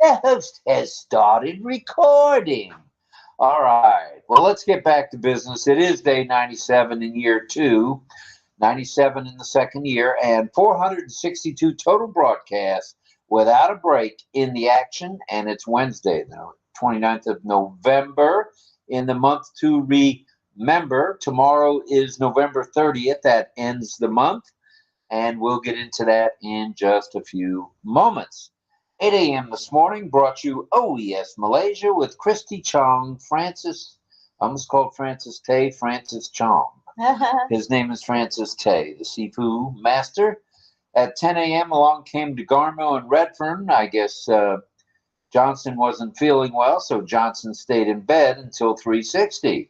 The host has started recording. All right. Well, let's get back to business. It is day 97 in year two, 97 in the second year, and 462 total broadcasts without a break in the action. And it's Wednesday, the 29th of November in the month to remember. Tomorrow is November 30th. That ends the month. And we'll get into that in just a few moments. 8 a.m. this morning brought you OES Malaysia with Christy Chong, Francis, I almost called Francis Tay, Francis Chong. His name is Francis Tay, the Sifu master. At 10 a.m. along came DeGarmo and Redfern. I guess Johnson wasn't feeling well, so Johnson stayed in bed until 3:60.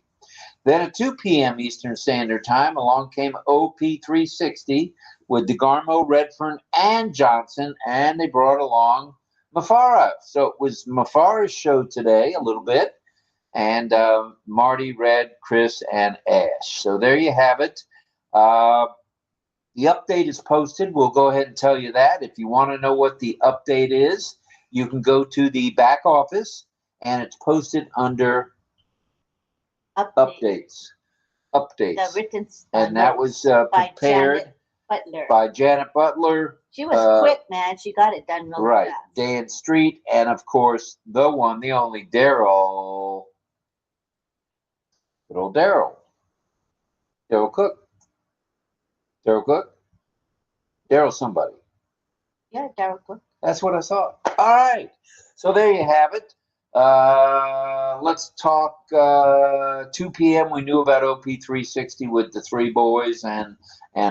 Then at 2 p.m. Eastern Standard Time, along came OP360 with DeGarmo, Redfern, and Johnson, and they brought along Mafara. So it was Mafara's show today a little bit, and Marty, Red, Chris, and Ash. So there you have it. The update is posted. We'll go ahead and tell you that. If you want to know what the update is, you can go to the back office, and it's posted under Updates. The written And that was prepared by Janet Butler. She was quick, man. She got it done real fast. Dan Street, and of course, the one, the only Daryl. Good old Daryl. Daryl Cook. Daryl Cook? Daryl somebody. Yeah, Daryl Cook. That's what I saw. All right. So there you have it. Let's talk 2 p.m. We knew about OP360 with the three boys and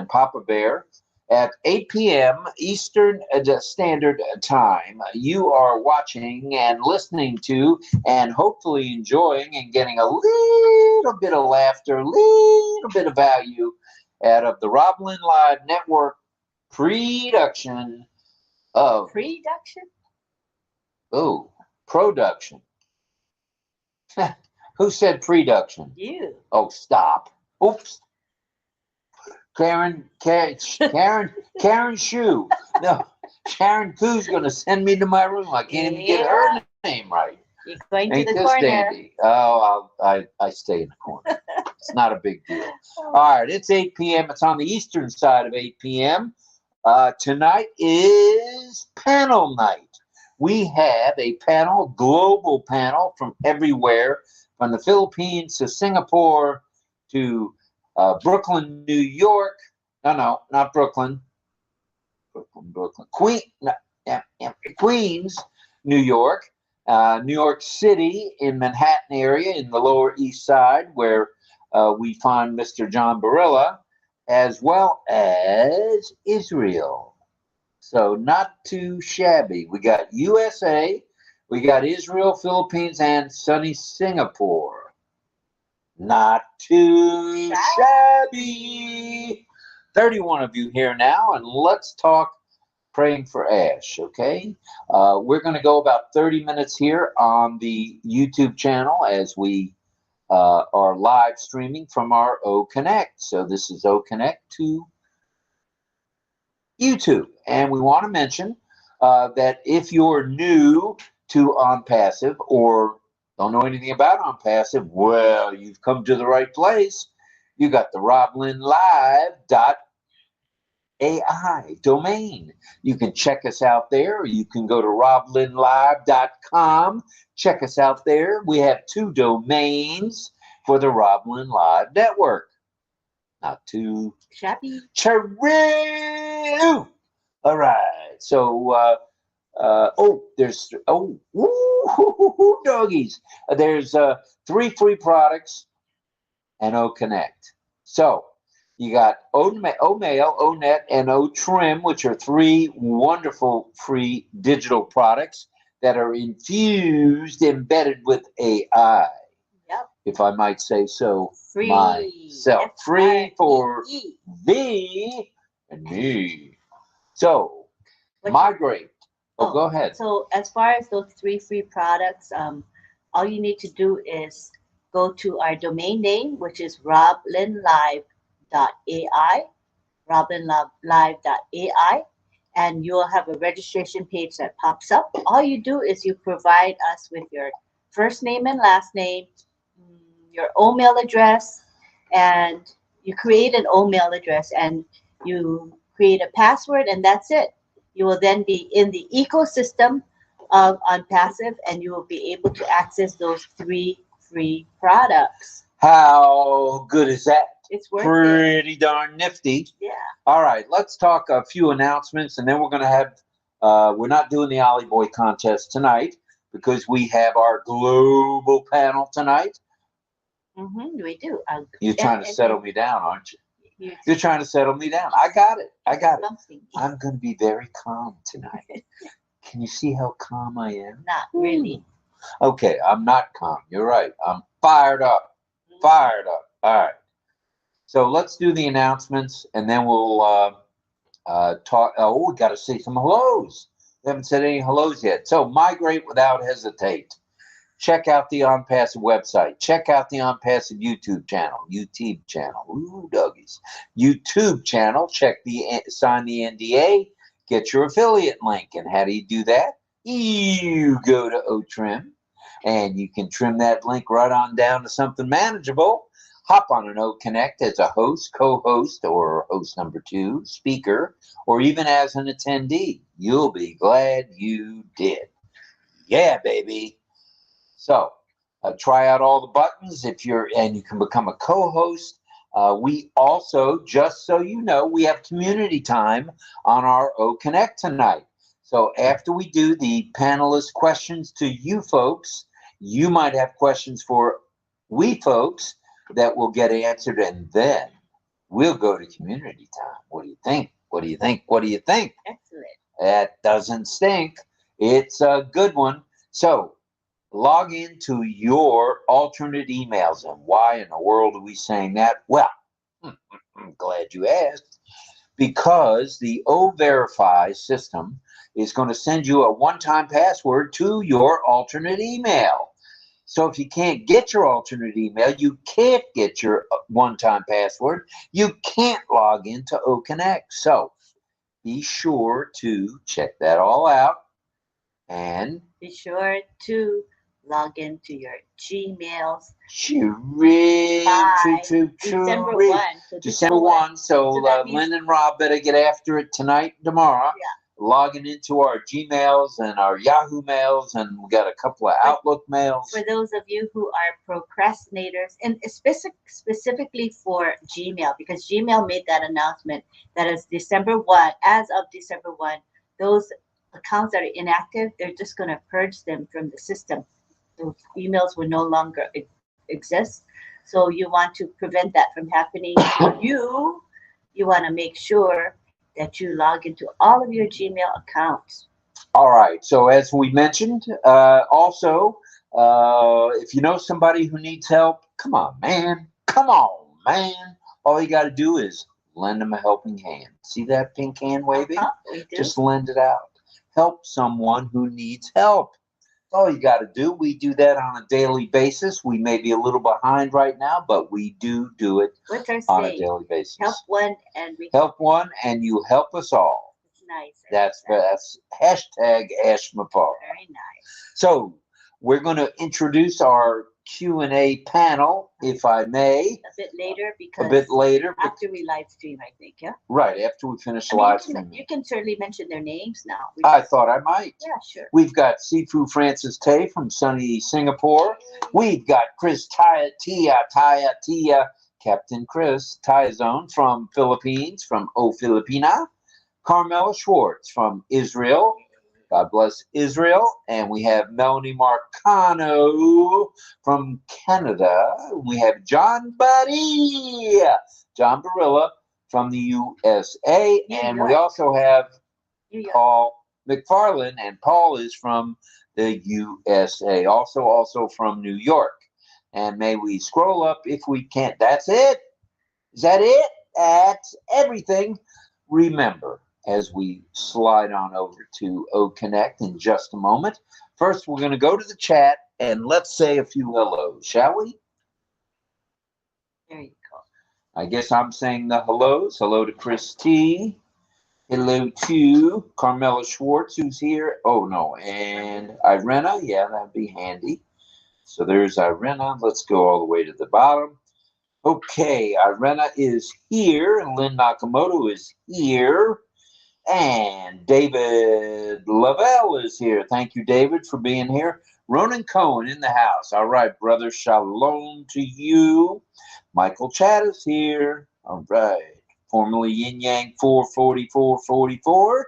Papa Bear. At 8 p.m. Eastern Standard Time, you are watching and listening to and hopefully enjoying and getting a little bit of laughter, a little bit of value out of the RobLynnLive Network production of... Production? Oh, production. Who said production? You. Oh, stop. Oops. Karen Shue. No, Sharon Koo's going to send me to my room. I can't even get her name right. You're going Ain't to the this corner. dandy? Oh, I stay in the corner. It's not a big deal. All right, it's 8 p.m. It's on the eastern side of 8 p.m. Tonight is panel night. We have a panel, global panel from everywhere, from the Philippines to Singapore to Brooklyn, New York. No, not Brooklyn. Brooklyn. Queens, New York. New York City in Manhattan area in the Lower East Side, where we find Mr. John Barilla, as well as Israel. So not too shabby. We got USA, we got Israel, Philippines, and sunny Singapore. Not too shabby. 31 of you here now, and let's talk praying for Ash, okay? We're going to go about 30 minutes here on the YouTube channel as we are live streaming from our OConnect. So this is OConnect to YouTube. And we want to mention that if you're new to ONPASSIVE or don't know anything about ONPASSIVE, well, you've come to the right place. You got the RobLynnLive.ai domain. You can check us out there, or you can go to RobLynnLive.com. Check us out there. We have 2 domains for the RobLynn Live Network. Not too shabby. True. All right. So, there's doggies. There's 3 free products and OConnect. So you got OMail, ONet, and OTrim, which are 3 wonderful free digital products that are embedded with AI. Yep. If I might say so Free. myself. Free for thee and me. So, migrate. Go ahead. So as far as those 3 free products, all you need to do is go to our domain name, which is RobLynnLive.ai, RobLynnLive.ai, and you'll have a registration page that pops up. All you do is you provide us with your first name and last name, your email address, and you create an email address and you create a password, and that's it. You will then be in the ecosystem of ONPASSIVE, and you will be able to access those 3 free products. How good is that? It's worth Pretty darn nifty. Yeah. All right, let's talk a few announcements, and then we're going to have, we're not doing the Ollie Boy contest tonight because we have our global panel tonight. We do. You're trying to settle me down, aren't you? You're trying to settle me down. I got it. I got it. I'm going to be very calm tonight. Can you see how calm I am? Not really. Okay, I'm not calm. You're right. I'm fired up. Fired up. All right. So let's do the announcements, and then we'll talk. Oh, we got to say some hellos. We haven't said any hellos yet. So migrate without hesitate. Check out the ONPASSIVE website. Check out the ONPASSIVE YouTube channel. Ooh, doggies. YouTube channel. Sign the NDA. Get your affiliate link. And how do you do that? You go to OTrim, and you can trim that link right on down to something manageable. Hop on an OConnect as a host, co-host, or host number 2, speaker, or even as an attendee. You'll be glad you did. Yeah, baby. So try out all the buttons and you can become a co-host. We also, just so you know, we have community time on our OConnect tonight. So after we do the panelist questions to you folks, you might have questions for we folks that will get answered, and then we'll go to community time. What do you think? What do you think? What do you think? Excellent. That doesn't stink. It's a good one. So log into your alternate emails. And why in the world are we saying that? Well, I'm glad you asked. Because the O-Verify system is going to send you a one-time password to your alternate email. So if you can't get your alternate email, you can't get your one-time password, you can't log into OConnect. So be sure to check that all out. And be sure to log into your Gmails. December 1. So December 1. So Lynn and Rob better get after it tonight and tomorrow. Yeah. Logging into our Gmails and our Yahoo mails, and we got a couple of Outlook mails. For those of you who are procrastinators, and specifically for Gmail, because Gmail made that announcement that as December 1, as of December 1, those accounts that are inactive, they're just going to purge them from the system. Those emails will no longer exist. So you want to prevent that from happening to you. You want to make sure that you log into all of your Gmail accounts. All right. So as we mentioned, also, if you know somebody who needs help, come on, man. Come on, man. All you got to do is lend them a helping hand. See that pink hand waving? Just lend it out. Help someone who needs help. All you got to do. We do that on a daily basis. We may be a little behind right now, but we do it on a daily basis. Help one and we help one, and you help us all. Nice. That's hashtag AskMaPaul. Very nice. So we're going to introduce our Q&A panel, if I may. A bit later, because after we live stream, I think, yeah? Right, after we finish live streaming. You can certainly mention their names now. I thought I might. Yeah, sure. We've got Sifu Francis Tay from sunny Singapore. We've got Chris Tia, Captain Chris Tiazone from Philippines, from O Filipina. Carmela Schwartz from Israel. God bless Israel. And we have Melanie Marcano from Canada. We have John Barilla from the USA. And we also have Paul McFarland. And Paul is from the USA. Also from New York. And may we scroll up if we can. That's it. Is that it? That's everything. Remember, as we slide on over to OConnect in just a moment. First, we're going to go to the chat and let's say a few hellos, shall we? There you go. I guess I'm saying the hellos. Hello to Chris T. Hello to Carmela Schwartz, who's here. Oh, no. And Irena. Yeah, that'd be handy. So there's Irena. Let's go all the way to the bottom. Okay, Irena is here. And Lynn Nakamoto is here. And David Lavelle is here. Thank you, David, for being here. Ronan Cohen in the house. All right, brother. Shalom to you. Michael Chadd is here. All right. Formerly Yin Yang 44444.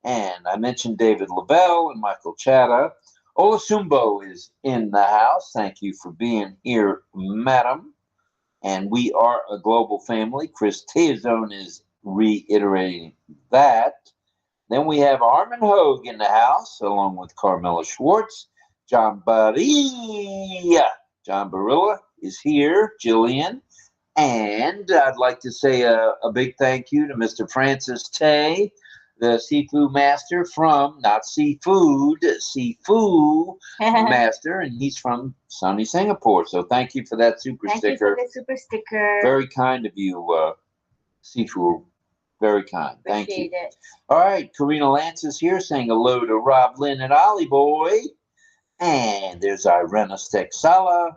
And I mentioned David Lavelle and Michael Chadd. Olasumbo is in the house. Thank you for being here, madam. And we are a global family. Chris Teazone is reiterating that. Then we have Armin Hogue in the house, along with Carmela Schwartz. John Barilla. John Barilla is here. Jillian. And I'd like to say a big thank you to Mr. Francis Tay, the seafood master from, not seafood, seafood master, and he's from sunny Singapore. So thank you for that super Thank sticker. you for the super sticker. Very kind of you, seafood. Very kind. Thank you. Appreciate it. All right, Karina Lance is here saying hello to Rob, Lynn, and Ollie Boy. And there's Irena Stexala.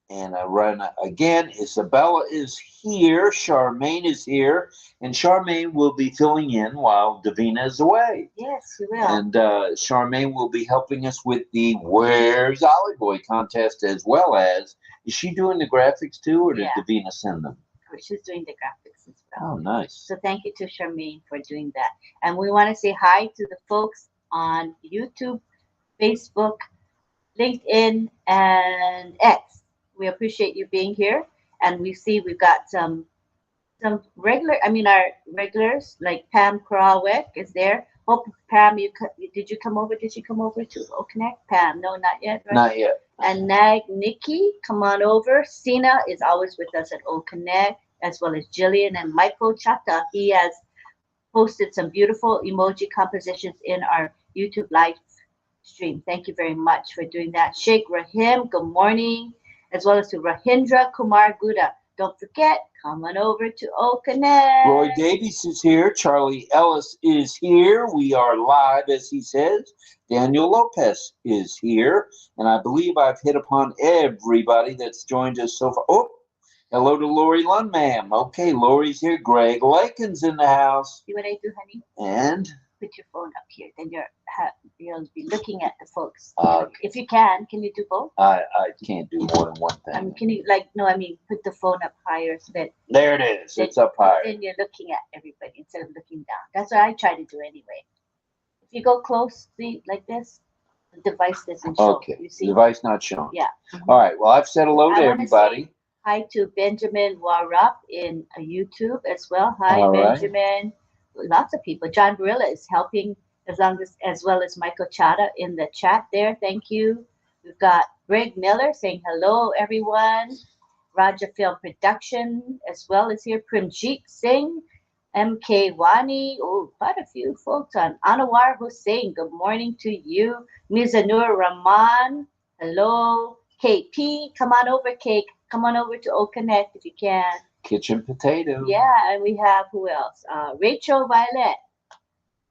And Irena again. Isabella is here. Charmaine is here. And Charmaine will be filling in while Davina is away. Yes, we will. And Charmaine will be helping us with the Where's Ollie Boy contest, as well as, is she doing the graphics too, or did Davina send them? She's doing the graphics as well. Oh, nice. So thank you to Charmaine for doing that. And we want to say hi to the folks on YouTube, Facebook, LinkedIn, and X. We appreciate you being here. And we see we've got some our regulars, like Pam Krawek is there. Hope, Pam, did you come over? Did she come over to OConnect? Pam, no, not yet, right? Not yet. And Nikki, come on over. Sina is always with us at OConnect, as well as Jillian and Michael Chata. He has posted some beautiful emoji compositions in our YouTube live stream. Thank you very much for doing that. Sheikh Rahim, good morning, as well as to Rahindra Kumar Guda. Don't forget, come on over to OConnect. Roy Davies is here. Charlie Ellis is here. We are live, as he says. Daniel Lopez is here. And I believe I've hit upon everybody that's joined us so far. Oh, hello to Lori Lundman. Okay, Lori's here. Greg Lakin's in the house. See what I do, honey? And? Put your phone up here. Then you'll be looking at the folks. Okay. If you can you do both? I can't do more than one thing. Can you, put the phone up higher so that... There it is. It's up higher. Then you're looking at everybody instead of looking down. That's what I try to do anyway. If you go close, see, like this, the device doesn't show. Okay, You see? device not shown. Yeah. All right, well, I've said hello to everybody. Hi to Benjamin Warup in YouTube as well. Hi, All right. Benjamin. Lots of people. John Barilla is helping as well as Michael Chata in the chat there. Thank you. We've got Greg Miller saying hello, everyone. Raja Film Production as well as here. Primjeet Singh, MK Wani. Oh, quite a few folks on. Anwar Hussain, good morning to you. Mizanur Rahman, hello. KP, come on over, Cake. Come on over to OConnect if you can. Kitchen potato. Yeah, and we have who else? Rachel Violet.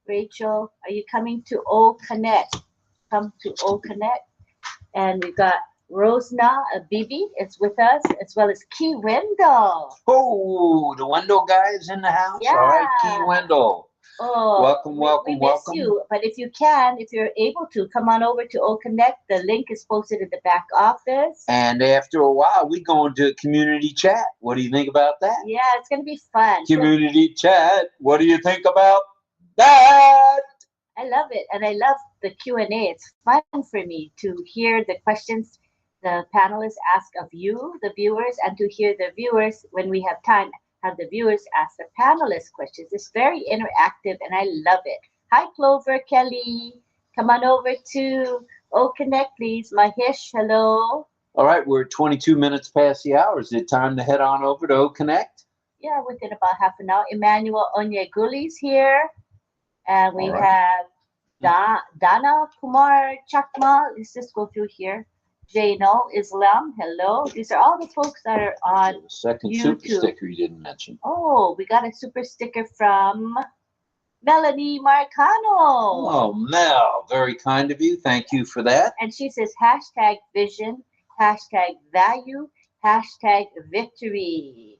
Rachel, are you coming to OConnect? Come to OConnect. And we've got Rosna Bibi is with us, as well as Key Wendell. Oh, the Wendell guy is in the house. Yeah. All right, Key Wendell. Oh, welcome. We miss you, but if you're able to, come on over to OConnect. The link is posted in the back office. And after a while, we go into community chat. What do you think about that? Yeah, it's going to be fun. Community chat. What do you think about that? I love it, and I love the Q&A. It's fun for me to hear the questions the panelists ask of you, the viewers, and to hear the viewers when we have time. Have the viewers ask the panelists questions. It's very interactive, and I love it. Hi, Clover Kelly. Come on over to OConnect, please. Mahesh, hello. All right, we're 22 minutes past the hour. Is it time to head on over to OConnect? Yeah, within about half an hour. Emmanuel Onyeguli's here. And we have Dana Kumar Chakma. Let's just go through here. Jaino Islam, hello. These are all the folks that are on Second YouTube. super sticker you didn't mention. Oh, we got a super sticker from Melanie Marcano. Oh, Mel, very kind of you. Thank you for that. And she says hashtag vision, hashtag value, hashtag victory.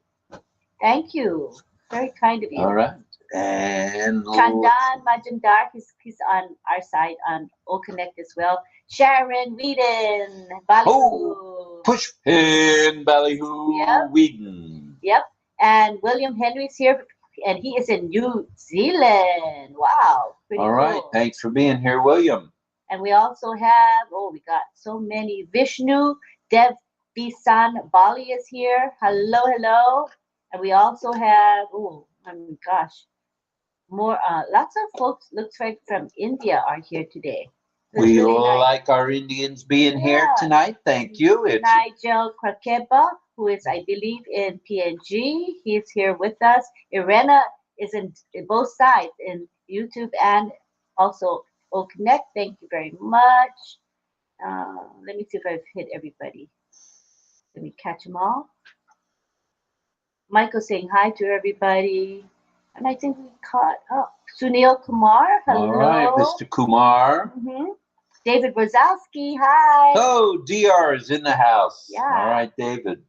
Thank you. Very kind of you. All right. And Chandan Majumdar, he's on our side on OConnect as well. Sharon Whedon, Ballyhoo. Push pin, ballyhoo, Yep. Whedon. Yep. And William Henry's here, and he is in New Zealand. Wow. Pretty All right. cool. Thanks for being here, William. And we also have, we got so many. Vishnu Dev Bisan Bali is here. Hello, hello. And we also have, oh my gosh, more, lots of folks, looks like from India are here today. That's We really nice. like our Indians being here Yeah. tonight. Thank you. It's Nigel Krakeba, who is, I believe, in PNG. He's here with us. Irena is in both sides, in YouTube and also OConnect. Thank you very much. Let me see if I've hit everybody. Let me catch them all. Michael saying hi to everybody. And I think we caught up. Sunil Kumar, hello. all right, Mr. Kumar. David Brzezowski, hi. Oh, DR is in the house. Yeah. All right, David.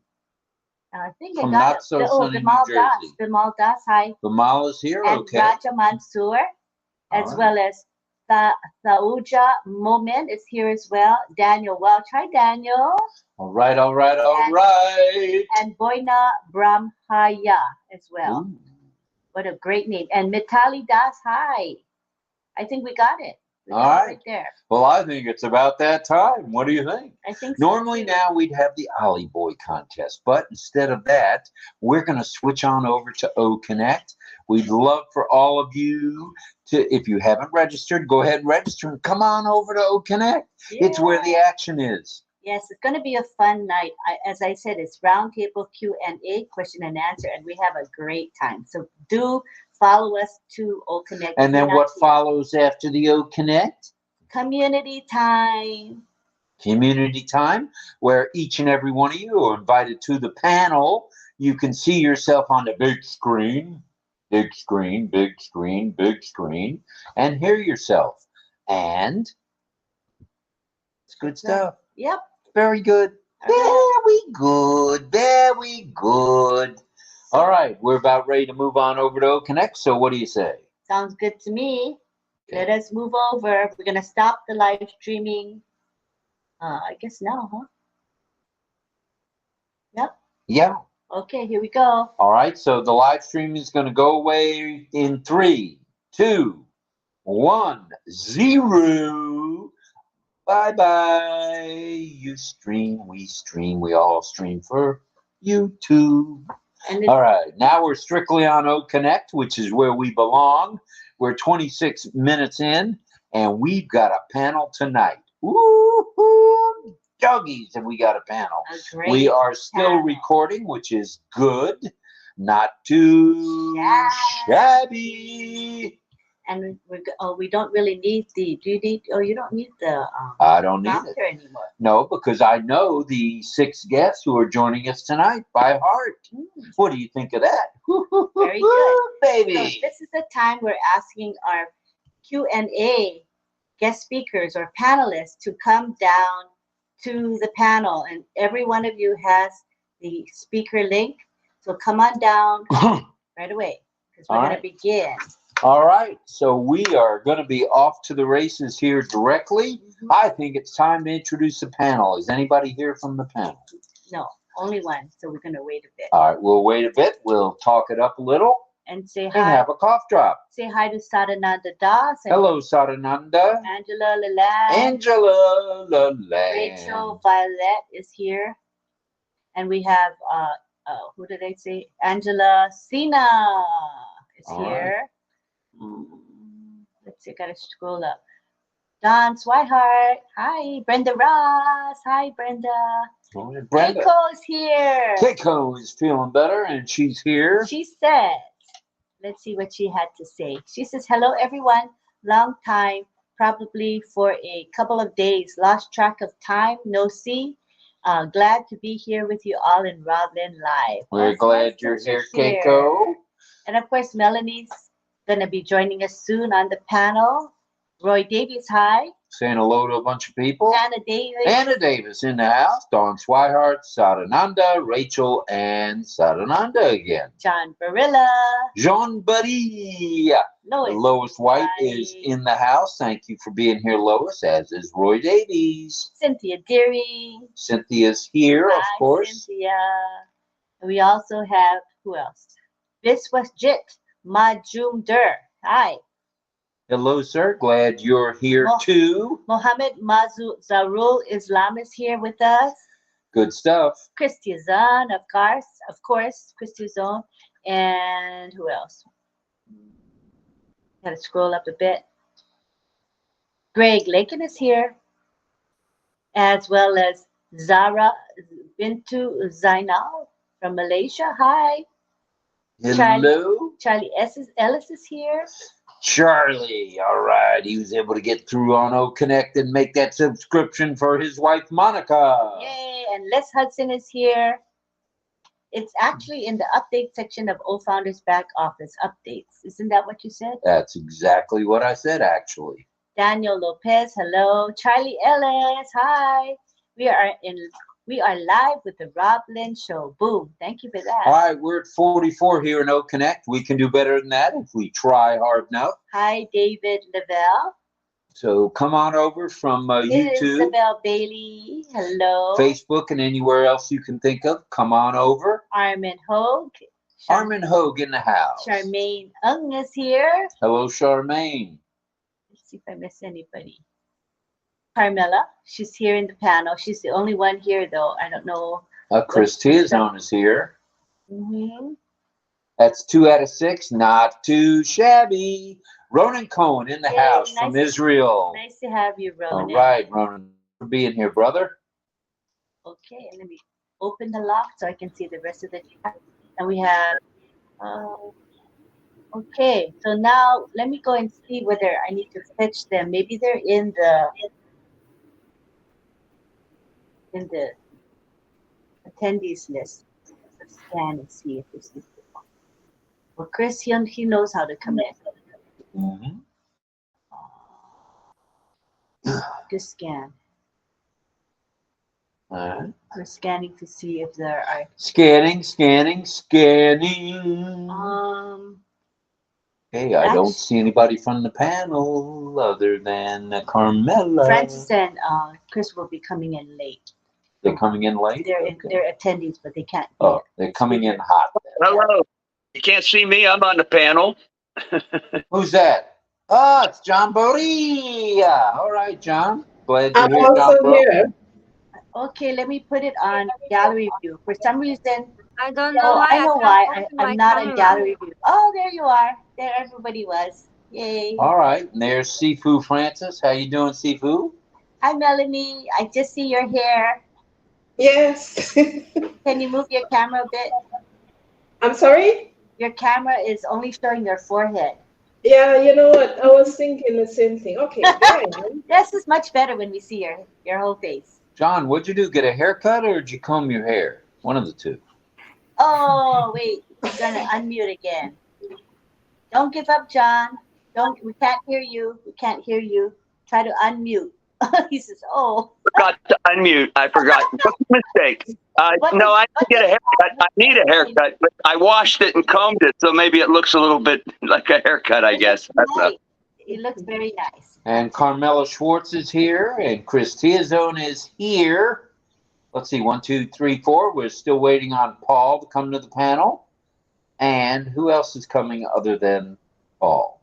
I think From I got not so sunny Bimal New Das. Jersey. Bimal Das, hi. Bimal is here. And Okay. Raja Mansoor, as All well as Sauja Momin is here as well. Daniel Welch, hi Daniel. All right, all right, all And- right. And Boina Brahmhaya as well. Ooh. What a great name. And Mitali Das, hi. I think we got it. We All got it right. right there. Well, I think it's about that time. What do you think? I think so. Normally now we'd have the Ollie Boy contest, but instead of that, we're going to switch on over to OConnect. We'd love for all of you to, if you haven't registered, go ahead and register and come on over to OConnect. It's where the action is. Yes, it's going to be a fun night. As I said, it's roundtable Q&A, question and answer, and we have a great time. So do follow us to OConnect. And then what follows after the OConnect? Community time. Community time, where each and every one of you are invited to the panel. You can see yourself on the big screen, big screen, big screen, big screen, and hear yourself. And it's good stuff. Yep. Very good. Very good. Very good. All right, we're about ready to move on over to OConnect. So what do you say? Sounds good to me. Okay. Let us move over. We're going to stop the live streaming. I guess now, huh? Yep. Yeah. Okay, here we go. All right, so the live stream is going to go away in 3, 2, 1, 0. Bye-bye. You stream, we all stream for YouTube. And All right, now we're strictly on OConnect, which is where we belong. We're 26 minutes in, and we've got a panel tonight. Woo-hoo! Doggies, and we got a panel. a great We are still panel. recording, which is good. Not too shabby. And we don't really need the, do you need, you don't need the I don't need it. prompter anymore. No, because I know the 6 guests who are joining us tonight by heart. What do you think of that? Very good. Baby. So this is the time we're asking our Q&A guest speakers or panelists to come down to the panel, and every one of you has the speaker link. So come on down right away, because we're All going right. to begin. All right, so we are going to be off to the races here directly. I think it's time to introduce the panel. Is anybody here from the panel? No, only one. So we're going to wait a bit All right, we'll wait a bit. We'll talk it up a little and say and hi. have a cough drop. Say hi to Sadananda Das and Hello, Sadananda. Angela Leland. Angela Leland. Rachel Violet is here, and we have who did I say? Angela Sina is All here. Let's see, I gotta scroll up. Don Swihart, hi. Brenda Ross, hi Brenda. Brenda. Keiko's here. Keiko is feeling better, and she's here. She said, let's see what she had to say. She says, hello everyone, long time, probably for a couple of days, lost track of time, no see. Glad to be here with you all in RobLynnLive. We're That's glad nice you're that here, Keiko. And of course, Melanie's gonna be joining us soon on the panel. Roy Davies, hi. Saying hello to a bunch of people. Anna Davis. Anna Davis in the house. Dawn Swihart, Sadananda, Rachel, and Sadananda again. John Barilla. Jean Buddy. Lois. Lois White Hi. is in the house. Thank you for being here, Lois, as is Roy Davies. Cynthia Deary. Cynthia's here, of Hi, course. Cynthia. And we also have, who else? Biswasjit Majumder. Hi. Hello, sir. Glad you're here too. Mohammed Zarul Islam is here with us. Good stuff. Christy Zahn, of course, Christy Zahn. And who else? Gotta scroll up a bit. Greg Lakin is here, as well as Zara Bintu Zainal from Malaysia. Hi. Hello. Charlie Ellis is here. Charlie, all right. He was able to get through on OConnect and make that subscription for his wife, Monica. Yay, and Les Hudson is here. It's actually in the update section of O Founders Back Office updates. Isn't that what you said? That's exactly what I said, actually. Daniel Lopez, hello. Charlie Ellis, hi. We are live with the RobLynn Show. Boom. Thank you for that. All right, we're at 44 here in OConnect. We can do better than that if we try hard enough. Hi, David Lavelle. So come on over from YouTube, Isabel Bailey, hello. Facebook, and anywhere else you can think of. Come on over. Armin Hogue. Armin Hogue in the house. Charmaine Ung is here. Hello, Charmaine. Let's see if I miss anybody. Carmela, she's here in the panel. She's the only one here, though. I don't know. Chris Tiazone is here. Mm-hmm. That's 2 out of 6. Not too shabby. Ronan Cohen in the house from Israel. Nice to have you, Ronan. All right, Ronan, for being here, brother. Okay, let me open the lock so I can see the rest of the chat. And we have, okay, so now let me go and see whether I need to fetch them. Maybe they're in the attendees list. Let's scan and see if this is. Well, Chris, he knows how to come in. Mm-hmm. Just scan. All right. We're scanning to see if there are. Scanning. Okay, I don't see anybody from the panel other than Carmela. Francis and Chris will be coming in late. They're coming in late? They're attendees, but they can't. Oh, they're coming in hot. Hello. You can't see me. I'm on the panel. Who's that? Oh, it's John Bodie. All right, John. Glad you're I'm here, also John. here. Okay, let me put it on gallery view. For some reason, I don't know why. I know why. I'm not in gallery view. Oh, there you are. There everybody was. Yay. All right, and there's Sifu Francis. How you doing, Sifu? Hi, Melanie. I just see your hair. Yes. Can you move your camera a bit? I'm sorry? Your camera is only showing your forehead. Yeah, you know what? I was thinking the same thing. Okay. This is much better when we see your whole face. John, what'd you do? Get a haircut or did you comb your hair? One of the two. Oh, wait. I'm going to unmute again. Don't give up, John. We can't hear you. We can't hear you. Try to unmute. He says, oh. Forgot to unmute. I forgot. What's the mistake? No, I didn't get a haircut. I need a haircut, but I washed it and combed it, so maybe it looks a little bit like a haircut, I guess. It looks very nice. And Carmela Schwartz is here, and Chris Tiazone is here. Let's see, 1, 2, 3, 4. We're still waiting on Paul to come to the panel. And who else is coming other than Paul?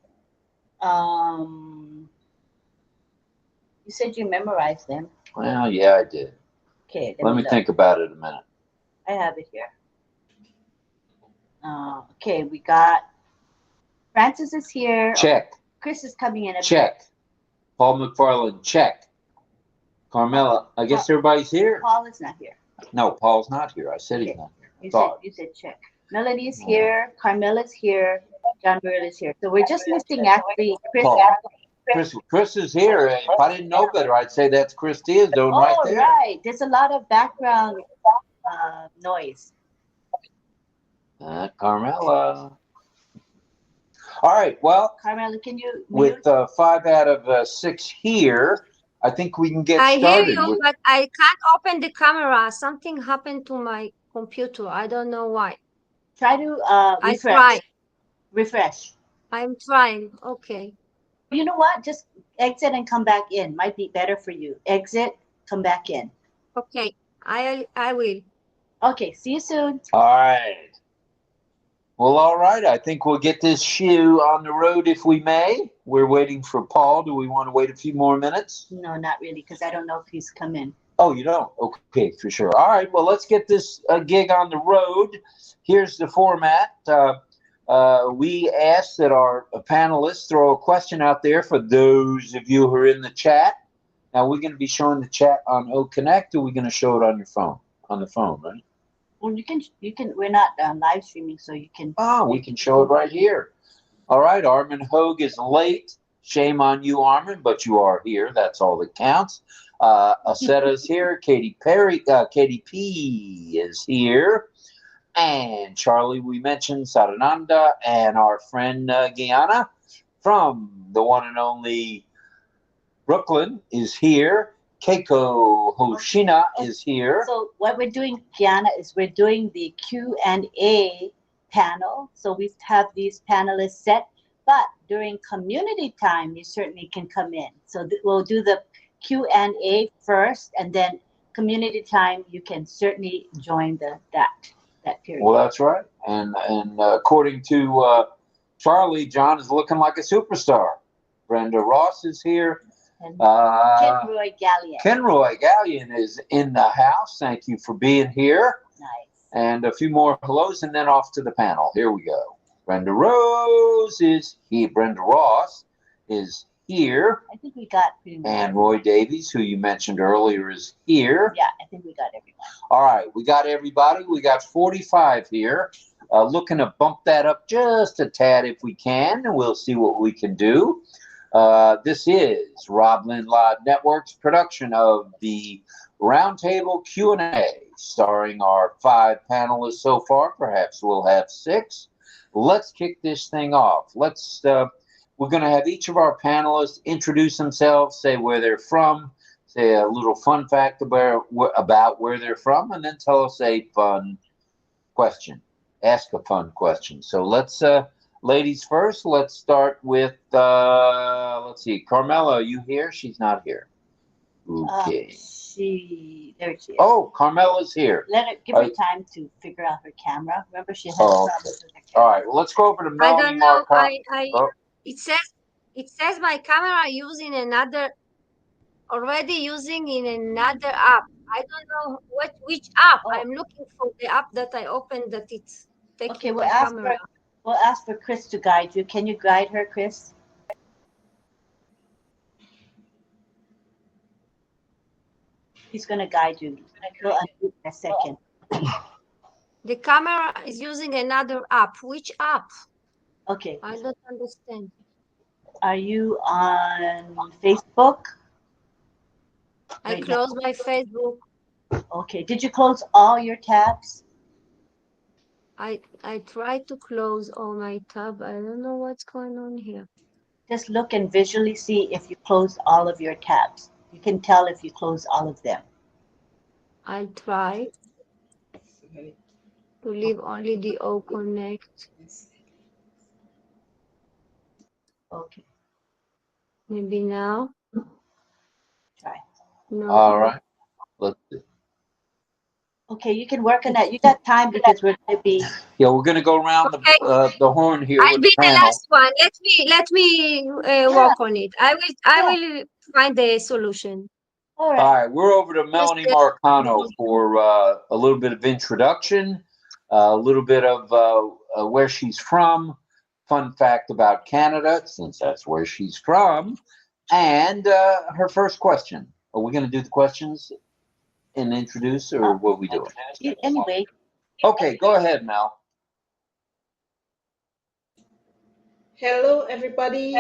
You said you memorized them. Well, yeah, I did. Okay. Let me think about it a minute. I have it here. Okay, we got Francis is here. Check. Chris is coming in. Check. Paul McFarland, check. Carmela, I guess everybody's here. Paul is not here. No, Paul's not here. I said he's not here. You said check. Melanie is here. Carmela's here. John Burrell is here. So we're just missing actually Chris. Chris is here. If I didn't know better, I'd say that's Chris Tiazone right there. Oh, right. There's a lot of background noise. Carmela. All right. Well, Carmela, can you with mute? 5 out of 6 here, I think we can get I hear started. you, but I can't open the camera. Something happened to my computer. I don't know why. Try to I try. refresh. I'm trying. Okay. You know what? Just exit and come back in. Might be better for you. Exit, come back in. Okay. I will. Okay, see you soon. All right. Well, all right. I think we'll get this shoe on the road if we may. We're waiting for Paul. Do we want to wait a few more minutes? No, not really, because I don't know if he's come in. Oh, you don't? Okay, for sure. All right. Well, let's get this gig on the road. Here's the format. We ask that our panelists throw a question out there for those of you who are in the chat. Now, we're going to be showing the chat on OConnect, or we're going to show it on your phone? On the phone, right? Well, you can. We're not live streaming, so you can. Oh, we can show it right here. All right, Armin Hogue is late. Shame on you, Armin, but you are here. That's all that counts. Acetta's here. Katy P is here. And Charlie, we mentioned Sarananda, and our friend Guyana from the one and only Brooklyn is here. Keiko Hoshina is here. So what we're doing, Kiana, is we're doing the Q&A panel. So we have these panelists set, but during community time, you certainly can come in. So we'll do the Q&A first, and then community time, you can certainly join that period. Well, that's right. And according to Charlie, John is looking like a superstar. Brenda Ross is here. And Kenroy Gallion. Kenroy Gallion is in the house. Thank you for being here. Nice. And a few more hellos, and then off to the panel. Here we go. Brenda Rose is here. Brenda Ross is here. I think we got pretty much. And Roy Davies, who you mentioned earlier, is here. Yeah, I think we got everyone. All right, we got everybody. We got 45 here. Looking to bump that up just a tad if we can, and we'll see what we can do. This is RobLynnLive Network's production of the Roundtable Q&A, starring our 5 panelists so far. Perhaps we'll have 6. Let's kick this thing off. We're going to have each of our panelists introduce themselves, say where they're from, say a little fun fact about where they're from, and then tell us a fun question. Ask a fun question. So let's... ladies first, let's start with, let's see, Carmela, are you here? She's not here. Okay. There she is. Oh, Carmela's here. Give her time to figure out her camera. Remember, she has problems with her camera. All right, well, let's go over to I Melanie don't know. Marcano. It says my camera already using in another app. I don't know which app. Oh. I'm looking for the app that I opened that it's taking Okay, my camera. We'll ask for Chris to guide you. Can you guide her, Chris? He's going to guide you. He'll unmute in a second. The camera is using another app. Which app? Okay. I don't understand. Are you on Facebook? I Right closed my Facebook. Okay. Did you close all your tabs? I tried to close all my tab. I don't know what's going on here. Just look and visually see if you closed all of your tabs. You can tell if you closed all of them. I'll try to leave only the OConnect. Okay. Maybe now. Try. No. All right. Let's see. Okay, you can work on that. You got time because we're going to be. Yeah, we're going to go around the horn here. I'll with be the panel. last one. Let me work on it. I will find the solution. All right. All right, we're over to Melanie Marcano for a little bit of introduction, a little bit of where she's from, fun fact about Canada, since that's where she's from, and her first question. Are we going to do the questions and introduce, or what are we doing? Anyway. Okay, go ahead, Mel. Hello, everybody.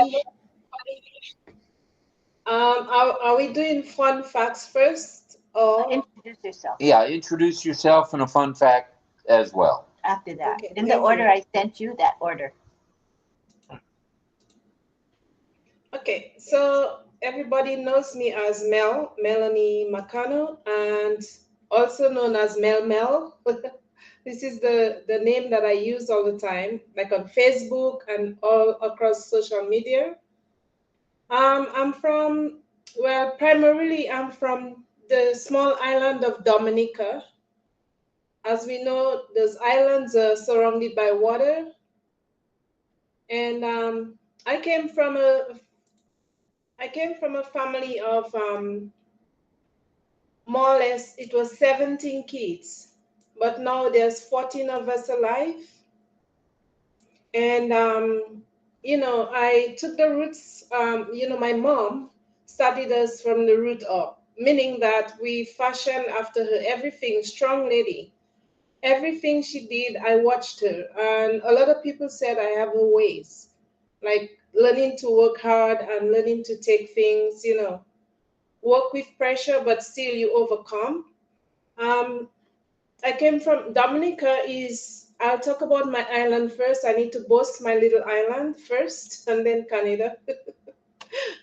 Are we doing fun facts first, or Introduce yourself. Yeah, introduce yourself and a fun fact as well. After that. Okay, In the thank order you. I sent you, that order. Okay, so everybody knows me as Melanie Macano, and also known as Mel. This is the name that I use all the time, like on Facebook and all across social media. Primarily I'm from the small island of Dominica. As we know, those islands are surrounded by water. And I came from a family of more or less, it was 17 kids, but now there's 14 of us alive. And I took the roots. My mom started us from the root up, meaning that we fashioned after her everything. Strong lady, everything she did, I watched her, and a lot of people said I have her ways, like learning to work hard and learning to take things, work with pressure, but still you overcome. I came from Dominica. I'll talk about my island first. I need to boast my little island first, and then Canada.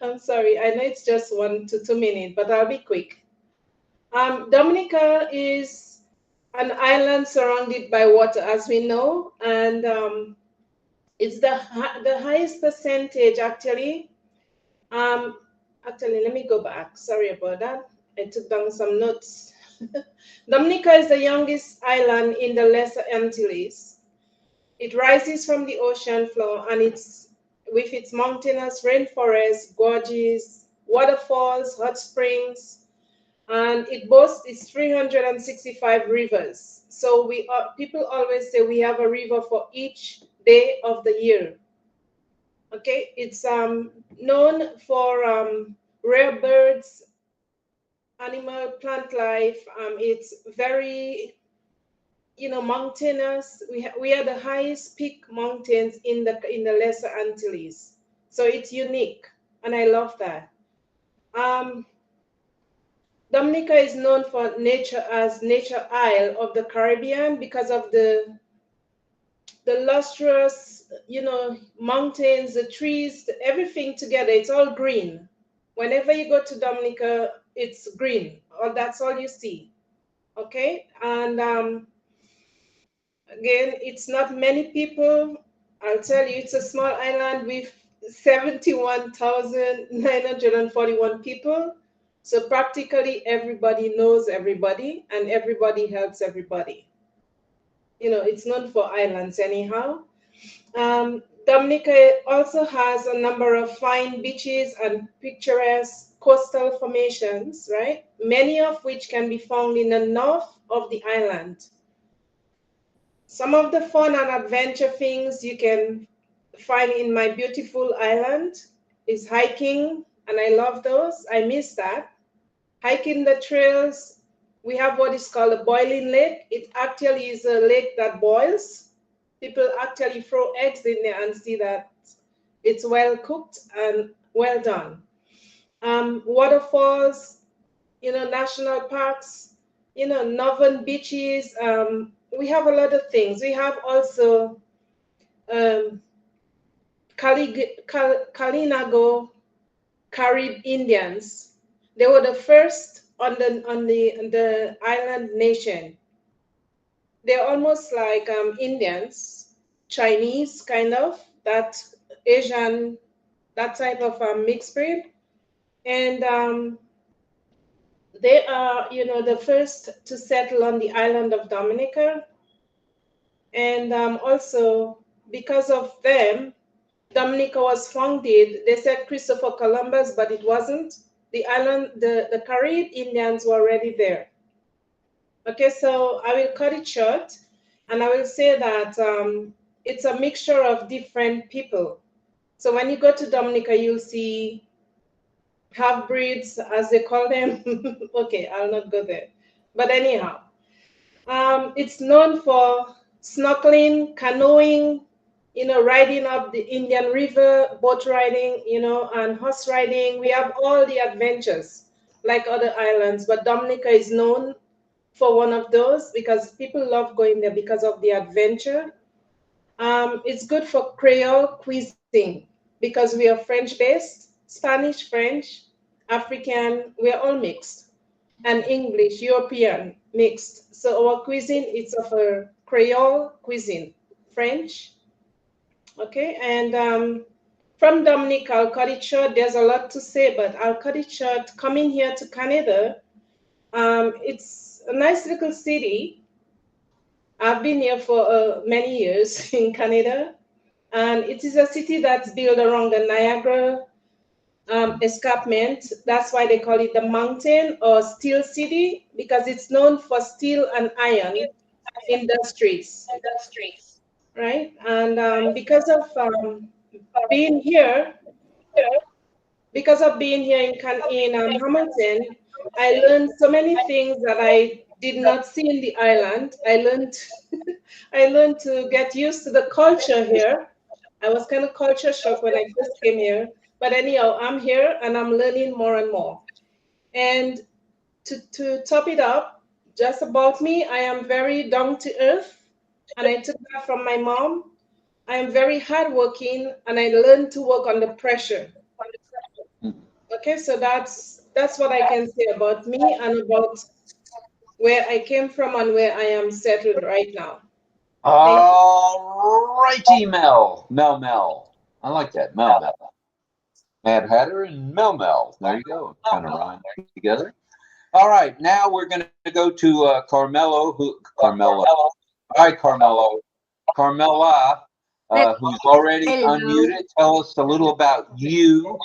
I'm sorry. I know it's just 1 to 2 minutes, but I'll be quick. Dominica is an island surrounded by water, as we know, and it's the highest percentage actually. Actually, let me go back. Sorry about that. I took down some notes. Dominica is the youngest island in the Lesser Antilles. It rises from the ocean floor, and with its mountainous rainforests, gorges, waterfalls, hot springs, and it boasts its 365 rivers. So people always say we have a river for each day of the year. Okay, it's known for rare birds, animal, plant life. It's very, mountainous. We are the highest peak mountains in the Lesser Antilles, so it's unique, and I love that. Dominica is known for nature as Nature Isle of the Caribbean because of the lustrous, mountains, the trees, everything together. It's all green. Whenever you go to Dominica, it's green, or that's all you see. Okay, and again, it's not many people. I'll tell you, it's a small island with 71,941 people. So practically everybody knows everybody, and everybody helps everybody. It's known for islands anyhow. Dominica also has a number of fine beaches and picturesque coastal formations, right? Many of which can be found in the north of the island. Some of the fun and adventure things you can find in my beautiful island is hiking, and I love those. I miss that. Hiking the trails. We have what is called a boiling lake. It actually is a lake that boils. People actually throw eggs in there and see that it's well cooked and well done. Waterfalls, national parks, northern beaches. We have a lot of things. We have also Kalinago Carib Indians. They were the first on the island nation. They're almost like Indians, Chinese kind of, that Asian, that type of mixed breed. And they are, the first to settle on the island of Dominica. And also, because of them, Dominica was founded. They said Christopher Columbus, but it wasn't. The island, the Carib Indians were already there. Okay, so I will cut it short, and I will say that it's a mixture of different people. So when you go to Dominica, you'll see half-breeds, as they call them. Okay, I'll not go there. But anyhow, it's known for snorkeling, canoeing, riding up the Indian River, boat riding, and horse riding. We have all the adventures like other islands, but Dominica is known for one of those because people love going there because of the adventure. It's good for Creole cuisine because we are French based. Spanish, French, African, we're all mixed. And English, European, mixed. So our cuisine is of a Creole cuisine, French, okay? And from Dominica, I'll cut it short. There's a lot to say, but I'll cut it short. Coming here to Canada, it's a nice little city. I've been here for many years in Canada, and it is a city that's built around the Niagara escarpment. That's why they call it the mountain or steel city, because it's known for steel and iron industries, right? And because of being here, in Hamilton, I learned so many things that I did not see in the island. I learned I learned to get used to the culture here. I was kind of culture shocked when I first came here. But anyhow, I'm here and I'm learning more and more. And to top it up, just about me, I am very down to earth. And I took that from my mom. I am very hardworking and I learned to work under pressure. Okay, so that's what I can say about me and about where I came from and where I am settled right now. All righty, Mel. I like that, Mel. Mad Hatter and Mel. There you go. Kind of rhyme together. All right, now we're going to go to Carmelo. Carmelo. All right, Carmelo. Carmela, who's already unmuted. Tell us a little about you.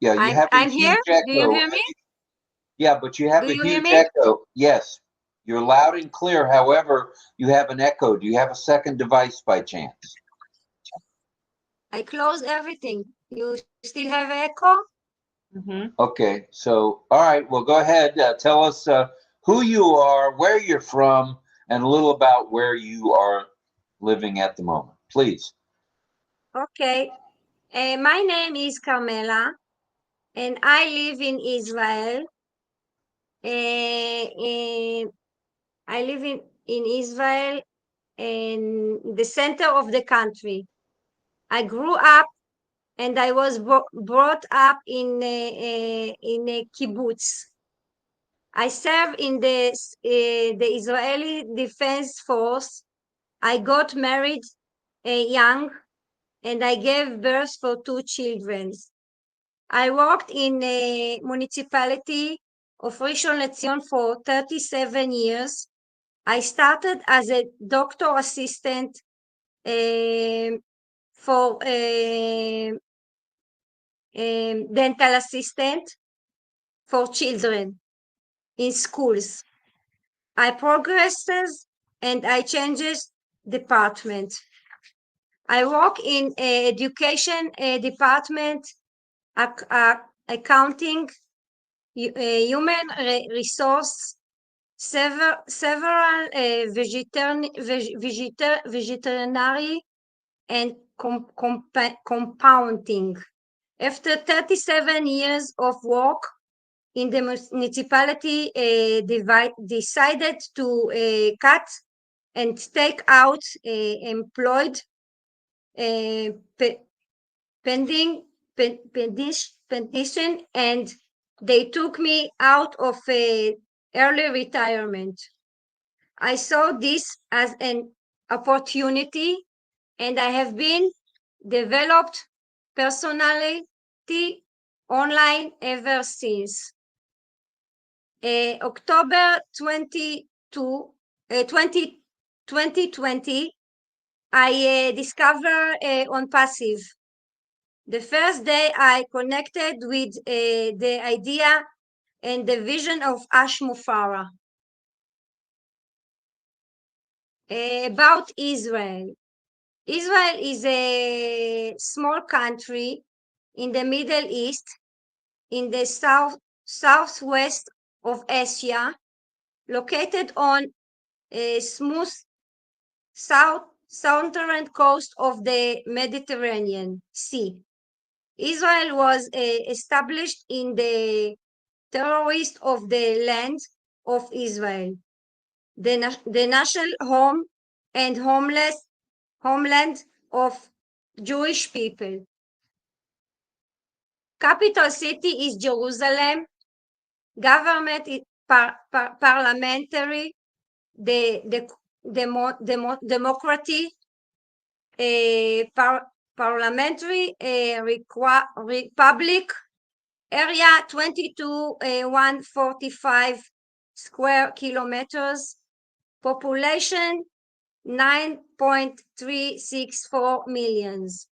Yeah, you have a I'm huge here. echo. Do you hear me? Yeah, but you have Do a you hear huge me? echo. Yes, you're loud and clear. However, you have an echo. Do you have a second device by chance? I close everything. You still have echo? Okay, so all right. Well, go ahead. Tell us who you are, where you're from, and a little about where you are living at the moment, please. Okay. My name is Carmela, and I live in Israel. I live in Israel, in the center of the country. I grew up and I was brought up in a kibbutz. I served in the Israeli Defense Force. I got married young, and I gave birth for 2 children. I worked in a municipality of Rishon LeZion for 37 years. I started as a doctor assistant for dental assistant for children in schools. I progressed and I changed department. I work in education department, accounting, human resource, several veterinary and compounding. After 37 years of work in the municipality, decided to cut and take out employed pending petition, and they took me out of early retirement. I saw this as an opportunity, and I have been developed personality online ever since. October 2020, I discovered ONPASSIVE. The first day I connected with the idea and the vision of Ash Mufara. About Israel. Israel is a small country in the Middle East, in the southwest of Asia, located on a smooth southern coast of the Mediterranean Sea. Israel was established in the terrorist of the land of Israel, the national home and homeland of Jewish people. Capital city is Jerusalem. Government is parliamentary, democracy, parliamentary republic. Area 22,145 square kilometers. Population 9.364 millions.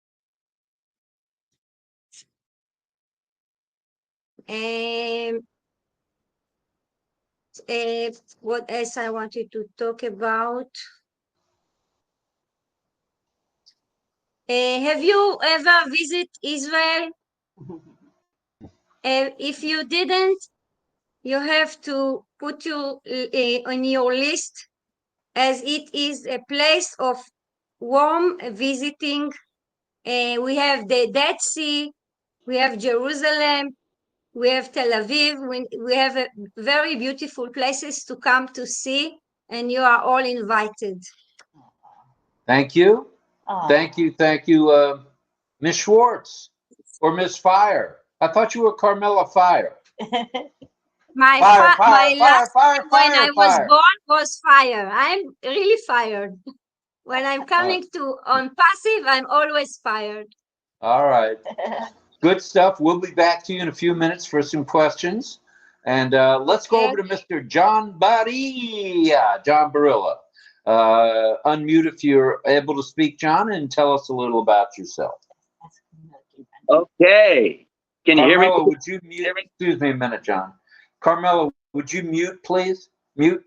What else I wanted to talk about? Have you ever visited Israel? If you didn't, you have to put you on your list, as it is a place of warm visiting. We have the Dead Sea, we have Jerusalem, we have Tel Aviv. We have very beautiful places to come to see, and you are all invited. Thank you. Aw. Thank you. Thank you, Miss Schwartz or Miss Fire. I thought you were Carmela Fire. My Fire, my last fire, name when I was fire. born was Fire. I'm really fired. When I'm coming to ONPASSIVE, I'm always fired. All right. Good stuff. We'll be back to you in a few minutes for some questions. And let's go over to Mr. John Barilla, John Barilla. Unmute if you're able to speak, John, and tell us a little about yourself. Okay. Can you hear me? Carmela, would you mute? Excuse me a minute, John. Carmela, would you mute, please? Mute.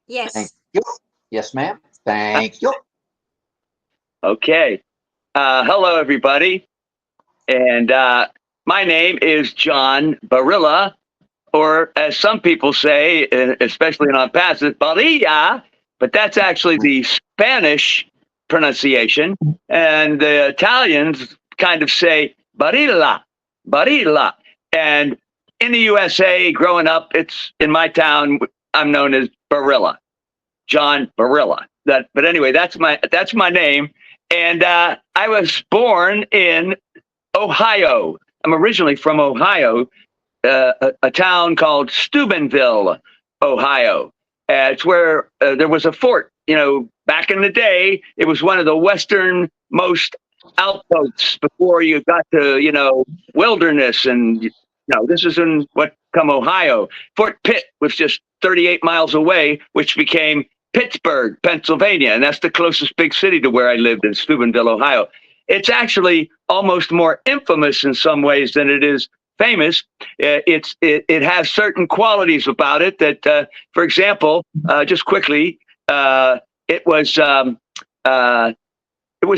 Yes. Thank you. Yes, ma'am. Thank you. Okay. Hello, everybody. And my name is John Barilla, or as some people say, especially in ONPASSIVE, Barilla, but that's actually the Spanish pronunciation. And the Italians kind of say Barilla, Barilla. And in the USA, growing up, it's in my town, I'm known as Barilla, John Barilla. But anyway, that's my name. And I was born in Ohio. I'm originally from Ohio, a town called Steubenville, Ohio. It's where there was a fort. You know, back in the day, it was one of the westernmost outposts before you got to, wilderness. And, this is in what come Ohio. Fort Pitt was just 38 miles away, which became Pittsburgh, Pennsylvania. And that's the closest big city to where I lived, in Steubenville, Ohio. It's actually almost more infamous in some ways than it is famous. It has certain qualities about it that, for example, just quickly, it was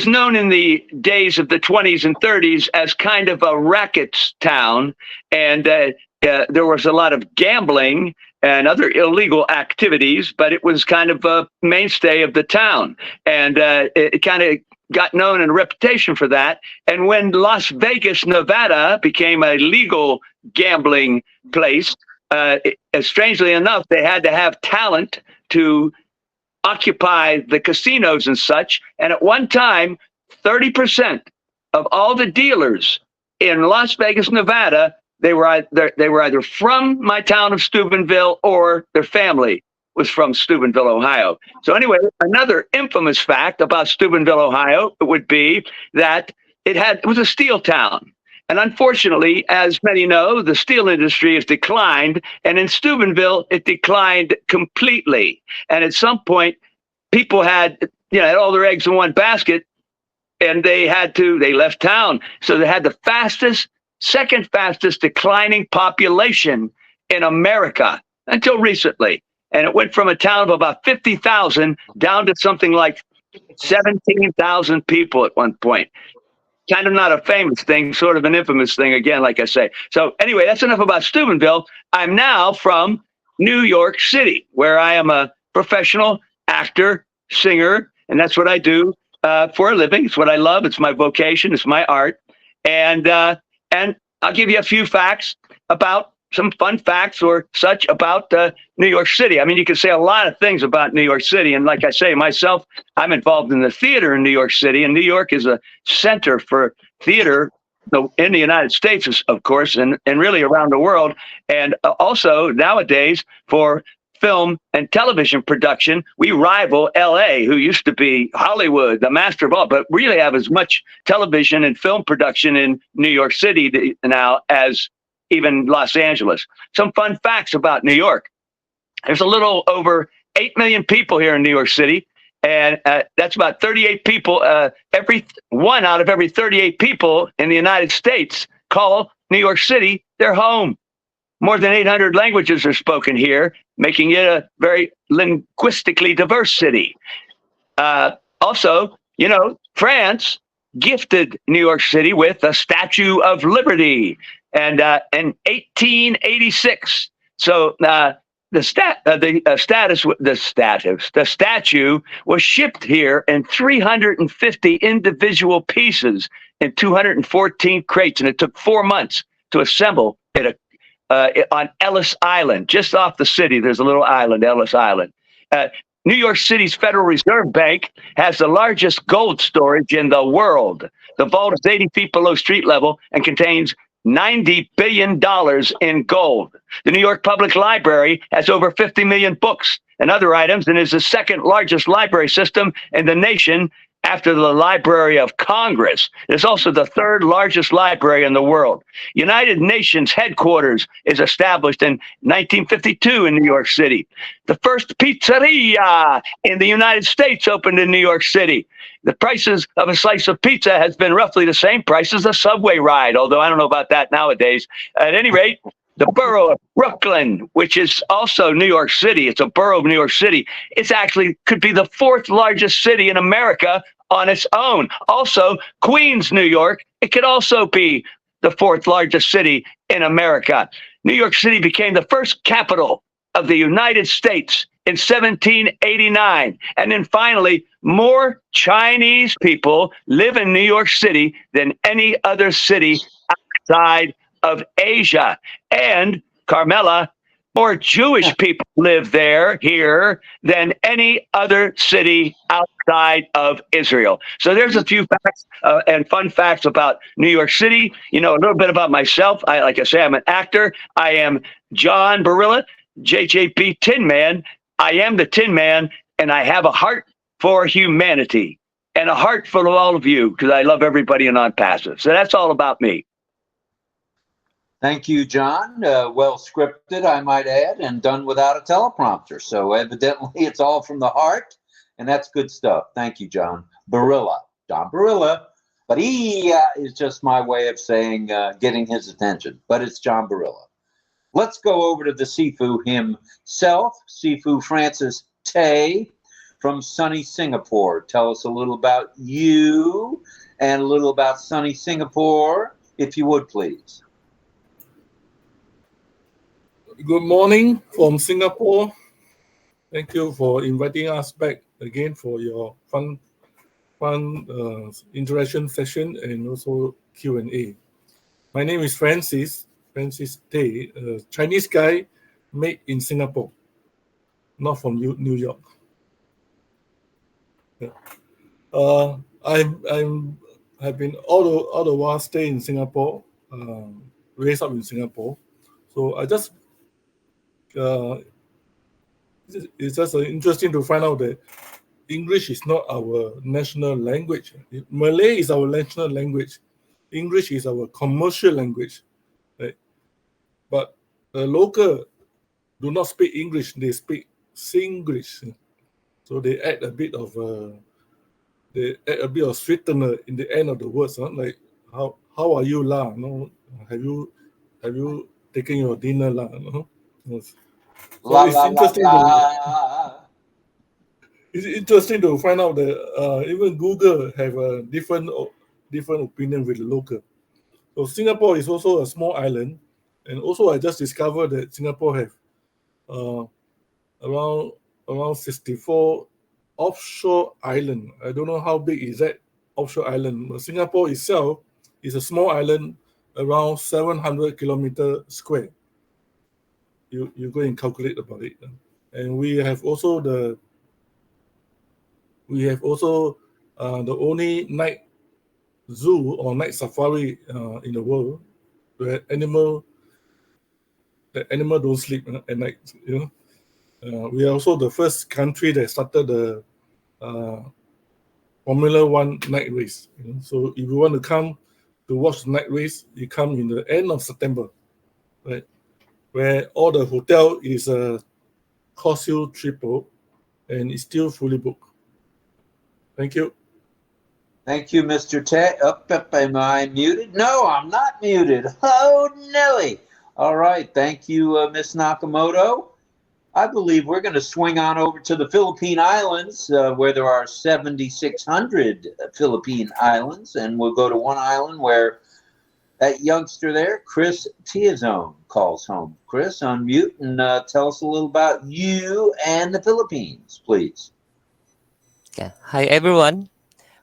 known in the days of the 20s and 30s as kind of a rackets town, and there was a lot of gambling and other illegal activities, but it was kind of a mainstay of the town, and it kind of got known and a reputation for that. And when Las Vegas, Nevada became a legal gambling place, strangely enough, they had to have talent to occupy the casinos and such. And at one time, 30% of all the dealers in Las Vegas, Nevada, they were either from my town of Steubenville or their family was from Steubenville, Ohio. So anyway, another infamous fact about Steubenville, Ohio, would be that it was a steel town. And unfortunately, as many know, the steel industry has declined. And in Steubenville, it declined completely. And at some point, people had all their eggs in one basket, and they left town. So they had the second fastest declining population in America until recently. And it went from a town of about 50,000 down to something like 17,000 people at one point. Kind of not a famous thing, sort of an infamous thing, again, like I say. So anyway, that's enough about Steubenville. I'm now from New York City, where I am a professional actor, singer, and that's what I do for a living. It's what I love. It's my vocation. It's my art. And I'll give you a few facts about some fun facts or such about New York City. I mean, you can say a lot of things about New York City. And like I say, myself, I'm involved in the theater in New York City. And New York is a center for theater in the United States, of course, and really around the world. And also nowadays for film and television production, we rival LA, who used to be Hollywood, the master of all, but really have as much television and film production in New York City now as even Los Angeles. Some fun facts about New York. There's a little over 8 million people here in New York City. And that's about 38 people. Every one out of every 38 people in the United States call New York City their home. More than 800 languages are spoken here, making it a very linguistically diverse city. Also, France gifted New York City with a Statue of Liberty, and in 1886. So the statue was shipped here in 350 individual pieces in 214 crates, and it took 4 months to assemble it on Ellis Island, just off the city. There's a little island, Ellis Island. New York City's Federal Reserve Bank has the largest gold storage in the world. The vault is 80 feet below street level and contains $90 billion in gold. The New York Public Library has over 50 million books and other items and is the second largest library system in the nation after the Library of Congress. It's also the third largest library in the world. United Nations headquarters is established in 1952 in New York City. The first pizzeria in the United States opened in New York City. The prices of a slice of pizza has been roughly the same price as a subway ride, although I don't know about that nowadays. At any rate, the borough of Brooklyn, which is also New York City, it's a borough of New York City. It's actually could be the fourth largest city in America on its own. Also, Queens, New York, it could also be the fourth largest city in America. New York City became the first capital of the United States in 1789. And then finally, more Chinese people live in New York City than any other city outside of Asia. And Carmela, more Jewish people live here than any other city outside of Israel. So there's a few facts and fun facts about New York City. A little bit about myself. Like I say, I'm an actor. I am John Barilla, JJP Tin Man. I am the Tin Man, and I have a heart for humanity and a heart full of all of you because I love everybody in ONPASSIVE. So that's all about me. Thank you, John. Well scripted, I might add, and done without a teleprompter. So evidently it's all from the heart, and that's good stuff. Thank you, John Barilla. John Barilla. But he is just my way of saying getting his attention. But it's John Barilla. Let's go over to the Sifu himself, Sifu Francis Tay from sunny Singapore. Tell us a little about you and a little about sunny Singapore, if you would, please. Good morning from Singapore. Thank you for inviting us back again for your fun interaction session and also Q&A. My name is Francis Tay, a Chinese guy made in Singapore, not from New York. I've been all the while stay in Singapore, raised up in Singapore. So I just it's just interesting to find out that English is not our national language. Malay is our national language. English is our commercial language. Right? But the local do not speak English; they speak Singlish. So they add a bit of sweetener in the end of the words. Like how are you lah? No, have you taken your dinner lah? No? So it's interesting to find out that even Google have a different opinion with the local. So Singapore is also a small island, and also I just discovered that Singapore have around 64 offshore island. I don't know how big is that offshore island, but Singapore itself is a small island around 700 kilometers square. You go and calculate about it. And we have also the only night zoo or night safari in the world, where animal don't sleep at night. We are also the first country that started the Formula One night race. So if you want to come to watch the night race, you come in the end of September, right? Where all the hotel is cost you triple, and it's still fully booked. Thank you. Thank you, Mr. Ted. Am I muted? No, I'm not muted. Oh, Nelly. All right. Thank you, Miss Nakamoto. I believe we're going to swing on over to the Philippine Islands, where there are 7,600 Philippine islands, and we'll go to one island where that youngster there, Chris Tiazone, calls home. Chris, unmute and tell us a little about you and the Philippines, please. Yeah. Hi everyone.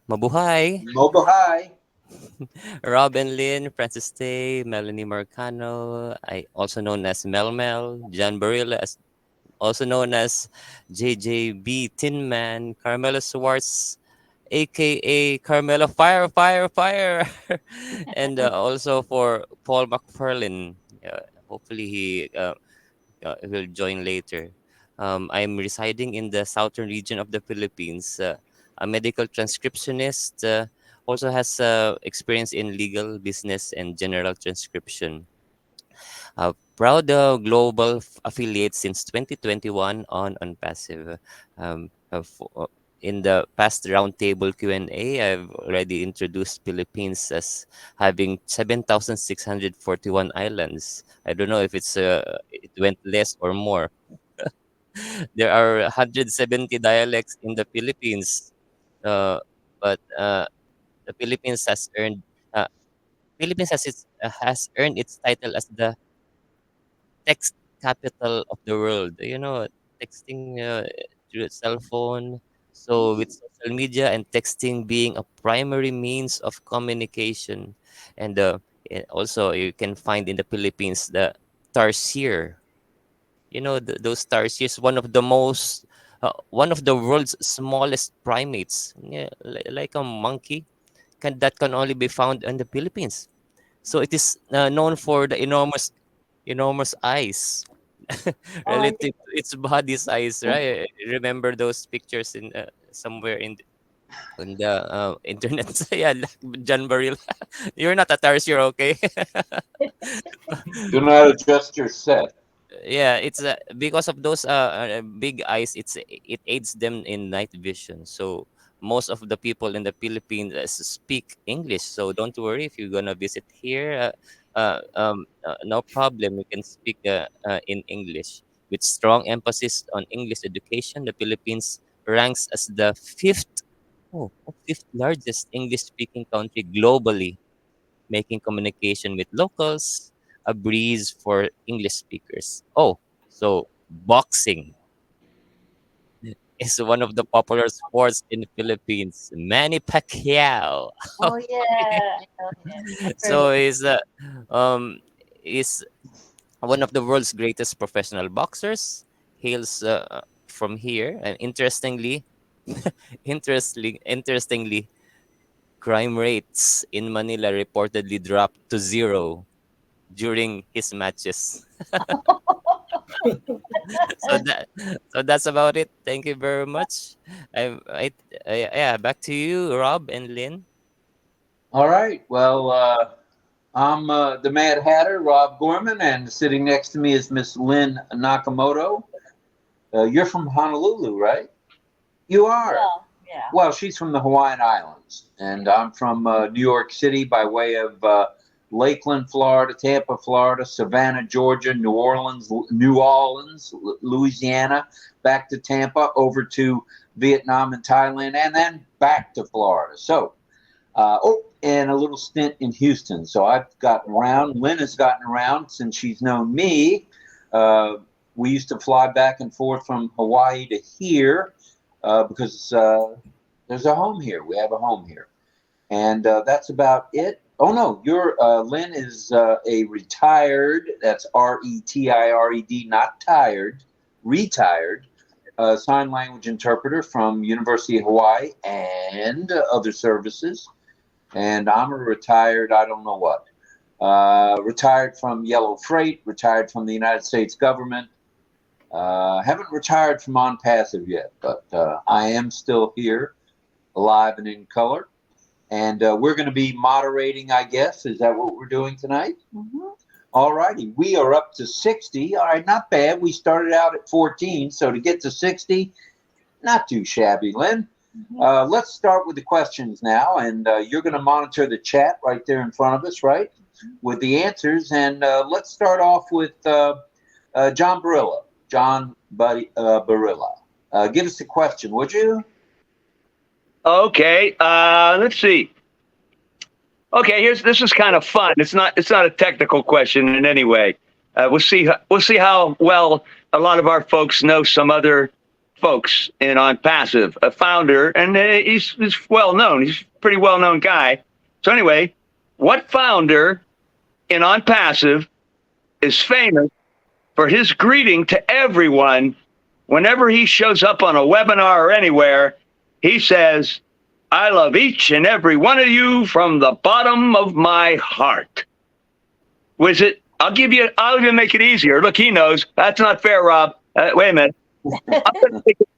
Mabuhay. Mobile High. Rob and Lynn, Francis Tay, Melanie Marcano, I also known as Mel Mel, John Barilla, as also known as JJB Tin Man, Carmelo Swartz, aka Carmelo Fire Fire Fire, and also for Paul McFarlane. Hopefully he will join later. I'm residing in the southern region of the Philippines. A medical transcriptionist, also has experience in legal, business, and general transcription. Proud global affiliate since 2021 on ONPASSIVE. In the past roundtable Q&A, I've already introduced Philippines as having 7,641 islands. I don't know if it went less or more. There are 170 dialects in the Philippines, but the uh, Philippines has earned its title as the text capital of the world. Texting through cell phone. So with social media and texting being a primary means of communication, and also you can find in the Philippines the tarsier. Those tarsiers, one of the world's smallest primates, yeah, like a monkey, that can only be found in the Philippines. So it is known for the enormous eyes Oh, relative to its body size, right? Remember those pictures in somewhere in the internet? Yeah, like John Baril. You're not a tarsier, okay? Do not adjust your set. Yeah, it's because of those big eyes. It aids them in night vision. So most of the people in the Philippines speak English. So don't worry if you're gonna visit here. No problem. You can speak in English with strong emphasis on English education. The Philippines ranks as the fifth largest English-speaking country globally, making communication with locals a breeze for English speakers. Oh, so boxing is one of the popular sports in the Philippines. Manny Pacquiao. oh yeah, I know him. I've heard So of him. um is one of the world's greatest professional boxers. Hails from here, and interestingly, crime rates in Manila reportedly dropped to zero during his matches. so that so that's about it. Thank you very much. Yeah, back to you, Rob and Lynn. All right. Well, I'm the Mad Hatter, Rob Gorman, and sitting next to me is Miss Lynn Nakamoto. You're from Honolulu, right? You are. Well, yeah. Well, she's from the Hawaiian Islands, and I'm from New York City by way of Lakeland, Florida, Tampa, Florida, Savannah, Georgia, New Orleans, Louisiana, back to Tampa, over to Vietnam and Thailand, and then back to Florida. So, and a little stint in Houston. So I've gotten around. Lynn has gotten around since she's known me. We used to fly back and forth from Hawaii to here because there's a home here. We have a home here. And that's about it. Oh, no, Lynn is a retired, that's RETIRED, not tired, retired sign language interpreter from University of Hawaii and other services. And I'm a retired, I don't know what. Retired from Yellow Freight, retired from the United States government. Haven't retired from ONPASSIVE yet, but I am still here, alive and in color. And we're going to be moderating, I guess. Is that what we're doing tonight? Mm-hmm. All righty. We are up to 60. All right, not bad. We started out at 14, so to get to 60, not too shabby, Lynn. Mm-hmm. Let's start with the questions now, and you're going to monitor the chat right there in front of us, right, with the answers. And let's start off with John Barilla. John Barilla. Give us a question, would you? Okay, let's see. Okay, this is kind of fun. It's not a technical question in any way. We'll see how well a lot of our folks know some other folks in ONPASSIVE. A founder, and he's well known. He's a pretty well known guy. So anyway, what founder in ONPASSIVE is famous for his greeting to everyone whenever he shows up on a webinar or anywhere? He says, "I love each and every one of you from the bottom of my heart." Was it? I'll even make it easier. Look, he knows. That's not fair, Rob. Wait a minute.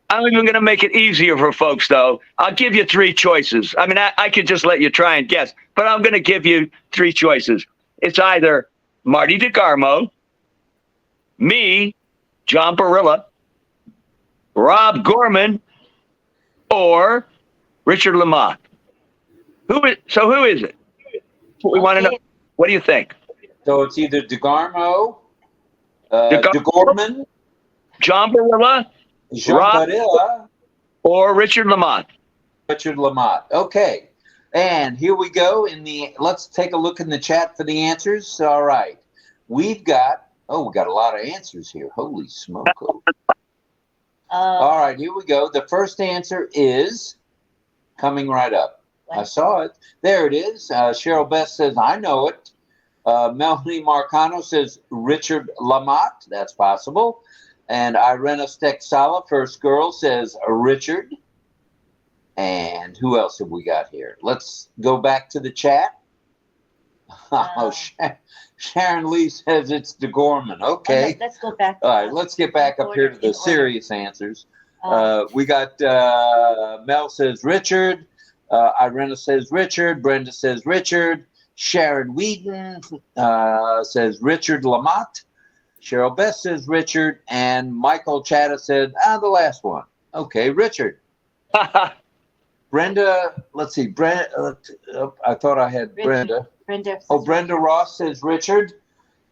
I'm even going to make it easier for folks, though. I'll give you three choices. I mean, I could just let you try and guess, but I'm going to give you three choices. It's either Marty DeGarmo, me, John Barilla, Rob Gorman, or Richard Lamott. Who is it? We want to know. What do you think? So it's either DeGarmo, DeGorman, John Barilla, Jean Rob, Barilla, or Richard Lamott. Richard Lamott. Okay. And here we go. Let's take a look in the chat for the answers. All right. We got a lot of answers here. Holy smoke. All right, here we go. The first answer is coming right up. I saw it. There it is. Cheryl Best says, I know it. Melanie Marcano says Richard Lamott. That's possible. And Irena Steksala, first girl, says Richard. And who else have we got here? Let's go back to the chat. Sharon Lee says it's DeGorman. Okay. Let's go back. All right, let's get back up here to the serious answers. We got Mel says Richard. Irena says Richard. Brenda says Richard. Sharon Whedon says Richard Lamott. Cheryl Best says Richard. And Michael Chatta said, the last one. Okay, Richard. Brenda, let's see. I thought I had Richard. Brenda. Brenda Ross says Richard.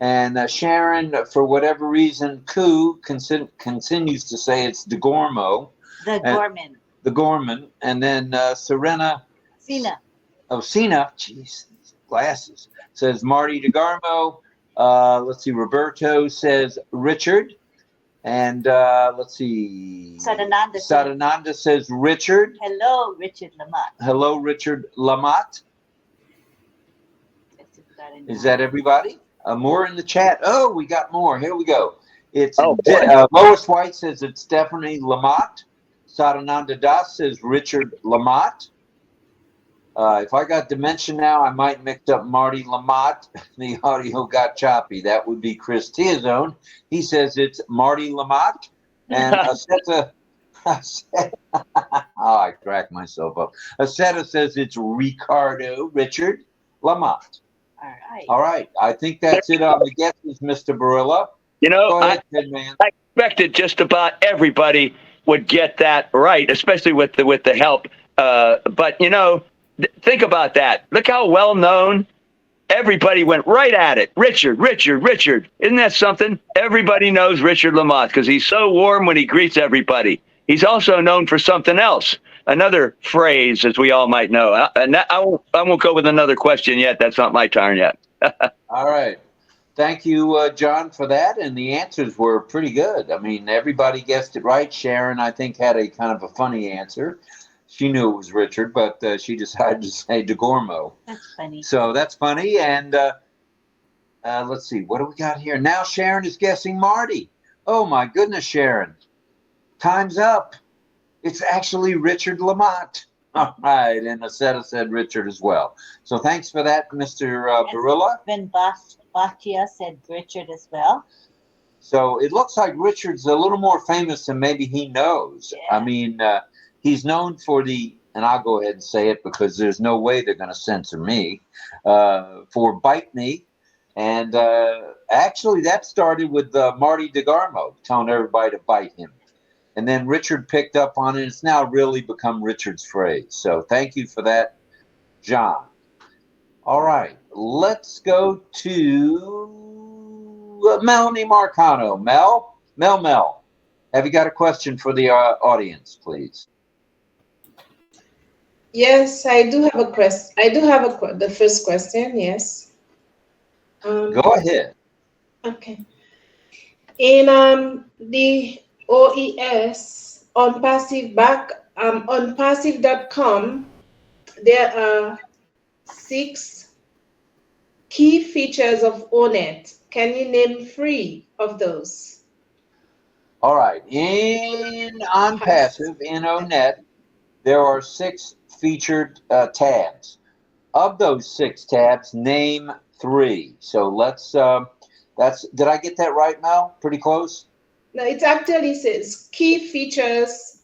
And Sharon, for whatever reason, continues to say it's DeGormo. The Gorman. And then Serena. Sina. Sina. Jeez, glasses. Says Marty DeGarmo. Let's see. Roberto says Richard. And let's see. Sadananda says Richard. Hello, Richard Lamott. Hello, Richard Lamott. Is that everybody? More in the chat. Oh, we got more. Here we go. It's Lois White says it's definitely Lamott. Sadananda Das says Richard Lamott. If I got dementia now, I might mix up Marty Lamott. The audio got choppy. That would be Chris Tiazone. He says it's Marty Lamott. And I crack myself up. Aceta says it's Richard Lamott. All right. I think that's it on the guesses, Mr. Barilla. I expected just about everybody would get that right, especially with the help. But think about that. Look how well known. Everybody went right at it. Richard. Isn't that something? Everybody knows Richard Lamott because he's so warm when he greets everybody. He's also known for something else. Another phrase, as we all might know. And I won't go with another question yet. That's not my turn yet. All right. Thank you, John, for that. And the answers were pretty good. I mean, everybody guessed it right. Sharon, I think, had a kind of a funny answer. She knew it was Richard, but she decided to say DeGormo. That's funny. So that's funny. And let's see. What do we got here? Now Sharon is guessing Marty. Oh, my goodness, Sharon. Time's up. It's actually Richard Lamott. All right, and Aseta said Richard as well. So thanks for that, Mr. Barilla. Ben Bachia said Richard as well. So it looks like Richard's a little more famous than maybe he knows. Yeah. I mean, he's known for and I'll go ahead and say it because there's no way they're going to censor me, for Bite Me. And actually, that started with Marty DeGarmo telling everybody to bite him. And then Richard picked up on it. It's now really become Richard's phrase. So thank you for that, John. All right, let's go to Melanie Marcano. Mel, have you got a question for the audience, please? Yes, I do have a question. The first question. Yes. Go ahead. Okay. In the OES on passive.com, there are 6 key features of ONET. Can you name 3 of those? All right. In ONPASSIVE, in ONET, there are 6 featured tabs. Of those 6 tabs, name 3. So let's, did I get that right, Mel? Pretty close? No, it actually says key features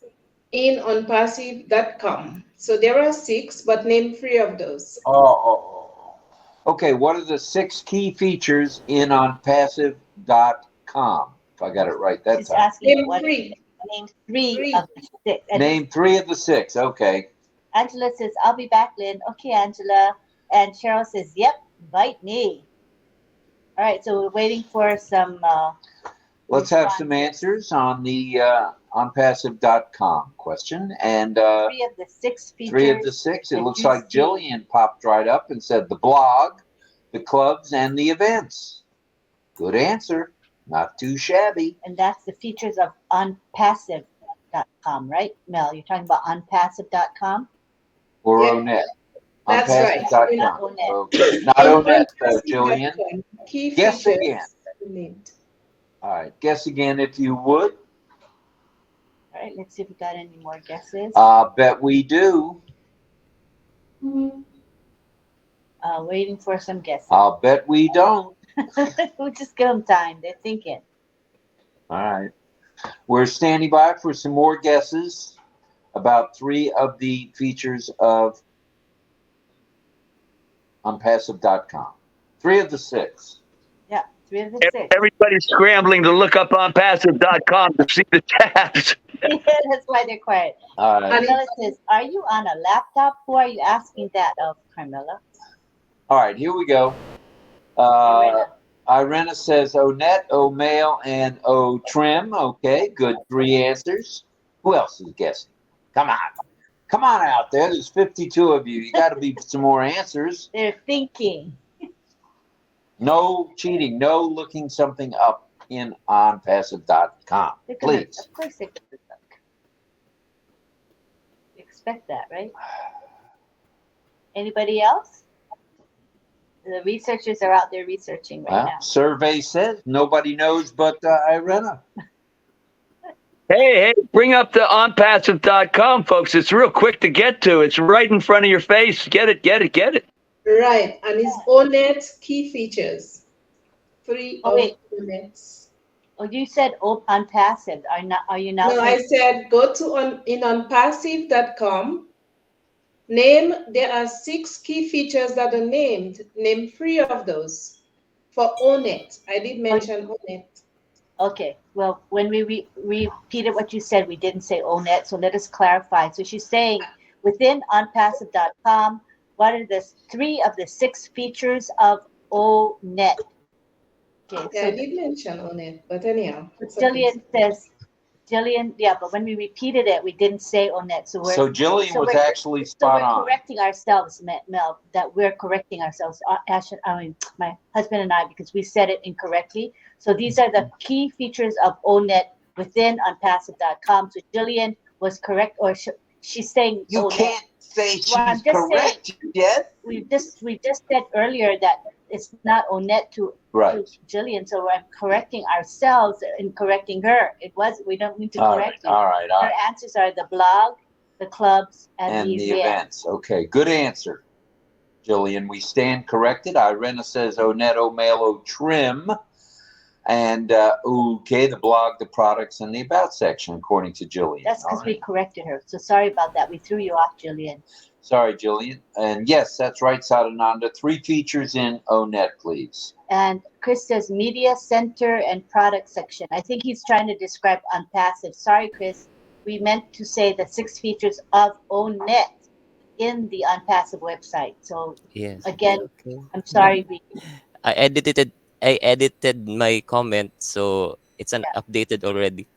in ONPASSIVE.com. So there are 6, but name 3 of those. Okay, what are the 6 key features in ONPASSIVE.com? If I got it right that She's time. asking Name what 3. name 3 of the 6. And Name 3 of the 6. Okay. Angela says, I'll be back, Lynn. Okay, Angela. And Cheryl says, yep, bite me. All right, so we're waiting for some Let's have some answers on the ONPASSIVE.com question. And 3 of the 6 features. 3 of the 6. It that looks you like see. Jillian popped right up and said the blog, the clubs, and the events. Good answer. Not too shabby. And that's the features of ONPASSIVE.com, right, Mel? You're talking about ONPASSIVE.com? Or Yeah. ONET. That's right. ONPASSIVE.com. Not ONET. Okay. Not In ONET, ONPASSIVE.com, Jillian. key Guess features again. named. All right. Guess again if you would. All right, let's see if we got any more guesses. Bet we do. Waiting for some guesses. I'll bet we don't. We'll just give them time. They're thinking. All right. We're standing by for some more guesses about 3 of the features of ONPASSIVE.com. 3 of the 6. Yeah, 3 of the 6. Everybody's scrambling to look up OnPassive.com to see the tabs. Yeah, that's why they're quiet. All right. Carmela says, are you on a laptop? Who are you asking that of, Carmela? All right, here we go. Irena says ONET, OMail, and OTrim. Okay, good 3 answers. Who else is guessing? Come on. Come on out there. There's 52 of you. You got to be some more answers. They're thinking. No cheating. No looking something up in OnPassive.com. Please. Of course they're going to look. You expect that, right? Anybody else? The researchers are out there researching right now. Survey says nobody knows but Irena. Hey, bring up the OnPassive.com, folks. It's real quick to get to. It's right in front of your face. Get it. Right, and it's ONET key features. 3 Oh, wait. ONETs. Oh, you said OnPassive. Are you now? No, I said go to OnPassive.com. There are 6 key features that are named. Name 3 of those for ONET. I did mention ONET. Okay. Well, when we repeated what you said, we didn't say ONET. So let us clarify. So she's saying within OnPassive.com, what are the 3 of the 6 features of ONET? Okay. Yeah, So I did mention ONET, but anyhow. Jillian says, but when we repeated it, we didn't say ONET. So Jillian was actually spot on. So we're correcting ourselves, Mel, that we're correcting ourselves. My husband and I, because we said it incorrectly. So these are the key features of ONET within OnPassive.com. So Jillian was correct, or she's saying You ONET. can't say she's I'm just correct yet. We just said earlier that it's not ONET to Jillian, so I'm correcting ourselves and correcting her. We don't need to correct you. All right. Her answers are the blog, the clubs, and And the the events. events. Okay, good answer, Jillian. We stand corrected. Irena says Oneto Malo Trim. And okay, the blog, the products, and the about section, according to Jillian. That's because All we right. corrected her. So sorry about that. We threw you off, Jillian. Sorry, Jillian. And yes, that's right, Sadananda. 3 features in ONET, please. And Chris says media center and product section. I think he's trying to describe ONPASSIVE. Sorry, Chris. We meant to say the 6 features of ONET in the ONPASSIVE website. So Yes. again, Okay. I'm sorry. I edited my comment, so it's an updated already.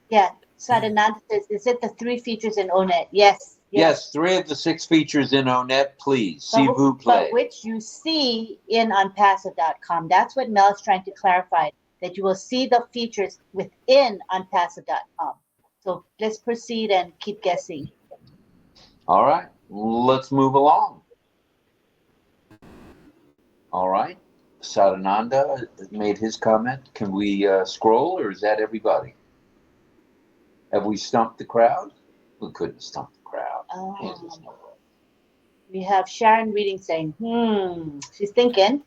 Yeah. Sadananda says, is it the 3 features in ONET? Yes. Yes, 3 of the 6 features in ONET, please. S'il vous plaît. But which you see in ONPASSIVE.com. That's what Mel is trying to clarify, that you will see the features within ONPASSIVE.com. So let's proceed and keep guessing. All right, let's move along. All right, Sadananda made his comment. Can we scroll, or is that everybody? Have we stumped the crowd? We couldn't stump the crowd. We have Sharon reading saying, she's thinking.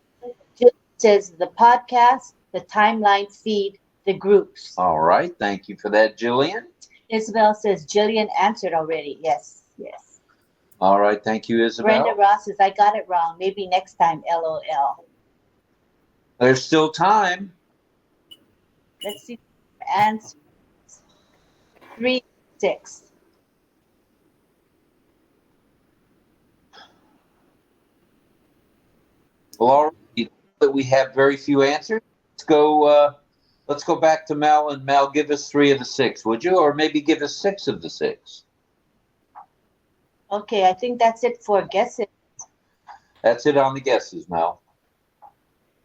Jill says the podcast, the timeline feed, the groups. All right, thank you for that, Jillian. Isabel says Jillian answered already. Yes. All right, thank you, Isabel. Brenda Ross says I got it wrong. Maybe next time. LOL. There's still time. Let's see. Answer 3, 6. Well, all right, that we have very few answers. Let's go back to Mel, and Mel, give us 3 of the 6, would you? Or maybe give us 6 of the 6. Okay, I think that's it for guessing. That's it on the guesses, Mel.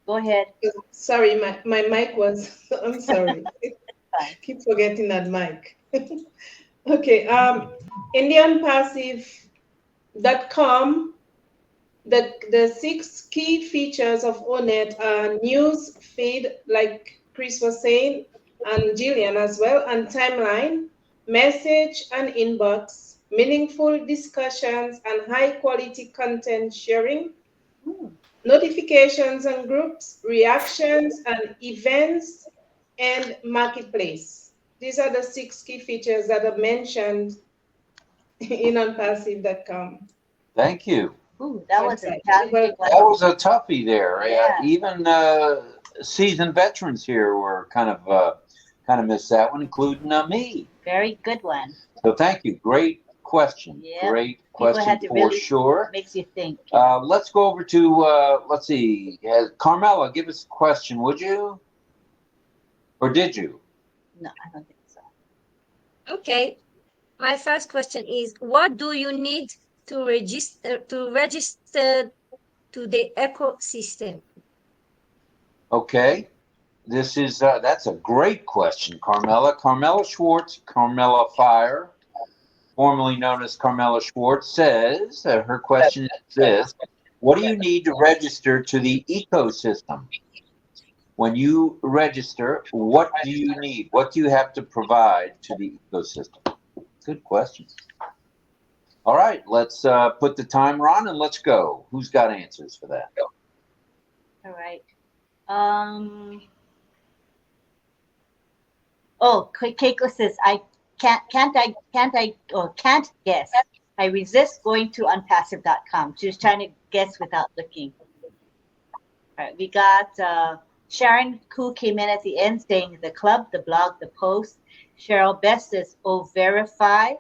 Go ahead. Sorry, my mic was, I'm sorry. Keep forgetting that mic. Okay, IndianPassive.com, the 6 key features of ONET are news feed, like Chris was saying, and Jillian as well, and timeline, message and inbox, meaningful discussions and high quality content sharing, notifications and groups, reactions and events, and marketplace. These are the 6 key features that are mentioned in ONPASSIVE.com. Thank you. Ooh, that was a Website. challenging one. That was a toughie there. Yeah. Even seasoned veterans here were kind of missed that one, including me. Very good one. So thank you. Great question. Yeah. Great People question had to for really sure. makes you think. Let's go over to let's see. Carmela, give us a question, would you? Or did you? No, I don't think so. Okay. My first question is, what do you need to register to the ecosystem? Okay. This is that's a great question, Carmela. Carmela Schwartz, Carmela Fire, formerly known as Carmela Schwartz, says her question is this: what do you need to register to the ecosystem? When you register, what do you need? What do you have to provide to the ecosystem? Good question. All right, let's put the timer on and let's go. Who's got answers for that? All right. Oh, Keiko says I can't guess. I resist going to ONPASSIVE.com. She was trying to guess without looking. All right, we got Sharon Koo came in at the end saying the club, the blog, the post. Cheryl Best says verify.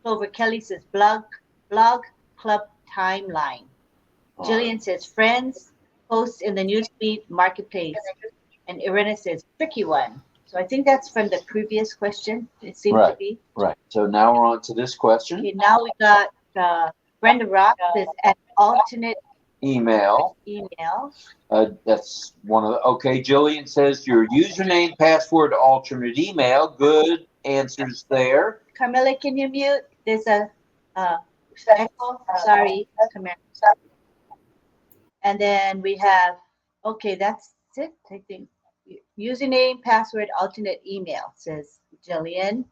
Clover Kelly says blog, club timeline. Jillian says friends, posts in the newsfeed, marketplace. And Irina says tricky one. So I think that's from the previous question. It seems to be. Right. So now we're on to this question. Okay, now we got Brenda Rock says an alternate email. That's one of the. Okay, Jillian says your username, password, alternate email. Good answers there. Carmela, can you mute? There's a echo. Sorry, Carmela. And then we have, okay, that's it, I think. Username, password, alternate email, says Jillian.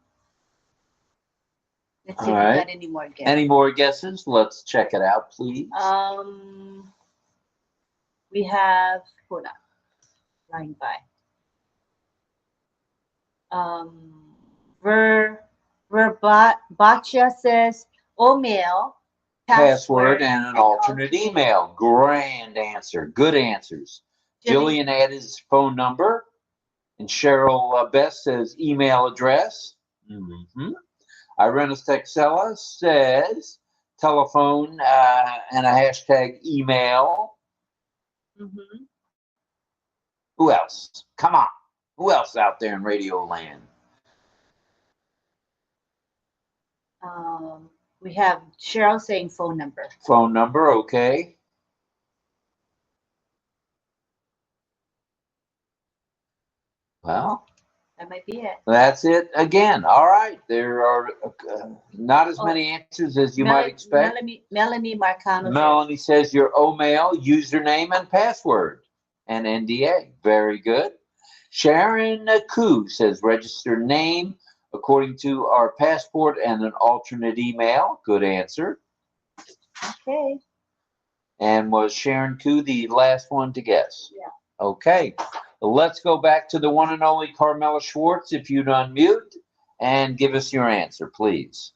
Let's see if All we right. got any more guesses. Any more guesses? Let's check it out, please. We have, hold on, flying by. Verbatia says, OMail, Password and an alternate email. Grand answer. Good answers. Jillian added his phone number. And Cheryl Best says email address. Irena Texella says telephone and a hashtag email. Who else? Come on. Who else out there in Radio Land? We have Cheryl saying phone number. Phone number, okay. Well, that might be it. That's it again. All right. There are not as many answers as you might expect. Melanie Marcano. Melanie says your OMail, username, and password, and NDA. Very good. Sharon Koo says register name according to our passport and an alternate email. Good answer. Okay. And was Sharon Koo the last one to guess? Yeah. Okay. Let's go back to the one and only Carmela Schwartz, if you'd unmute, and give us your answer, please.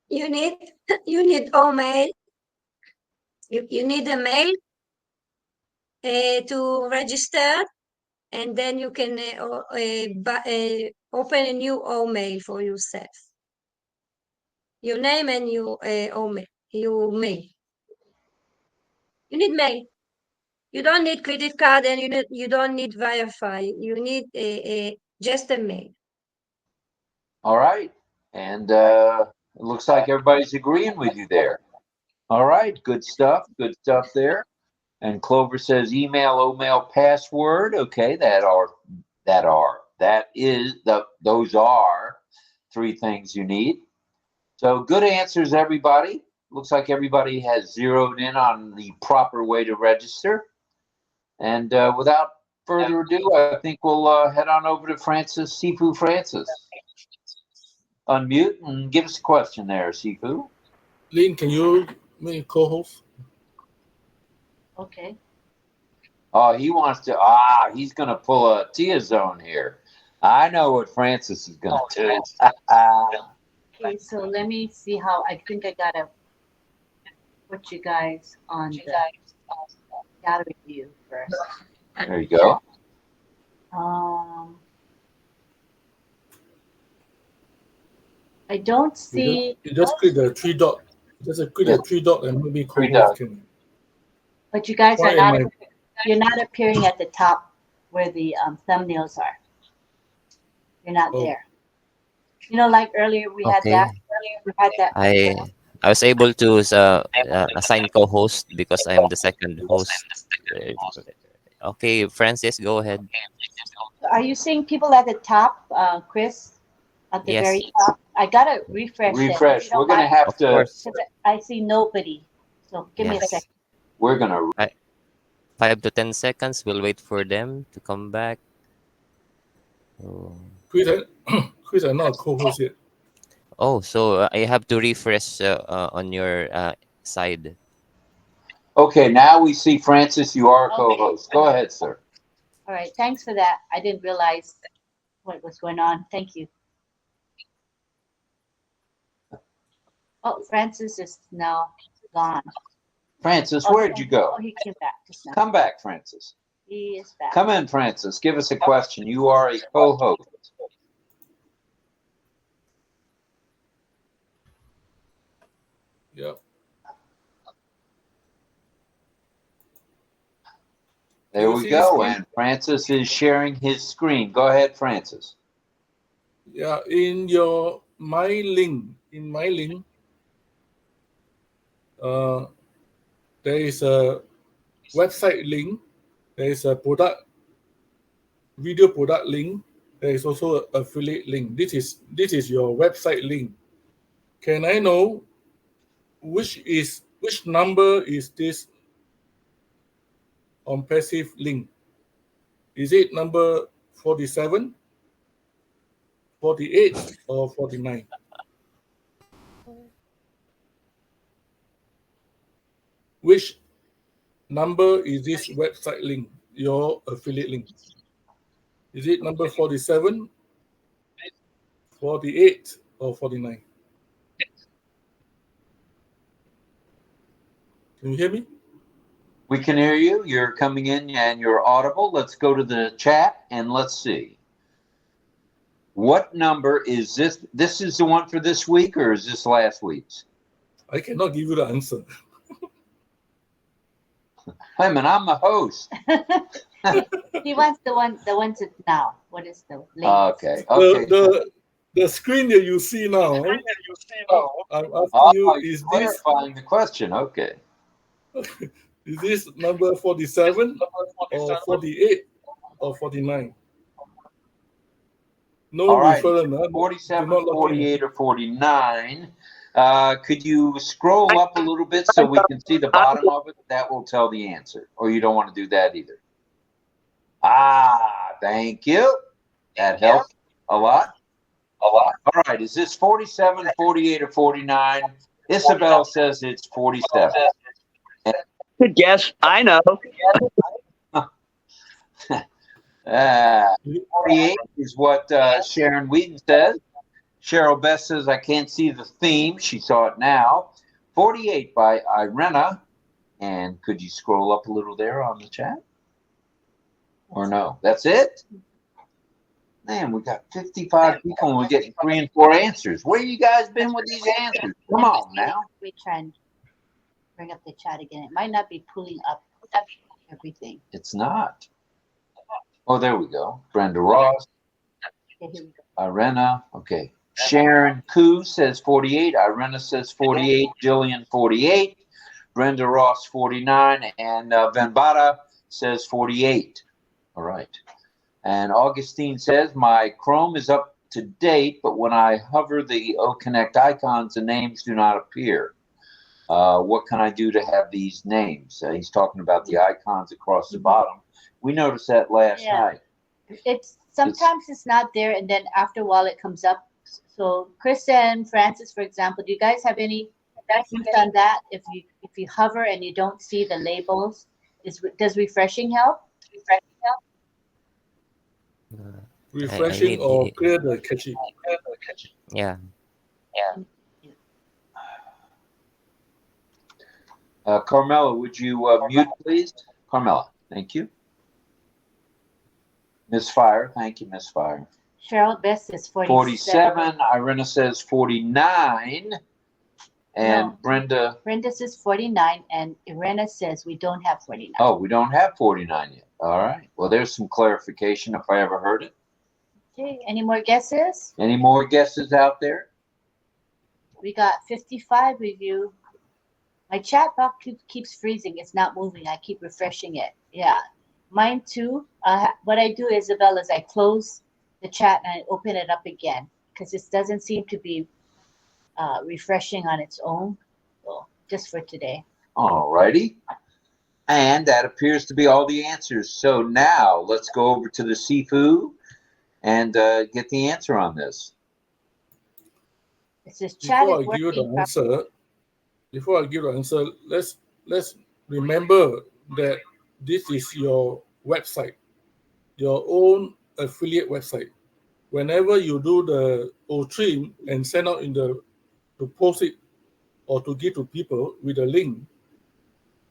You need OMail. You need a mail to register, and then you can open a new OMail for yourself. Your name and your OMail, your mail. You need mail. You don't need credit card, and you don't need verify. You need just a mail. All right. And it looks like everybody's agreeing with you there. All right. Good stuff. Good stuff there. And Clover says email, OMail, password. Okay, those are three things you need. So good answers, everybody. Looks like everybody has zeroed in on the proper way to register. And without further ado, I think we'll head on over to Francis, Sifu Francis. Unmute and give us a question there, Sifu. Lynn, can you make a co-host? Okay. Oh, he wants to. He's going to pull a Tia zone here. I know what Francis is going to do. Okay, so let me see how. I think I gotta put you guys on the gallery view first. There you go. I don't see. You just click the three dot. Just click the three dot and maybe co-host can. But you guys are not. You're not appearing at the top where the thumbnails are. You're not there. You know, like earlier we had that. We had that. I was able to assign co-host because I'm the second host. Okay, Francis, go ahead. Are you seeing people at the top, Chris? At the very top? I gotta refresh. Refresh. We're gonna have to. I see nobody. So give me a second. We're gonna. 5 to 10 seconds. We'll wait for them to come back. Chris, I'm not a co-host yet. Oh, so I have to refresh on your side. Okay, now we see Francis. You are a co-host. Go ahead, sir. All right, thanks for that. I didn't realize what was going on. Thank you. Oh, Francis is now gone. Francis, where'd you go? Oh, he came back just now. Come back, Francis. He is back. Come in, Francis. Give us a question. You are a co-host. Yep. There we go. And Francis is sharing his screen. Go ahead, Francis. Yeah, in my link, there is a website link. There is a video product link. There is also an affiliate link. This is your website link. Can I know which number is this ONPASSIVE link? Is it number 47, 48, or 49? which number is this website link, your affiliate link? Is it number 47, 48, or 49? Can you hear me? We can hear you. You're coming in and you're audible. Let's go to the chat and let's see. What number is this? This is the one for this week, or is this last week's? I cannot give you the answer. Hey man, I'm the host. He wants the one to now. What is the latest? Okay. Okay. The screen that you see now, I'm asking you, is this clarifying the question? Okay. is this number 47 or 48 or 49? No All right. reference. Huh? 47, Do not log in. 48, or 49. Could you scroll up a little bit so we can see the bottom of it? That will tell the answer. Or you don't want to do that either. Ah, thank you. That helped a lot. All right. Is this 47, 48, or 49? Isabel says it's 47. Good guess. I know. 48 is what Sharon Wheaton says. Cheryl Best says, I can't see the theme. She saw it now. 48 by Irena. And could you scroll up a little there on the chat? Or no? That's it? Man, we got 55 people and we're getting 3 and 4 answers. Where you guys been with these answers? Come on now. We try and bring up the chat again. It might not be pulling up everything. It's not. Oh, there we go. Brenda Ross. Okay, here we go. Irena. Okay. Sharon Koo says 48. Irena says 48. Jillian 48. Brenda Ross 49. And Vanbata says 48. All right. And Augustine says, my Chrome is up to date, but when I hover the OConnect icons, the names do not appear. What can I do to have these names? He's talking about the icons across the bottom. We noticed that last night. It's sometimes it's not there, and then after a while it comes up. So Chris and Francis, for example, do you guys have any tips on that? If you hover and you don't see the labels, does refreshing help? refreshing or clear the cache? Yeah. Carmela, would you mute, please? Carmela, thank you. Miss Fire, thank you, Miss Fire. Cheryl Best says 47. Irena says 49. And No. Brenda. Brenda says 49, and Irena says we don't have 49. Oh, we don't have 49 yet. All right. Well, there's some clarification if I ever heard it. Okay, any more guesses? Any more guesses out there? We got 55 review. My chat box keeps freezing. It's not moving. I keep refreshing it. Yeah, mine too. What I do, Isabel, is I close the chat and I open it up again because it doesn't seem to be refreshing on its own. So just for today. All righty. And that appears to be all the answers. So now let's go over to the Sifu and get the answer on this. It says chat Before is I give you working. the answer, let's remember that this is your website, your own affiliate website. Whenever you do the O-trim and send out to post it or to give to people with a link,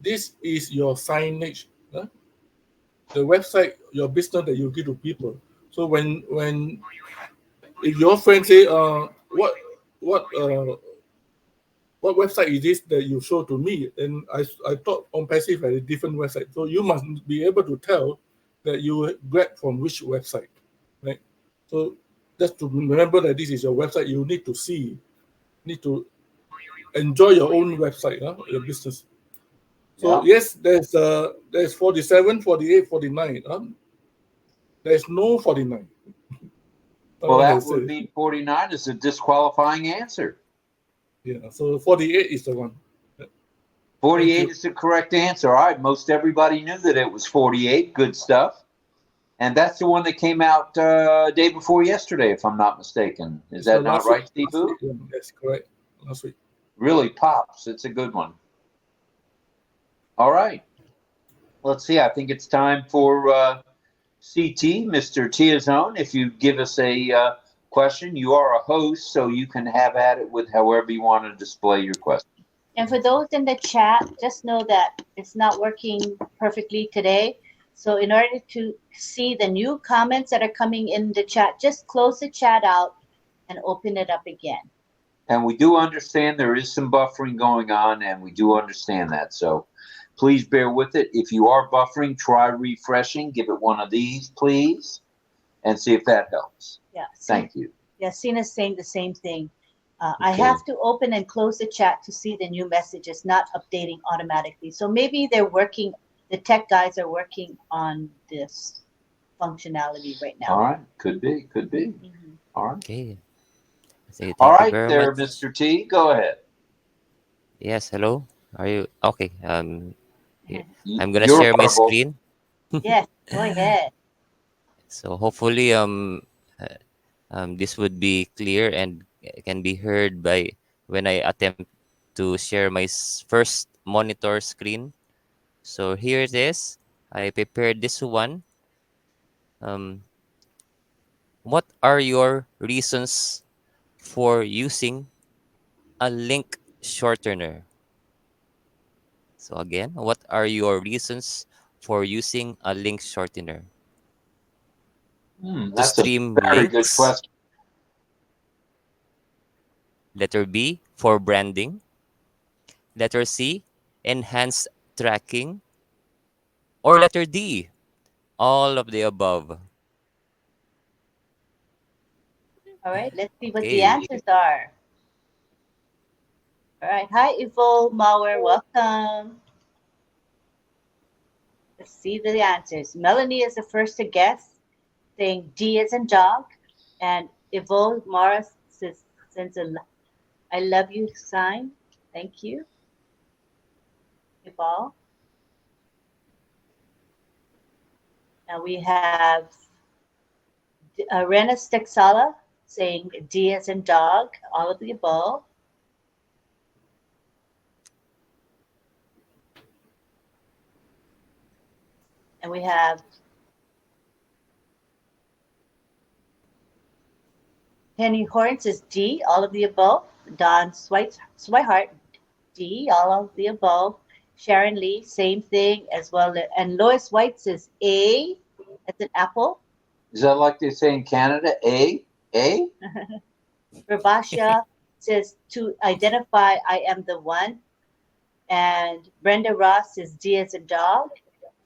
this is your signage, huh? The website, your business that you give to people. So if your friend say, what website is this that you show to me? And I thought ONPASSIVE had a different website. So you must be able to tell that you grab from which website, right? So just to remember that this is your website, you need to enjoy your own website, huh? Your business. So yes, there's 47, 48, 49. There's no 49. Well, that would mean 49 is a disqualifying answer. Yeah, so 48 is the one. 48 is the correct answer. All right, most everybody knew that it was 48. Good stuff. And that's the one that came out day before yesterday, if I'm not mistaken. Is that not right, Steve? Yeah, that's correct. Last week. Really pops. It's a good one. All right. Let's see. I think it's time for CT, Mr. Tiazone. If you give us a question, you are a host, so you can have at it with however you want to display your question. And for those in the chat, just know that it's not working perfectly today. So in order to see the new comments that are coming in the chat, just close the chat out and open it up again. And we do understand there is some buffering going on, and we do understand that. So please bear with it. If you are buffering, try refreshing. Give it one of these, please, and see if that helps. Yeah. Thank you. Yeah, Sina's saying the same thing. I Okay. have to open and close the chat to see the new messages, not updating automatically. So maybe they're working, the tech guys are working on this functionality right now. All right. Could be. Could be. Mhm. All right. Okay. Say All thank you right very there, much. Mr. T. Go ahead. Yes, hello. Are you okay? Here. I'm gonna You're share my audible. screen. Yes, go ahead. So hopefully this would be clear and can be heard by when I attempt to share my first monitor screen. So here it is. I prepared this one. Um, what are your reasons for using a link shortener? So again, what are your reasons for using a link shortener? To That's a stream very good links. question. Letter B, for branding. Letter C, enhanced tracking. Or letter D, all of the above. All right, let's see what the Okay. answers are. All right, hi, Evo Mauer, welcome. Let's see the answers. Melanie is the first to guess, saying D as in dog. And Evo Morris sends a I love you sign. Thank you, Evo. And we have Rena Stexala saying D as in dog, all of the above. And we have Penny Horn says D, all of the above. Don Swihart, D, all of the above. Sharon Lee, same thing as well. And Lois White says A, as an apple. Is that like they say in Canada? A? A? Rabasha says to identify I am the one. And Brenda Ross says D as a dog.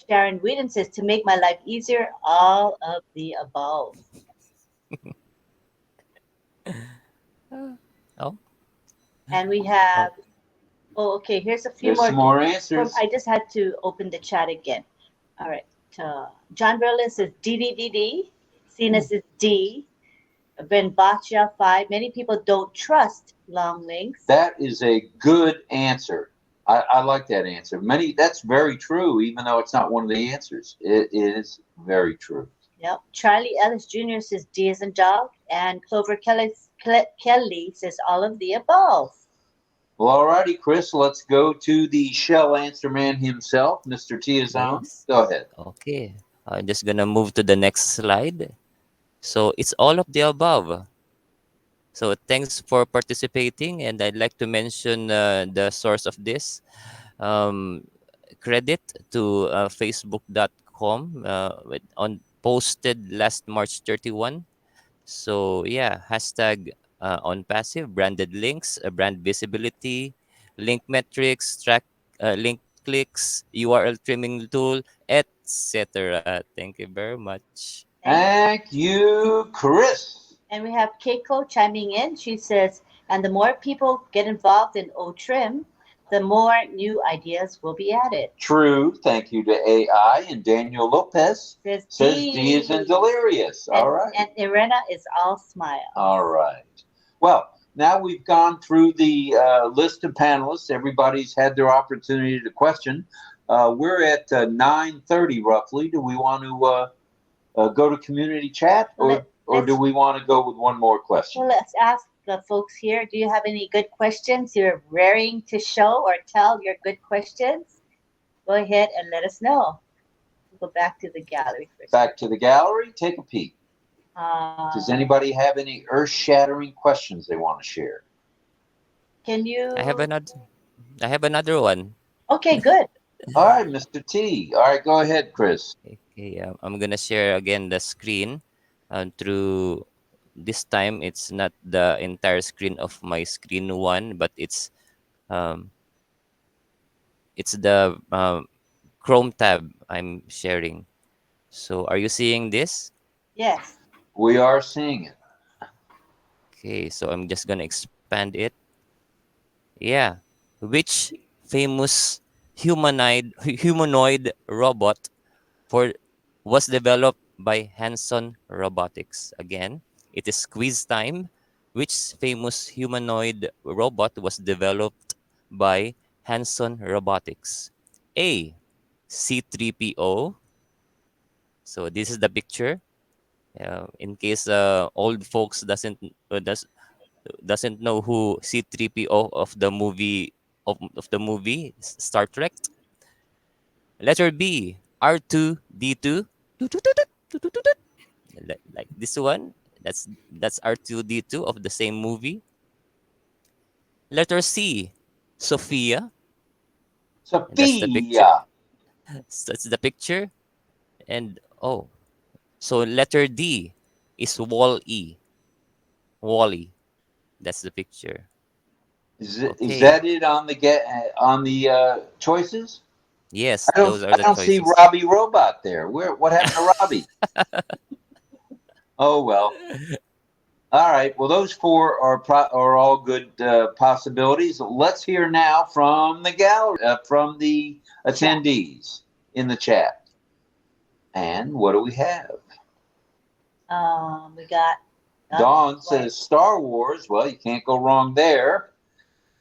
Sharon Whedon says to make my life easier, all of the above. Oh, And we oh, have, oh, okay, here's a few There's more. some more answers. I just had to open the chat again. All right. John Berlin says D, D, D, D. Sina says D. Ben Bacha 5. Many people don't trust long links. That is a good answer. I like that answer. That's very true, even though it's not one of the answers. It is very true. Yep. Charlie Ellis Jr. says D as in dog. And Clover Kelly says all of the above. Well, alrighty, Chris, let's go to the shell answer man himself, Mr. Tiazone. yes. Go ahead. Okay. I'm just gonna move to the next slide. So it's all of the above. So thanks for participating, and I'd like to mention the source of this. Credit to facebook.com on posted last March 31. So yeah, hashtag ONPASSIVE, branded links, brand visibility, link metrics, track link clicks, URL trimming tool, etc. Thank you very much. Thank you, Chris. And we have Keiko chiming in. She says, and the more people get involved in OTRIM, the more new ideas will be added. True. Thank you to AI. And Daniel Lopez says D is in delirious. All right. And Irena is all smile. All right. Well, now we've gone through the list of panelists. Everybody's had their opportunity to question. We're at 9:30 roughly. Do we want to go to community chat, or do we want to go with one more question? Well, let's ask the folks here. Do you have any good questions you're raring to show or tell your good questions? go ahead and let us know. We'll go back to the gallery first. Back to the gallery. Take a peek. Does Uh, anybody have any earth-shattering questions they want to share? can you? I have another one. Okay, good. All right, Mr. T. All right, go ahead, Chris. Okay, I'm gonna share again the screen, through this time it's not the entire screen of my screen one, but um it's the Chrome tab I'm sharing. So are you seeing this? Yes. We are seeing it. Okay, so I'm just gonna expand it. Yeah. Which famous humanoid robot for was developed by Hanson Robotics? Again, it is quiz time. Which famous humanoid robot was developed by Hanson Robotics? A. C3PO. So this is the picture. In case old folks doesn't know who C3PO of the movie Star Trek. Letter B, R2D2. Like this one. That's R2D2 of the same movie. Letter C, Sophia. That's the picture. Sophia. That's the picture. And oh, so letter D is Wall-E. Wally. That's the picture. Is Okay. that it on the choices? Yes, I don't those are I the don't see choices. Robbie Robot there. What happened to Robbie? Oh well. All right. Well, those four are all good possibilities. Let's hear now from the gallery, from the attendees in the chat. And what do we have? We got. Dawn says Star Wars. Well, you can't go wrong there.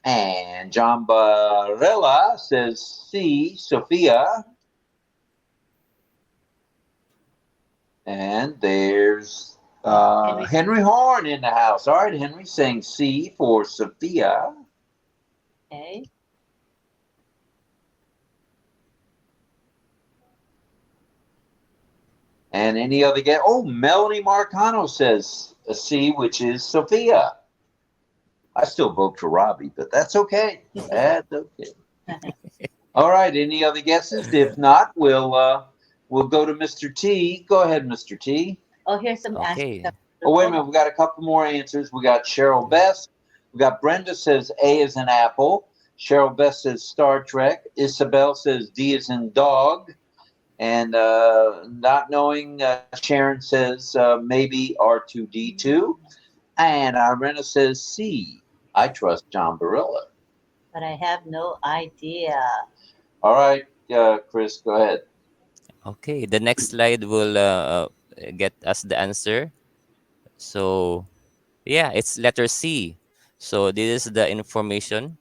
And John Barella says C, Sophia. And there's Henry Horn in the house. All right, Henry saying C for Sophia. Okay. And any other guess? Oh, Melanie Marcano says a C, which is Sophia. I still vote for Robbie, but that's okay. That's okay. All right. Any other guesses? If not, we'll go to Mr. T. Go ahead, Mr. T. Oh, here's some Okay. answers. Oh, wait a minute. We got a couple more answers. We got Cheryl Best. We got Brenda says A is in apple. Cheryl Best says Star Trek. Isabel says D is in dog. And not knowing, Sharon says maybe R2D2. And Irena says C. I trust John Barilla. But I have no idea. All right, Chris, go ahead. Okay, the next slide will get us the answer. So, yeah, it's letter C. So this is the information.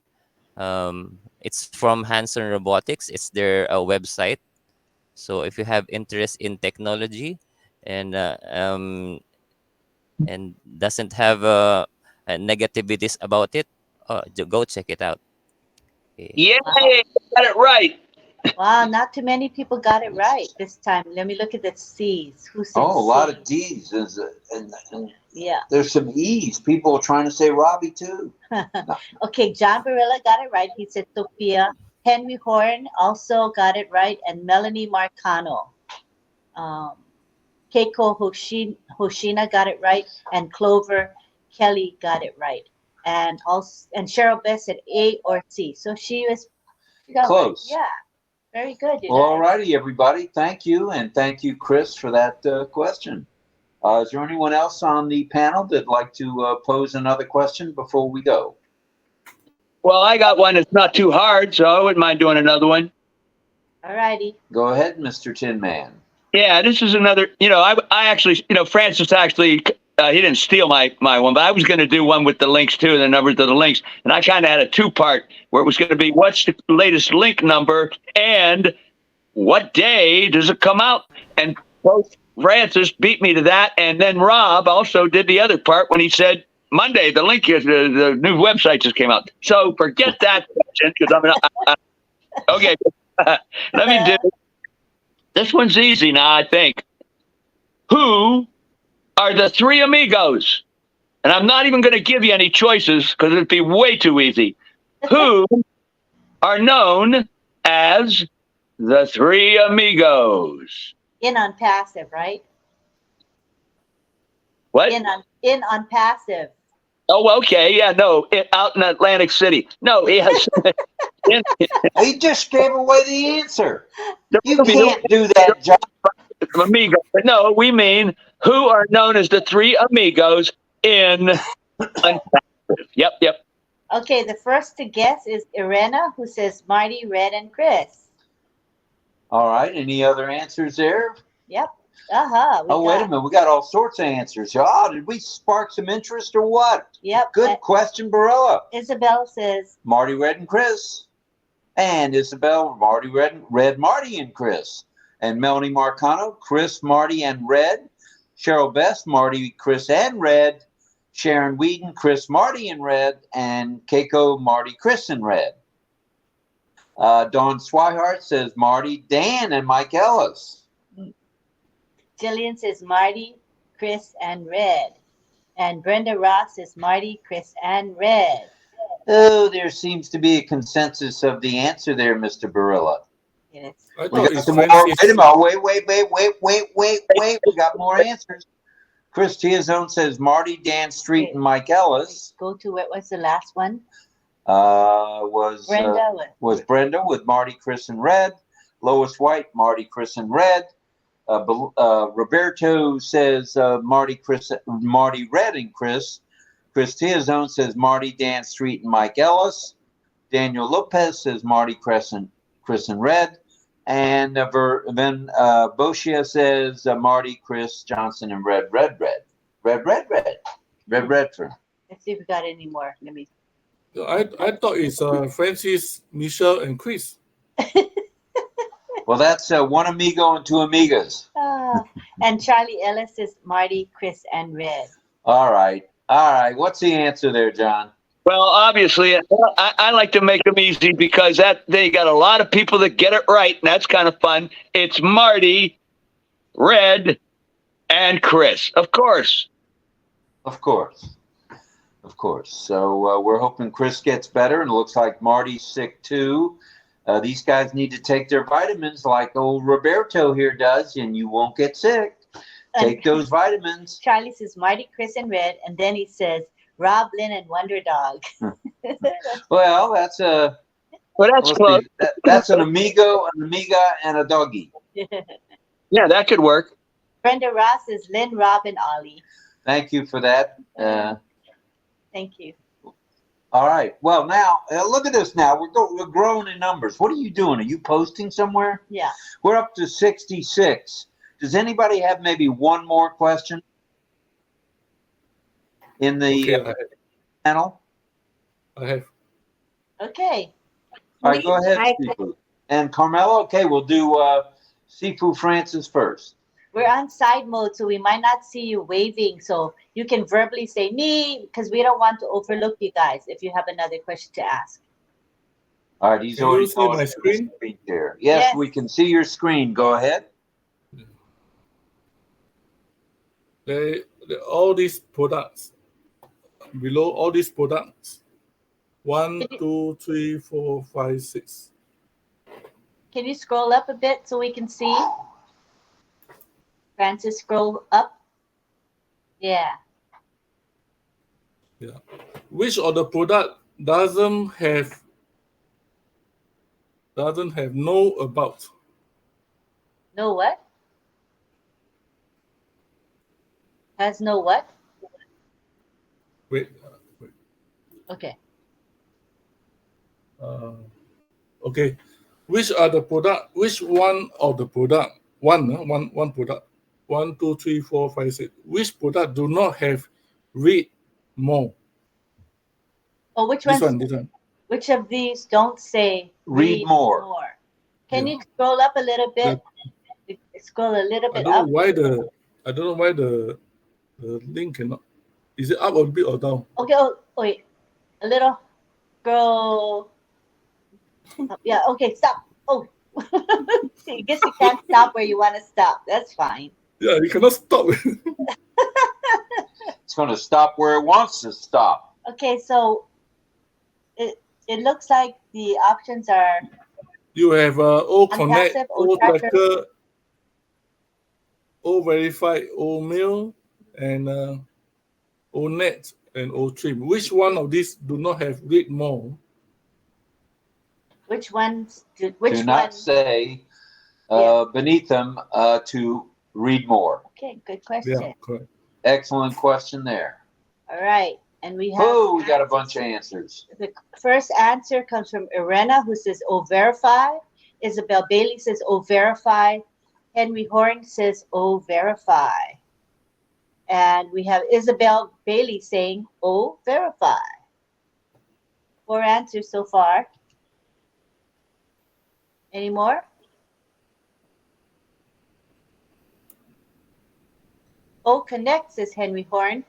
It's from Hanson Robotics. It's their website. So if you have interest in technology and doesn't have negativities about it, go check it out. Okay. Yay! Wow. Got it right. Wow, not too many people got it right this time. Let me look at the C's. Who said Oh, a C? lot of D's. And Yeah. there's some E's. People are trying to say Robbie, too. Okay, John Barilla got it right. He said Sophia. Henry Horn also got it right, and Melanie Marcano. Keiko Hoshina got it right, and Clover Kelly got it right, and Cheryl Best said A or C. So she got Close. Right. Yeah, very good. Well, all righty, everybody. Thank you, and thank you, Chris, for that question. Is there anyone else on the panel that'd like to pose another question before we go? Well, I got one that's not too hard, so I wouldn't mind doing another one. All righty. Go ahead, Mr. Tin Man. Yeah, this is another. I actually, Francis actually, he didn't steal my one, but I was going to do one with the links too, the numbers of the links, and I kind of had a two-part where it was going to be what's the latest link number and what day does it come out, and both Francis beat me to that, and then Rob also did the other part when he said Monday the link is the new website just came out. So forget that question because okay. Let me do. This one's easy now, I think. Who are the three amigos? And I'm not even going to give you any choices because it'd be way too easy. Who are known as the three amigos? In on passive, right? What? In on passive. Oh, okay. Yeah, no, out in Atlantic City. No, yes. He just gave away the answer. The You movie, can't do that, John. Amigo. But no, we mean who are known as the three amigos in Unpassive. Yep, yep. Okay, the first to guess is Irena, who says Marty, Red, and Chris. All right. Any other answers there? Yep. Wait a minute. We got all sorts of answers. Oh, did we spark some interest or what? Yep. Good question, Barilla. Isabel says Marty, Red, and Chris. And Isabel, Marty, Red, Marty, and Chris. And Melanie Marcano, Chris, Marty, and Red. Cheryl Best, Marty, Chris, and Red. Sharon Whedon, Chris, Marty, and Red. And Keiko, Marty, Chris, and Red. Dawn Swihart says Marty, Dan, and Mike Ellis. Jillian says Marty, Chris, and Red. And Brenda Ross says Marty, Chris, and Red. Oh, there seems to be a consensus of the answer there, Mr. Barilla. Yes. I We thought got it's some more. Francis. Wait a minute. Wait. We got more answers. Chris Tiazone says Marty, Dan Street, and Mike Ellis. Go to what was the last one? Was Brenda. Brenda with Marty, Chris, and Red. Lois White, Marty, Chris, and Red. Roberto says Marty, Red, and Chris. Chris Tiazone says Marty, Dan Street, and Mike Ellis. Daniel Lopez says Marty, Chris, and Red. And then Boschia says Marty, Chris, Johnson, and Red. Redford. Let's see if we got any more. Let me. I thought it's Francis, Michelle, and Chris. Well, that's one amigo and two amigas. And Charlie Ellis is Marty, Chris, and Red. All right. What's the answer there, John? Well, obviously, I like to make them easy because they got a lot of people that get it right, and that's kind of fun. It's Marty, Red, and Chris, of course. Of course. So we're hoping Chris gets better, and it looks like Marty's sick too. These guys need to take their vitamins like old Roberto here does, and you won't get sick. Take those vitamins. Charlie says Marty, Chris, and Red, and then he says RobLynn and Wonder Dog. Well, that's close. That's an amigo, an amiga, and a doggy. Yeah, that could work. Brenda Ross is Lynn, Rob, and Ollie. Thank you for that. Thank you. All right. Well, now look at this. Now we're growing in numbers. What are you doing? Are you posting somewhere? Yeah. We're up to 66. Does anybody have maybe one more question in the panel? I have. Okay. All right, go ahead, Sifu. And Carmelo, okay, we'll do Sifu Francis first. We're on side mode, so we might not see you waving. So you can verbally say me because we don't want to overlook you guys if you have another question to ask. All right, he's Can already you see on my the screen? there. Yes, we can see your screen. Go ahead. All these products, below all these products, 1, 2, 3, 4, 5, 6. Can you scroll up a bit so we can see? Francis, scroll up. Yeah. Which of the product doesn't have no about? No what? Has no what? Wait. Okay. Okay. Which one of the product? One product. 1, 2, 3, 4, 5, 6. Which product do not have read more? Oh, which This one? one. Which of these don't say Read more. Can you scroll up a little bit? Scroll a little bit up. I don't know why the link cannot. Is it up a bit or down? Okay. Oh, wait. A little. Scroll. Yeah. Okay. Stop. Oh, I guess you can't stop where you want to stop. That's fine. Yeah, you cannot stop. It's going to stop where it wants to stop. Okay, so it looks like the options are You have OConnect, ONPASSIVE, O O-Tracker. Tracker, O Verified, O Mail, and O Net and O Trim. Which one of these do not have read more? Which ones? Do Which not one? say Yeah. beneath them to read more. Okay, good Yeah, question. correct. Excellent question there. All right, and we have. Oh, we got a bunch of answers. The first answer comes from Irena, who says O verify. Isabel Bailey says O verify. Henry Horn says O verify. And we have Isabel Bailey saying O verify. 4 answers so far. Any more? OConnect says Henry Horn.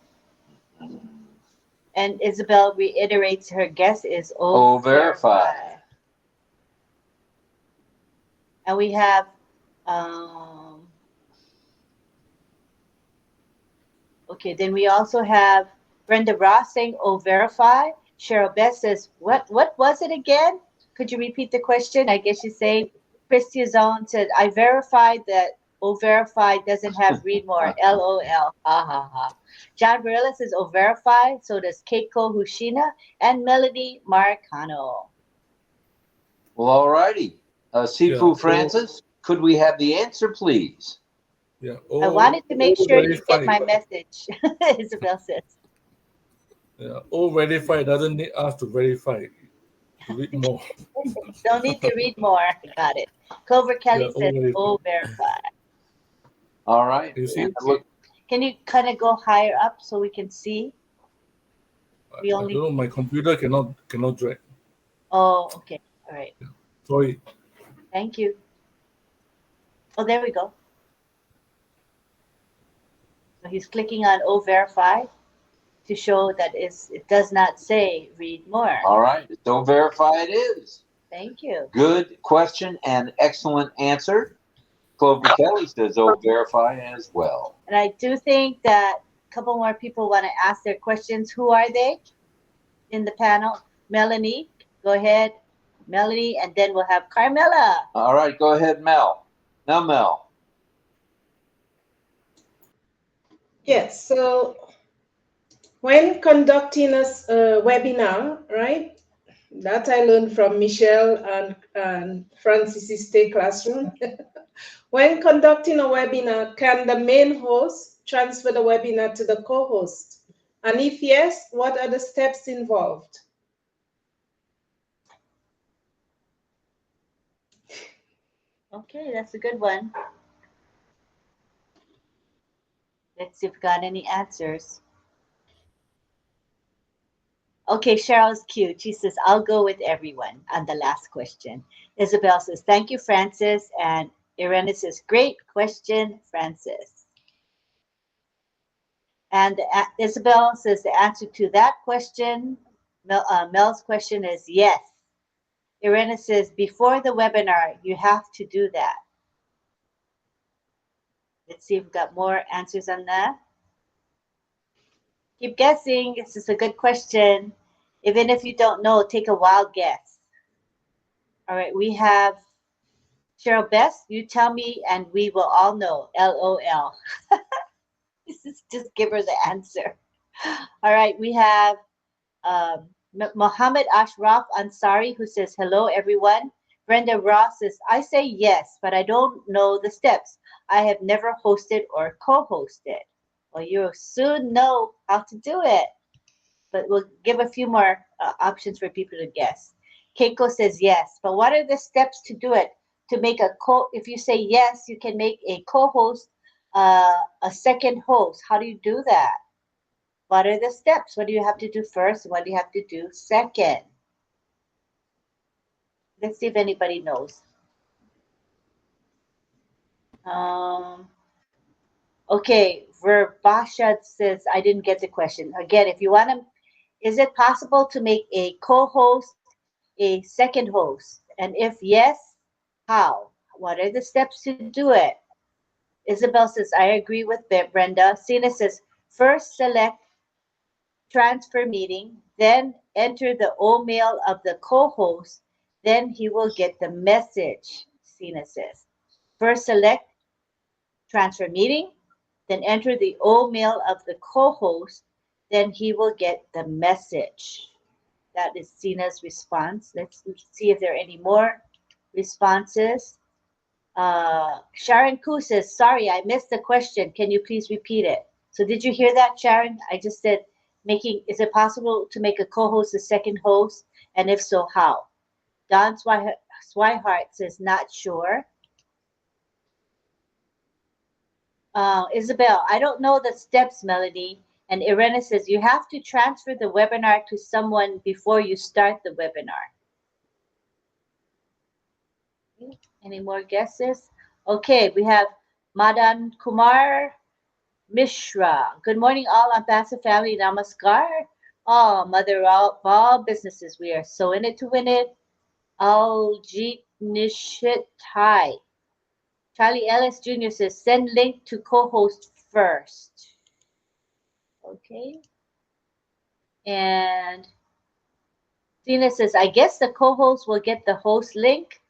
And Isabel reiterates her guess is O verify. And we have okay, then we also have Brenda Ross saying O verify. Cheryl Beth says, what was it again? Could you repeat the question? I guess she's saying Christy Zone said, I verified that O verify doesn't have read more. LOL. Ha ha ha. John Barilla says O verify. So does Keiko Hushina and Melody Marcano. Well, all righty. Sifu Yeah, Francis, could we have the answer, please? Yeah. I wanted to make O sure you get Verified. my message, Isabel says. Yeah, O Verify doesn't need us to verify. To read more. Don't need to read more. Got it. Clover Kelly Yeah, says O-Verify. O verify. All right. You see? And look, Can you kind of go higher up so we can see? I don't know. My computer cannot drag. Oh, okay. All right. Sorry. Thank you. Oh, there we go. So he's clicking on O verify to show that it does not say read more. all right. Don't verify it is. Thank you. Good question and excellent answer. Clover Kelly says, "Oh, verify as well." And I do think that a couple more people want to ask their questions. Who are they in the panel? Melanie, go ahead. Melanie, and then we'll have Carmela. All right, go ahead, Mel. Now, Mel. Yes, so when conducting a webinar, right? That I learned from Michelle and Francis's Stay Classroom. When conducting a webinar, can the main host transfer the webinar to the co-host? And if yes, what are the steps involved? Okay, that's a good one. Let's see if we got any answers. Okay, Cheryl's cute. She says, I'll go with everyone on the last question. Isabel says, thank you, Francis. And Irena says, great question, Francis. And Isabel says the answer to that question, Mel's question is yes. Irena says, before the webinar, you have to do that. Let's see if we've got more answers on that. Keep guessing. This is a good question. Even if you don't know, take a wild guess. All right, we have Cheryl Best. You tell me and we will all know. LOL. Just give her the answer. All right, we have Mohammed Ashraf Ansari, who says, hello, everyone. Brenda Ross says, I say yes, but I don't know the steps. I have never hosted or co-hosted. Well, you'll soon know how to do it. But we'll give a few more options for people to guess. Keiko says yes, but what are the steps to do it? To make if you say yes, you can make a co-host a second host. How do you do that? What are the steps? What do you have to do first? What do you have to do second? Let's see if anybody knows. Okay, Verbasha says, I didn't get the question. Again, if you want to, is it possible to make a co-host a second host? And if yes, How? What are the steps to do it? Isabel says, I agree with Brenda. Sina says, first select transfer meeting, then enter the email of the co-host, then he will get the message, Sina says. First select transfer meeting, then enter the email of the co-host, then he will get the message. That is Sina's response. Let's see if there are any more responses. Sharon Koo says, sorry, I missed the question. Can you please repeat it? So did you hear that, Sharon? I just said, is it possible to make a co-host a second host? And if so, how? Don Swihart says, not sure. Isabel, I don't know the steps, Melody. And Irena says, you have to transfer the webinar to someone before you start the webinar. Any more guesses? Okay, we have Madan Kumar Mishra. Good morning, all ONPASSIVE family. Namaskar. Oh, mother of all businesses. We are so in it to win it. Aljit Nishit Thai. Charlie Ellis Jr. says, send link to co-host first. Okay. And Tina says, I guess the co-host will get the host link.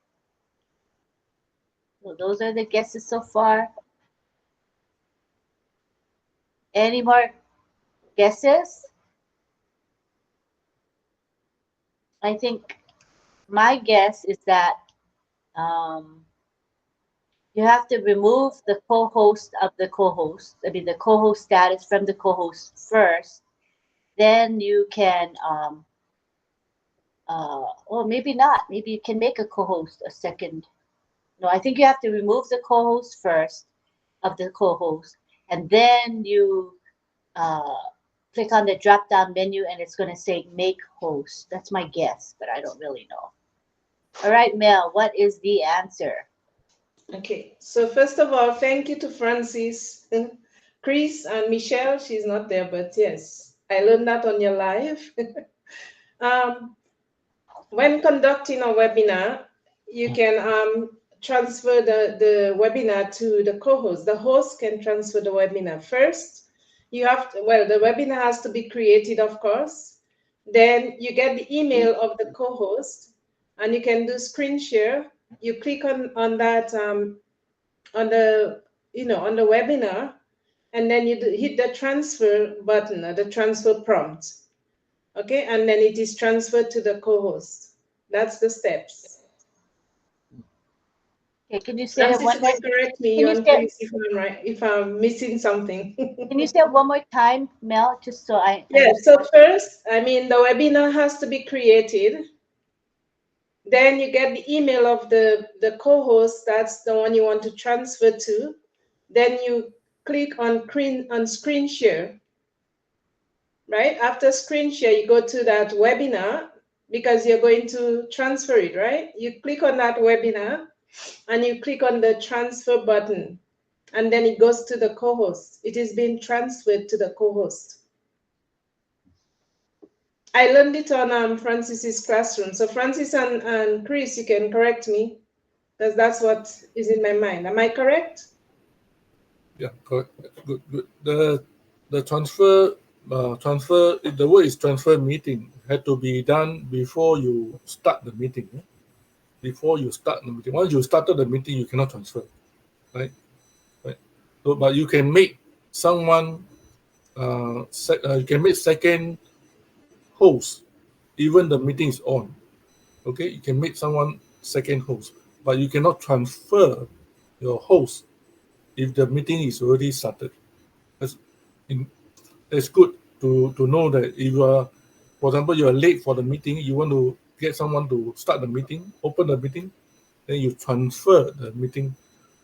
So those are the guesses so far. Any more guesses? I think my guess is that you have to remove the co-host of the co-host. I mean, the co-host status from the co-host first. Then you can, or maybe not. Maybe you can make a co-host a second. No, I think you have to remove the co-host first of the co-host. And then you click on the drop-down menu and it's going to say make host. That's my guess, but I don't really know. All right, Mel, what is the answer? Okay, so first of all, thank you to Francis, Chris, and Michelle. She's not there, but yes, I learned that on your live. When conducting a webinar, you can transfer the webinar to the co-host. The host can transfer the webinar first. You have to, well, the webinar has to be created, of course. Then you get the email of the co-host, and you can do screen share. You click on that on the on the webinar, and then you hit the transfer button, the transfer prompt. Okay, and then it is transferred to the co-host. That's the steps. Okay, can you say Francis, one more? correct me if I'm right, if I'm missing something. Can you say it one more time, Mel, just so I? Yeah. So first, I mean, the webinar has to be created. Then you get the email of the co-host. That's the one you want to transfer to. Then you click on screen share. Right after screen share, you go to that webinar because you're going to transfer it. Right. You click on that webinar, and you click on the transfer button, and then it goes to the co-host. It is being transferred to the co-host. I learned it on Francis's classroom. So Francis and Chris, you can correct me because that's what is in my mind. Am I correct? Yeah, correct. Good. The transfer, the word is transfer meeting had to be done before you start the meeting. Before you start the meeting. Once you started the meeting, you cannot transfer, right? So, but you can make someone, you can make second host, even the meeting is on. Okay, you can make someone second host, but you cannot transfer your host if the meeting is already started. It's good to know that if you are, for example, you are late for the meeting, you want to get someone to start the meeting, open the meeting, then you transfer the meeting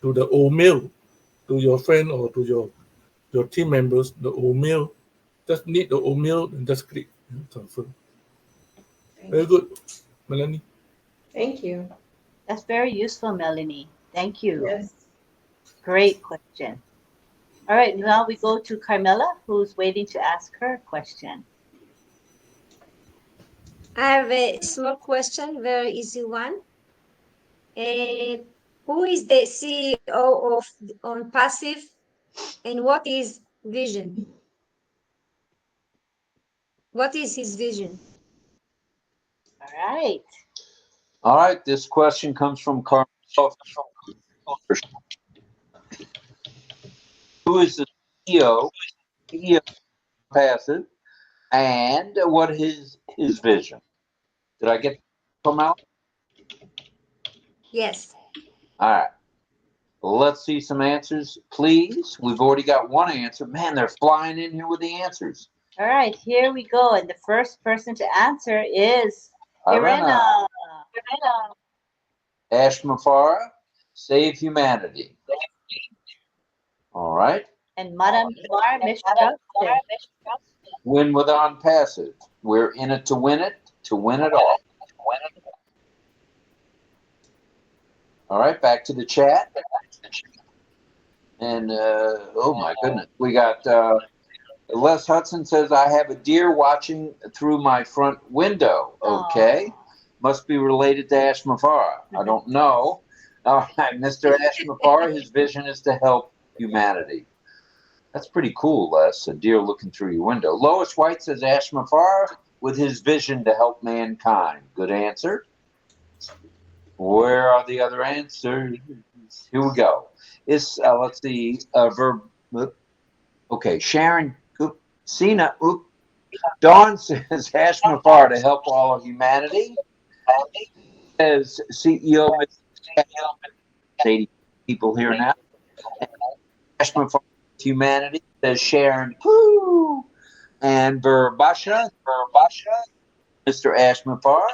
to the email, to your friend or to your team members, the email. Just need the email and just click transfer. Very good, Melanie. Thank you. That's very useful, Melanie. Thank you. Yes. Great question. All right, now we go to Carmela, who's waiting to ask her question. I have a small question, very easy one. And who is the CEO of ONPASSIVE, and what is vision? What is his vision? All right. All right, this question comes from Carl. Who is the CEO of Passive, and what is his vision? Did I get from out? Yes. All right. Let's see some answers, please. We've already got one answer. Man, they're flying in here with the answers. All right, here we go. And the first person to answer is Irena. Irena. Ashmafara, Save Humanity. All right. And Madam Mar Mishra. Win with ONPASSIVE. We're in it, to win it all. All right, back to the chat. And oh my goodness, we got Les Hudson says, I have a deer watching through my front window. Okay. Must be related to Ashmafara. I don't know. All right, Mr. Ashmafara, his vision is to help humanity. That's pretty cool, Les. A deer looking through your window. Lois White says Ashmafara with his vision to help mankind. Good answer. Where are the other answers? Here we go. It's let's see. Verb. Okay, Sharon. Sina. Dawn says Ashmafara to help all of humanity. Says CEO. 80 people here now. Ashmafara humanity, says Sharon. Woo! And Verbasha, Mr. Ashmafara.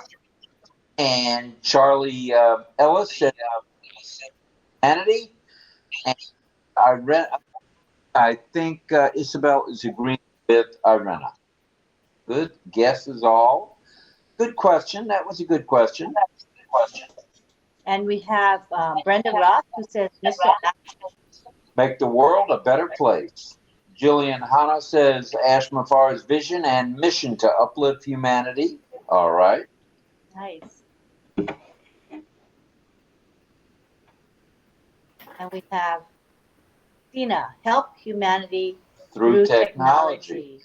And Charlie Ellis said humanity. And I think Isabel is agreeing with Irena. Good guesses all. Good question. That was a good question. And we have Brenda Roth, who says Mr. Make the world a better place. Jillian Hanna says Ashmafara's vision and mission to uplift humanity. All right. Nice. And we have Tina, help humanity Through technology.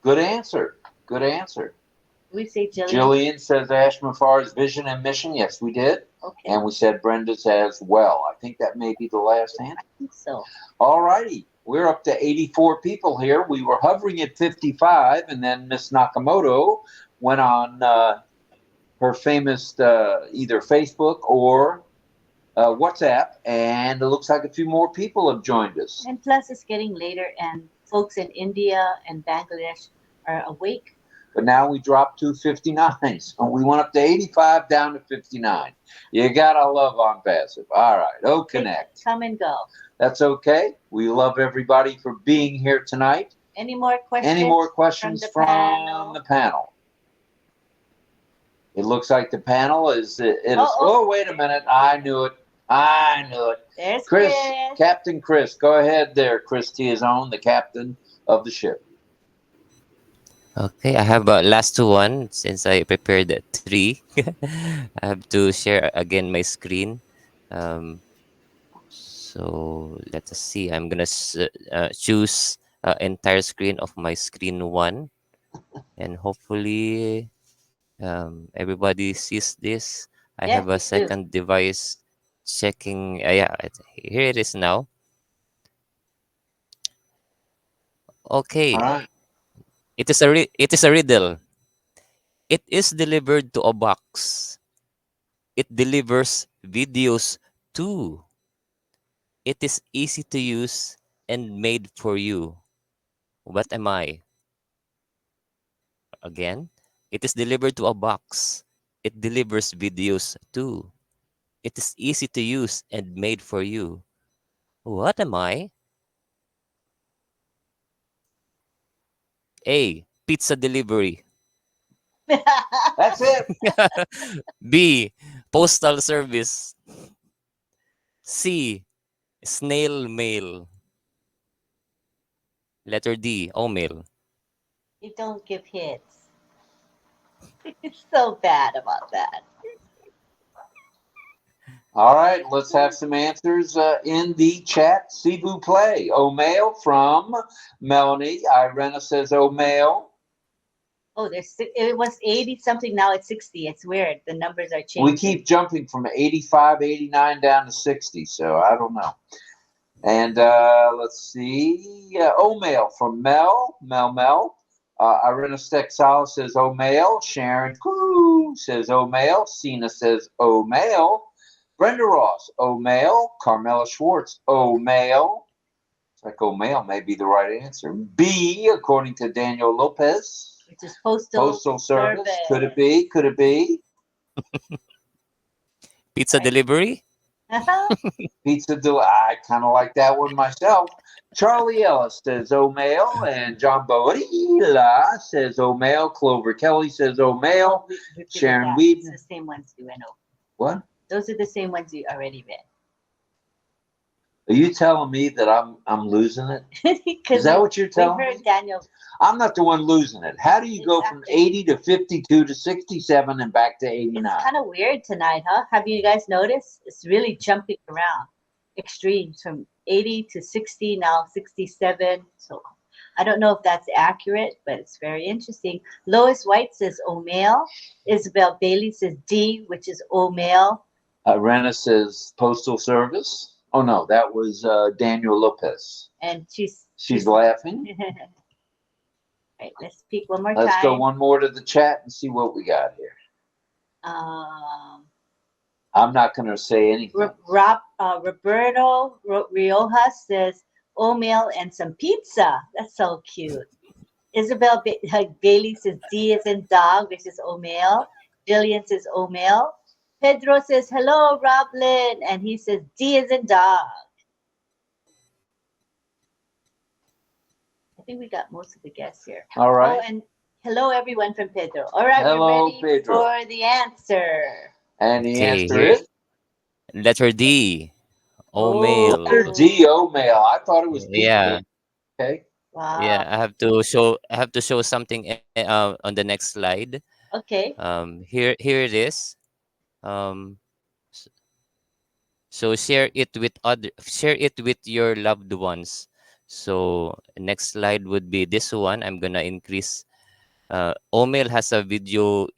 Good answer. Good answer. We say Jillian. Jillian says Ashmafara's vision and mission. Yes, we did. Okay. And we said Brenda's as well. I think that may be the last answer. I think so. All righty. We're up to 84 people here. We were hovering at 55, and then Miss Nakamoto went on her famous either Facebook or WhatsApp, and it looks like a few more people have joined us. And plus, it's getting later, and folks in India and Bangladesh are awake. But now we dropped to 59. So we went up to 85 down to 59. You gotta love ONPASSIVE. All right, OConnect. Come and go. That's okay. We love everybody for being here tonight. Any more questions? Any more questions from the panel? It looks like the panel is. Oh, wait a minute! I knew it. There's Chris, Captain Chris. Go ahead there, Chris Tiazone, the captain of the ship. Okay, I have a last one since I prepared 3. I have to share again my screen. So let us see. I'm gonna choose entire screen of my screen 1, and hopefully everybody sees this. I have a second device checking. Yeah, here it is now. Okay. All right. It is a riddle. It is delivered to a box. It delivers videos too. It is easy to use and made for you. What am I? Again, it is delivered to a box. It delivers videos too. It is easy to use and made for you. What am I? A. Pizza delivery. That's it. B. Postal service. C. Snail mail. Letter D. O-mail. You don't give hits. It's so bad about that. All right, let's have some answers in the chat. Cebu play. O'Mail from Melanie. Irena says O'Mail. Oh, it was 80 something. Now it's 60. It's weird. The numbers are changing. We keep jumping from 85, 89 down to 60, so I don't know. And let's see. O'Mail from Mel. Irena Stexal says O'Mail. Sharon says O'Mail. Cena says O'Mail. Brenda Ross, O'Mail. Carmela Schwartz, O'Mail. It's like O'Mail may be the right answer. B, according to Daniel Lopez. Which is postal service. Could it be? Could it be? Pizza delivery? Pizza I kind of like that one myself. Charlie Ellis says O'Mail, and John Boadilla says O'Mail. Clover Kelly says O'Mail. Sharon Weeden. It's the same ones you went over. What? Those are the same ones you already read. Are you telling me that I'm losing it? Is that what you're telling me? We heard Daniel. I'm not the one losing it. How do you go from 80 to 52 to 67 and back to 89? It's kind of weird tonight, huh? Have you guys noticed? It's really jumping around. Extremes from 80 to 60, now 67. So I don't know if that's accurate, but it's very interesting. Lois White says O'Mail. Isabel Bailey says D, which is O'Mail. Rena says Postal Service. Oh no, that was Daniel Lopez. And she's laughing. Right, let's speak one more time. Let's go one more to the chat and see what we got here. I'm not going to say anything. Roberto Rioja says O'Mail and some pizza. That's so cute. Isabel Bailey says D is in dog, which is O'Mail. Jillian says O'Mail. Pedro says, hello, RobLynn. And he says, D is in dog. I think we got most of the guests here. All right. Oh, and hello, everyone from Pedro. All right, hello, we're ready Pedro. for the answer. And the answer is? Letter D. O'Mail. Letter D, O'Mail. I thought it was D. Yeah. Okay. Wow. Yeah, I have to show something on the next slide. Okay. Here it is. So share it with your loved ones. So next slide would be this one. I'm gonna increase. O'Mail has a video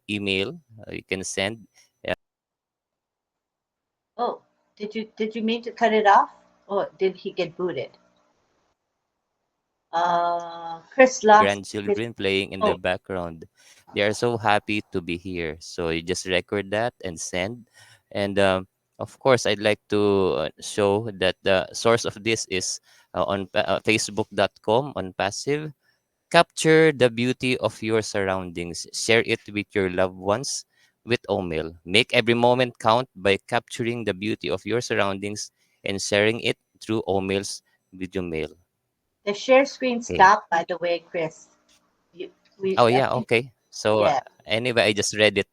email you can send. Oh, did you mean to cut it off, or did he get booted? Chris lost Grandchildren playing in the background. They are so happy to be here. So you just record that and send. And of course, I'd like to show that the source of this is on facebook.com ONPASSIVE. Capture the beauty of your surroundings. Share it with your loved ones with O'Mail. Make every moment count by capturing the beauty of your surroundings and sharing it through O'Mail's video mail. The share screen stopped, by the way, Chris. Okay. So yeah. Anyway, I just read it.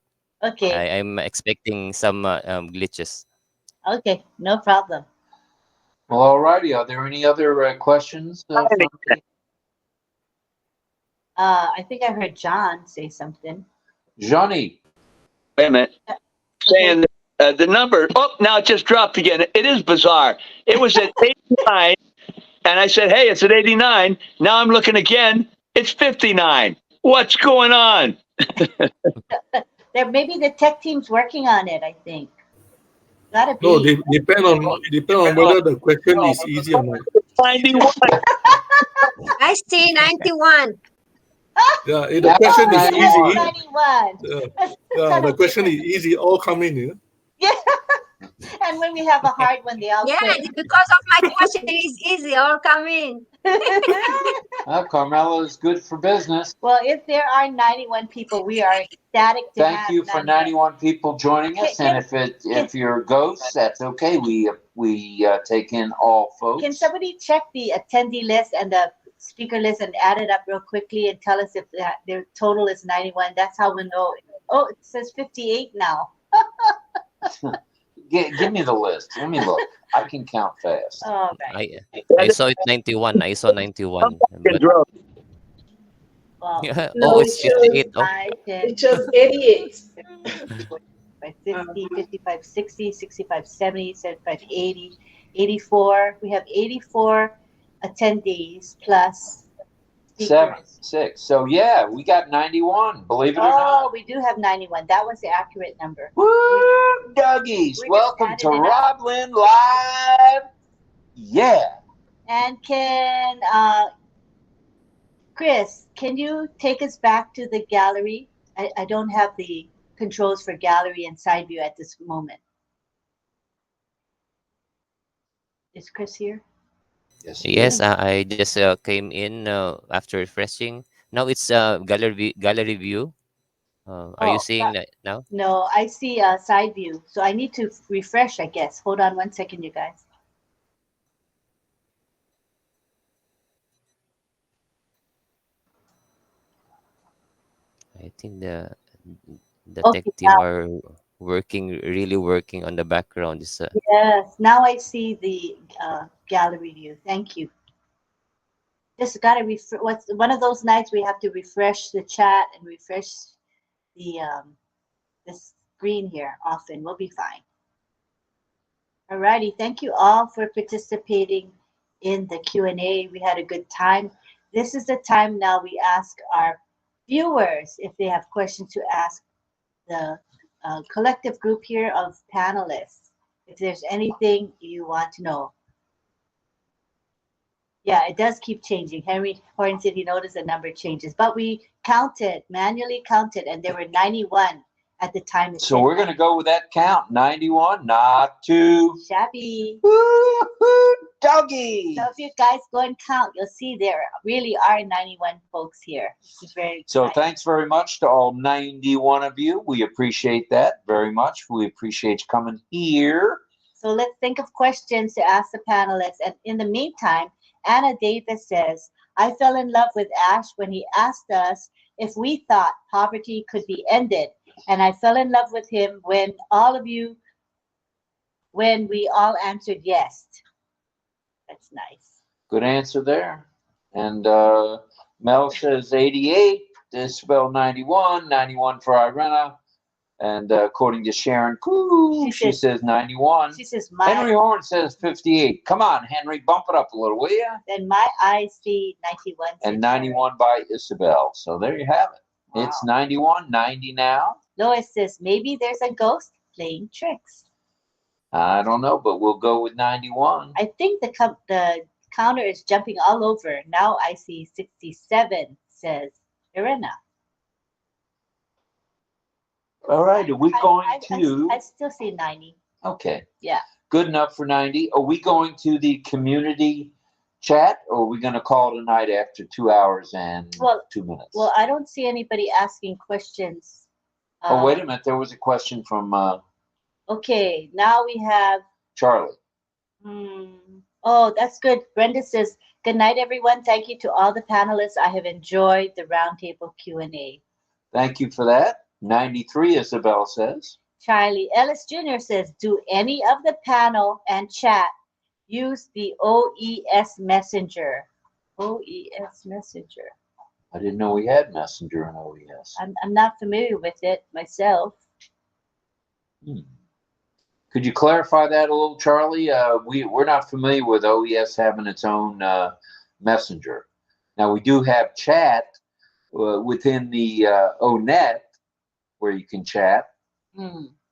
Okay. I'm expecting some glitches. Okay, no problem. Well, all righty. Are there any other questions? I think I heard John say something. Johnny. Wait a minute. Saying the number. Oh, now it just dropped again. It is bizarre. It was at 89, and I said, hey, it's at 89. Now I'm looking again. It's 59. What's going on? Maybe the tech team's working on it, I think. Gotta be. No, depend on whether the question is easy or not. 91. I say 91. Yeah, if the question is easy. 91. The question is easy. All come in. Yeah. And when we have a hard one, they all because of my question is easy. All come in. Carmela is good for business. Well, if there are 91 people, we are ecstatic to have. Thank you for 91 people joining us. And if you're ghosts, that's okay. We take in all folks. Can somebody check the attendee list and the speaker list and add it up real quickly and tell us if their total is 91? That's how we know. Oh, it says 58 now. Give me the list. Let me look. I can count fast. Oh, right. I saw it 91. I saw 91. Well, No, it's 58. It shows 88. 50, 55, 60, 65, 70, 75, 80, 84. We have 84 attendees plus Seven, speakers. 6. So yeah, we got 91. Believe it or Oh, not. we do have 91. That was the accurate number. Woo, Dougies! We're just Welcome to adding it up. RobLynn Live. Yeah. And Chris, can you take us back to the gallery? I don't have the controls for gallery and side view at this moment. Is Chris here? Yes, he Yes, is. I just came in after refreshing. Now it's gallery view. Are you Oh, seeing that now? no, I see side view. So I need to refresh, I guess. Hold on 1 second, you guys. I think the tech Okay, team are really working on the background. yes, now I see the gallery view. Thank you. Just gotta refresh. What's one of those nights we have to refresh the chat and refresh the screen here often. We'll be fine. Alrighty, thank you all for participating in the Q&A. We had a good time. This is the time now we ask our viewers if they have questions to ask the collective group here of panelists. If there's anything you want to know. Yeah, it does keep changing. Henry Horn said he noticed the number changes, but we counted, manually counted, and there were 91 at the time. So we're going to go with that count. 91, not too shabby. Woo-hoo, Dougie. So if you guys go and count, you'll see there really are 91 folks here. It's very So exciting. thanks very much to all 91 of you. We appreciate that very much. We appreciate you coming here. So let's think of questions to ask the panelists. And in the meantime, Anna Davis says, I fell in love with Ash when he asked us if we thought poverty could be ended. And I fell in love with him when we all answered yes. That's nice. Good answer there. And Mel says 88, Isabel 91, 91 for Irena. And according to Sharon, she says 91. She says Henry Horn says 58. Come on, Henry, bump it up a little, will you? Then my eyes see 91. And 91 by Isabel. So there you have it. Wow. It's 91, 90 now. Lois says maybe there's a ghost playing tricks. I don't know, but we'll go with 91. I think the counter is jumping all over. Now I see 67, says Irena. All right, are we going to... I still see 90. Okay. Yeah. Good enough for 90. Are we going to the community chat, or are we going to call it a night after 2 hours and 2 minutes? Well, I don't see anybody asking questions. Oh, wait a minute. There was a question from... okay, now we have... Charlie. Oh, that's good. Brenda says, good night, everyone. Thank you to all the panelists. I have enjoyed the roundtable Q&A. Thank you for that. 93, Isabel says. Charlie Ellis Jr. says, do any of the panel and chat use the OES Messenger? OES Messenger. I didn't know we had Messenger and OES. I'm not familiar with it myself. Could you clarify that a little, Charlie? We're not familiar with OES having its own messenger. Now, we do have chat within the ONet where you can chat. I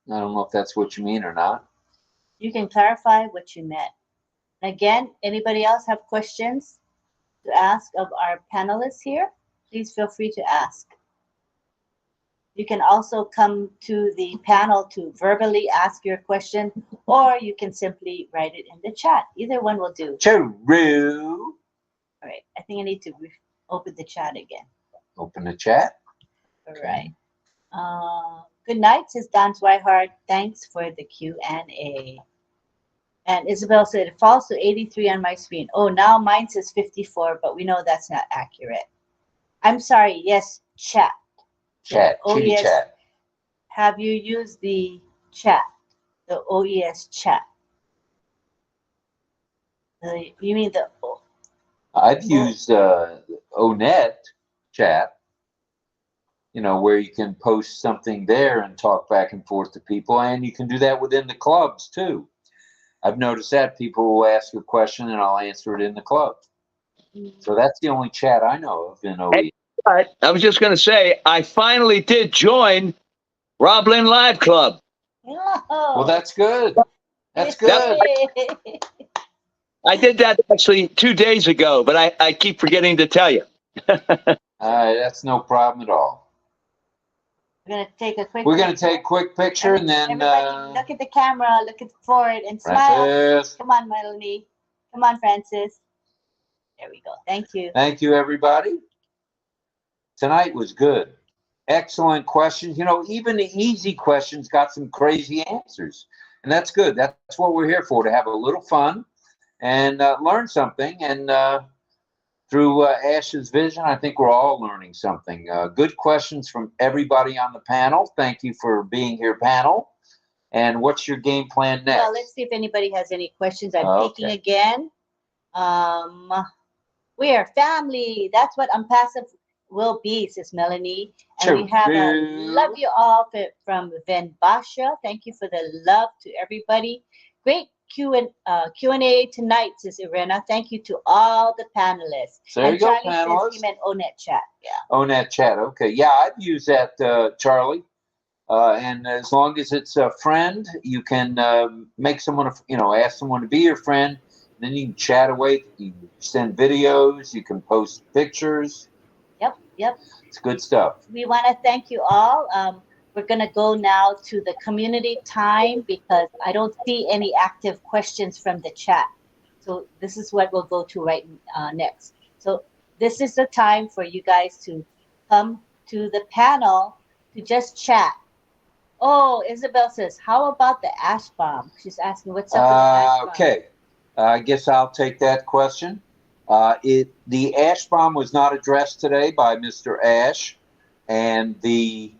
don't know if that's what you mean or not. You can clarify what you meant. Again, anybody else have questions to ask of our panelists here? Please feel free to ask. You can also come to the panel to verbally ask your question, or you can simply write it in the chat. Either one will do. True. All right, I think I need to open the chat again. Open the chat. All right. Good night, says Don Swihart. Thanks for the Q&A. And Isabel said, it falls to 83 on my screen. Oh, now mine says 54, but we know that's not accurate. I'm sorry. Yes, chat. Chat. Oh, Chitty yes. chat. Have you used the chat, the OES chat? You mean the... I've used ONet chat. where you can post something there and talk back and forth to people. And you can do that within the clubs too. I've noticed that people will ask a question and I'll answer it in the club. So that's the only chat I know of in OE. But I was just going to say, I finally did join RobLynnLive Club. Well, that's good. That's good. I did that actually 2 days ago, but I keep forgetting to tell you. That's no problem at all. We're gonna take a quick. We're going to take a quick picture and then. Everybody look at the camera, look forward, and smile. Francis. Come on, Melanie. Come on, Francis. There we go. Thank you. Thank you, everybody. Tonight was good. Excellent questions. Even the easy questions got some crazy answers. And that's good. That's what we're here for, to have a little fun and learn something. And through Ash's vision, I think we're all learning something. Good questions from everybody on the panel. Thank you for being here, panel. And what's your game plan next? Well, let's see if anybody has any questions. I'm peeking again. We are family. That's what ONPASSIVE will be, says Melanie. And we have a love you all from Van Basha. Thank you for the love to everybody. Great Q&A tonight, says Irena. Thank you to all the panelists. So there you go, Charlie panelists. says he meant ONET chat. Yeah. ONET chat. Okay. Yeah, I've used that, Charlie. And as long as it's a friend, you can make someone, ask someone to be your friend. Then you can chat away. You can send videos. You can post pictures. Yep. It's good stuff. We want to thank you all. We're going to go now to the community time because I don't see any active questions from the chat. So this is what we'll go to right next. So this is the time for you guys to come to the panel to just chat. Oh, Isabel says, how about the ash bomb? She's asking what's up with the ash bomb. Okay. I guess I'll take that question. The ash bomb was not addressed today by Mr. Ash, and the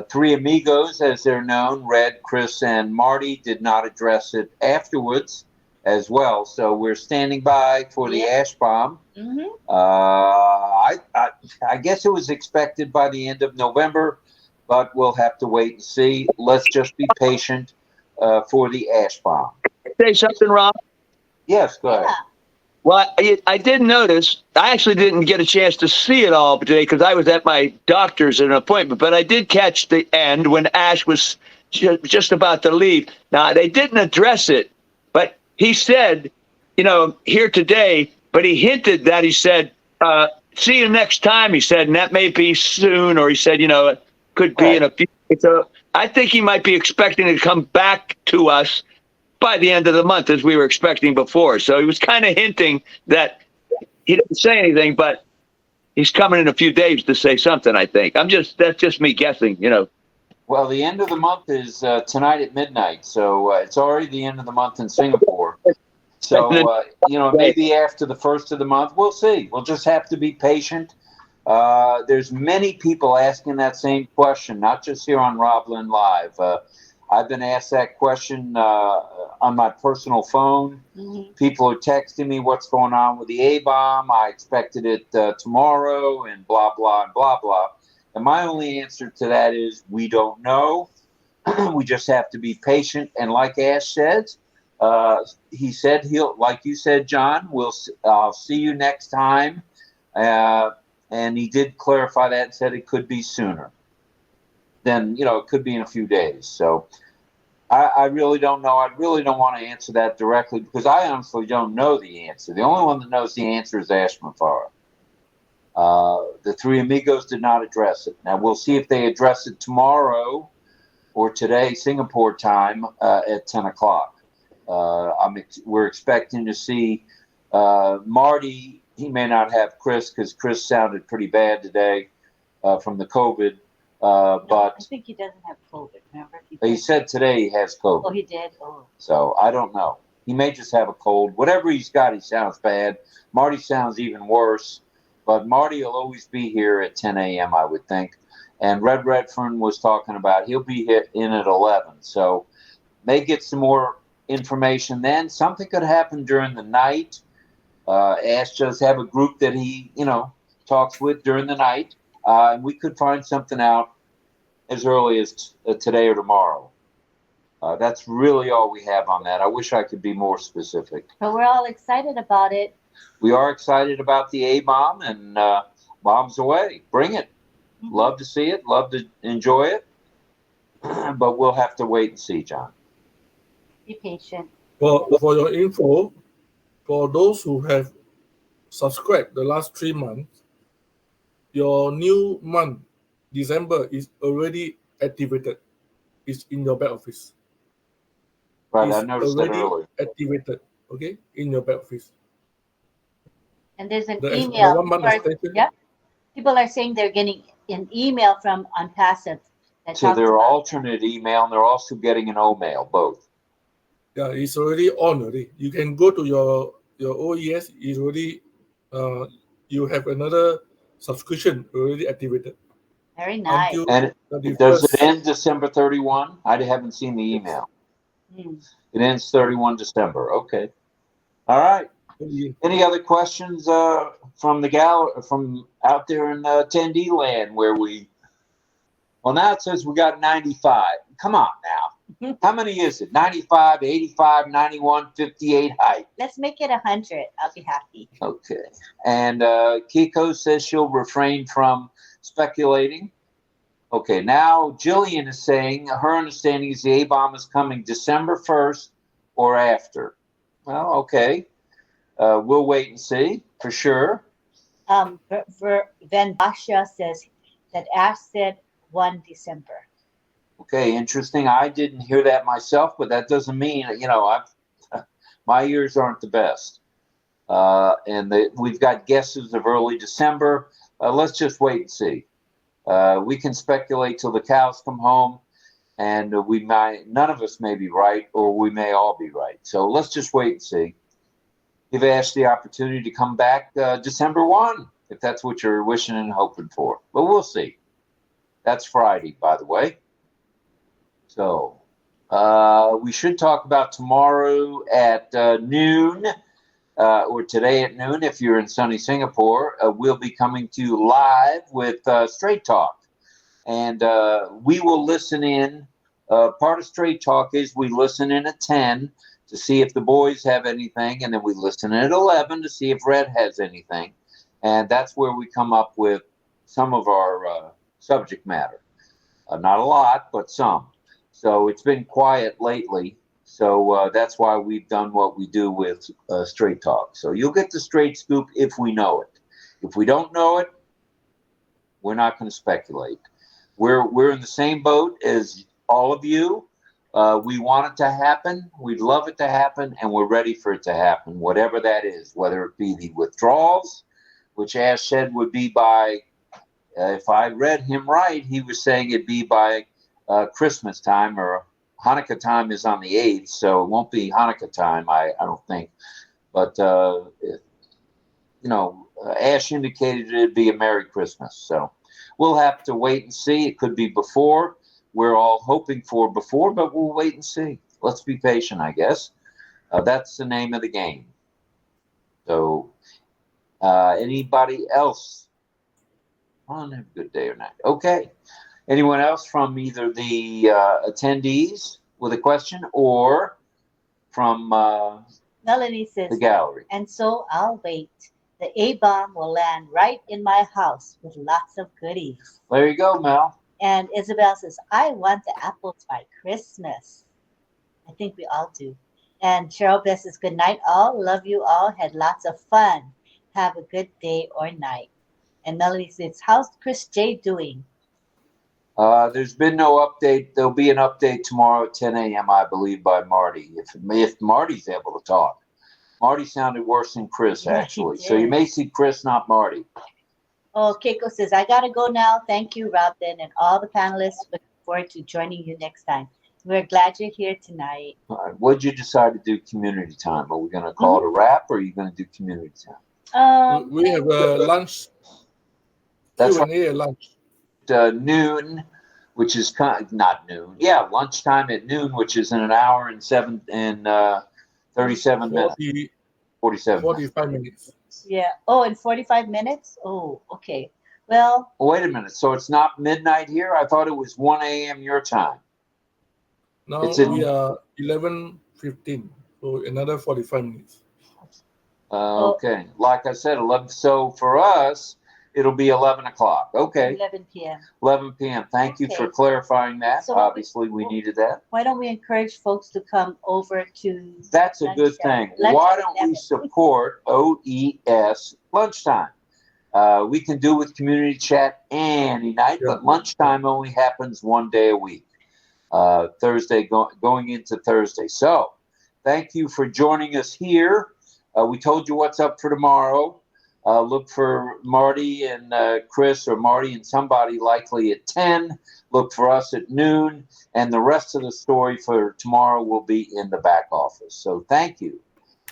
three amigos, as they're known, Red, Chris, and Marty, did not address it afterwards as well. So we're standing by for the ash bomb. Mm-hmm. I guess it was expected by the end of November, but we'll have to wait and see. Let's just be patient for the ash bomb. Say something, Rob? Yes, go ahead. Yeah. Well, I did notice, I actually didn't get a chance to see it all today because I was at my doctor's at an appointment, but I did catch the end when Ash was just about to leave. Now, they didn't address it, but he said, here today, but he hinted that he said, see you next time, he said, and that may be soon, or he said, it could be in a few. So I think he might be expecting to come back to us by the end of the month, as we were expecting before. So he was kind of hinting that he didn't say anything, but he's coming in a few days to say something, I think. That's just me guessing, Well, the end of the month is tonight at midnight. So it's already the end of the month in Singapore. So, maybe after the first of the month, we'll see. We'll just have to be patient. There's many people asking that same question, not just here on RobLynnLive. I've been asked that question on my personal phone. Mm-hmm. People are texting me what's going on with the A-bomb. I expected it tomorrow and blah, blah, and blah, blah. And my only answer to that is we don't know. We just have to be patient. And like Ash said, he said like you said, John, I'll see you next time. And he did clarify that and said it could be sooner. Then, it could be in a few days. So I really don't know. I really don't want to answer that directly because I honestly don't know the answer. The only one that knows the answer is Ash Mafara. The three amigos did not address it. Now, we'll see if they address it tomorrow or today, Singapore time, at 10 o'clock. We're expecting to see Marty. He may not have Chris because Chris sounded pretty bad today from the COVID. But I think he doesn't have COVID, remember? He said today he has COVID. Oh, he did? Oh. So I don't know. He may just have a cold. Whatever he's got, he sounds bad. Marty sounds even worse. But Marty will always be here at 10 a.m., I would think. And Red Redfern was talking about he'll be here in at 11. So may get some more information then. Something could happen during the night. Ash does have a group that he, talks with during the night. And we could find something out as early as today or tomorrow. That's really all we have on that. I wish I could be more specific. But we're all excited about it. We are excited about the A-bomb, and bombs away. Bring it. Love to see it. Love to enjoy it. But we'll have to wait and see, John. Be patient. For your info, for those who have subscribed the last 3 months, your new month, December, is already activated. It's in your back office. Right, It's I noticed that already earlier. activated, okay, in your back office. And there's an The email. 1 month extension. Yep. People are saying they're getting an email from ONPASSIVE. So they're alternate email, and they're also getting an O-mail, both. Yeah, it's already on already. You can go to your OES. It's already, you have another subscription already activated. Very nice. Until And does it end December 31? I haven't seen the email. It ends 31 December. Okay. All right. Any other questions from the from out there in attendee land where we? Well, now it says we got 95. Come on now. How many is it? 95, 85, 91, 58 height. Let's make it 100. I'll be happy. Okay. And Kiko says she'll refrain from speculating. Okay. Now Jillian is saying her understanding is the A-bomb is coming December 1st or after. Well, okay. We'll wait and see for sure. Van Basha says that Ash said 1 December. Okay, interesting. I didn't hear that myself, but that doesn't mean, my ears aren't the best. And we've got guesses of early December. Let's just wait and see. We can speculate till the cows come home, and none of us may be right, or we may all be right. So let's just wait and see. Give Ash the opportunity to come back December 1, if that's what you're wishing and hoping for. But we'll see. That's Friday, by the way. So we should talk about tomorrow at noon, or today at noon if you're in sunny Singapore. We'll be coming to you live with Straight Talk. And we will listen in. Part of Straight Talk is we listen in at 10 to see if the boys have anything, and then we listen in at 11 to see if Red has anything. And that's where we come up with some of our subject matter. Not a lot, but some. So it's been quiet lately. So that's why we've done what we do with Straight Talk. So you'll get the straight scoop if we know it. If we don't know it, we're not going to speculate. We're in the same boat as all of you. We want it to happen. We'd love it to happen, and we're ready for it to happen, whatever that is, whether it be the withdrawals, which Ash said would be by, if I read him right, he was saying it'd be by Christmas time, or Hanukkah time is on the 8th, so it won't be Hanukkah time, I don't think. But, Ash indicated it'd be a Merry Christmas. So we'll have to wait and see. It could be before. We're all hoping for before, but we'll wait and see. Let's be patient, I guess. That's the name of the game. So anybody else? Have a good day or night. Okay. Anyone else from either the attendees with a question or from Melanie says, the gallery? And so I'll wait. The A-bomb will land right in my house with lots of goodies. There you go, Mel. And Isabel says, I want the apples by Christmas. I think we all do. And Cheryl Beth says, good night all. Love you all. Had lots of fun. Have a good day or night. And Melanie says, how's Chris J doing? There's been no update. There'll be an update tomorrow at 10 a.m., I believe, by Marty. If Marty's able to talk. Marty sounded worse than Chris, actually. So you may see Chris, not Marty. Oh, Keiko says, I got to go now. Thank you, RobLynn, and all the panelists. Look forward to joining you next time. We're glad you're here tonight. All right. What did you decide to do community time? Are we going to call it a wrap, or are you going to do community time? We have lunch. That's Q&A at lunch. Noon, which is not noon. Yeah, lunchtime at noon, which is in an hour and 37 minutes. 47 45 minutes. Yeah. Oh, in 45 minutes? Oh, okay. Well, Wait a minute. So it's not midnight here? I thought it was 1 a.m. your time. Now It's in- we are 11:15, so another 45 minutes. Okay. Like I said, 11. So for us, it'll be 11 o'clock. Okay. 11 p.m. 11 p.m. Thank you for Okay. clarifying that. So- Obviously, we needed that. Why don't we encourage folks to come over to? That's a good thing. Why don't we support OES lunchtime? We can do with community chat any night, but lunchtime only happens one day a week. Thursday, going into Thursday. So thank you for joining us here. We told you what's up for tomorrow. Look for Marty and Chris, or Marty and somebody likely at 10. Look for us at noon. And the rest of the story for tomorrow will be in the back office. So thank you,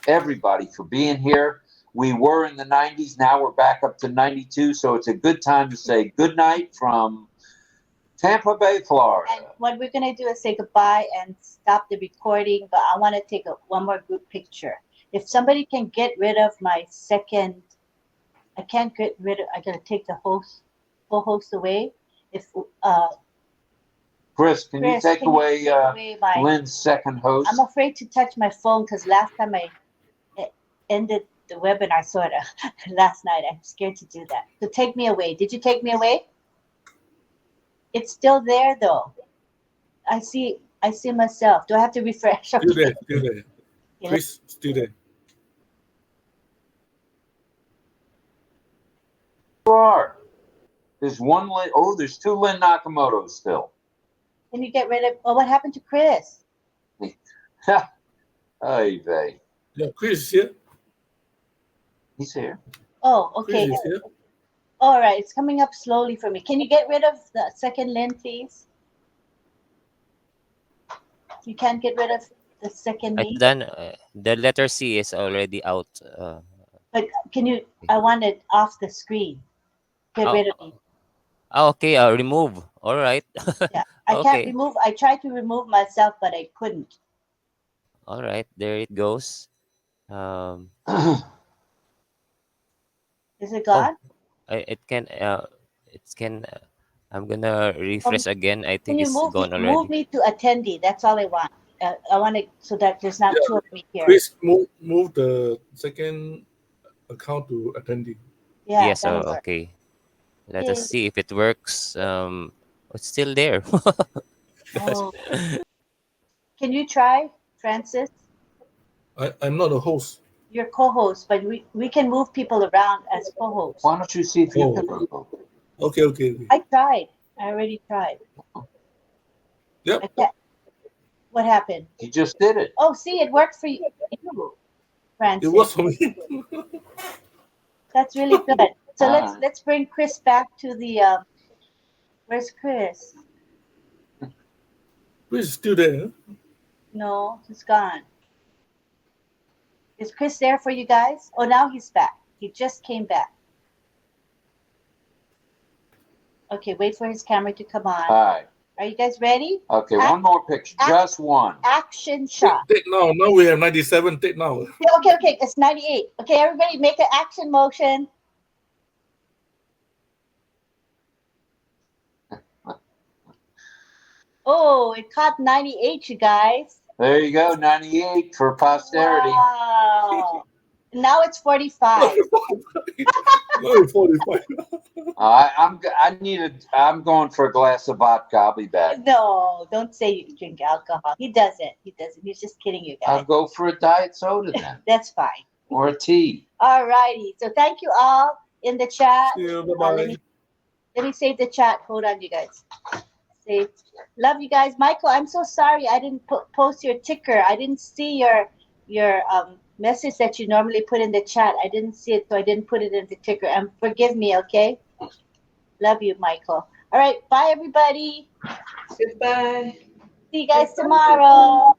everybody, for being here. We were in the 90s. Now we're back up to 92. So it's a good time to say good night from Tampa Bay, Florida. And what we're going to do is say goodbye and stop the recording, but I want to take one more group picture. If somebody can get rid of my second, I can't get rid of, I got to take the full host away. If Chris, can you take away my, Lynn's second host? I'm afraid to touch my phone because last time I ended the webinar sort of last night. I'm scared to do that. So take me away. Did you take me away? It's still there though. I see myself. Do I have to refresh? Still there, still there. Chris, still there. You are. There's one Lynn. Oh, there's two Lynn Nakamotos still. Can you get rid of? Oh, what happened to Chris? Hey, vey. Yeah, Chris is here. He's here. Oh, okay. Chris is here. All right, it's coming up slowly for me. Can you get rid of the second Lynn, please? You can't get rid of the second me. Then the letter C is already out. But can you? I want it off the screen. Get rid of me. Okay, remove. All right. Yeah, I can't remove. I tried to remove myself, but I couldn't. All right, there it goes. Is it gone? It can. I'm gonna refresh again. I Can think you it's gone already. move me to attendee? That's all I want. I want it so that there's not two of me here. Chris, move the second account to attendee. Yeah, Yes. Okay. Let us see if it works. It's still there. Oh. Can you try, Francis? I'm not a host. You're co-host, but we can move people around as co-hosts. Why don't you see if you can move? Okay. I tried. I already tried. Yep. What happened? You just did it. Oh, see, it worked for you, Francis. It was for me. That's really good. So let's bring Chris back to the. Where's Chris? Chris is still there. No, he's gone. Is Chris there for you guys? Oh, now he's back. He just came back. Okay, wait for his camera to come on. All right. Are you guys ready? Okay, one more picture. Just one. Action shot. Take now. Now we have 97. Take now. Okay. It's 98. Okay, everybody make an action motion. Oh, it caught 98, you guys. There you go, 98 for posterity. Wow. Now it's 45. No, 45. I'm going for a glass of vodka. I'll be back. No, don't say you drink alcohol. He doesn't. He's just kidding you guys. I'll go for a diet soda then. That's fine. Or a tea. All righty. So thank you all in the chat. See you, bye-bye. Let me save the chat. Hold on, you guys. Save. Love you guys. Michael, I'm so sorry I didn't post your ticker. I didn't see your message that you normally put in the chat. I didn't see it, so I didn't put it in the ticker. Forgive me, okay? Love you, Michael. All right. Bye, everybody. Goodbye. See you guys tomorrow.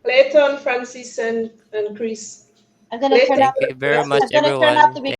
Later on, Francis and Chris. I'm going to turn Thank you very much, everyone.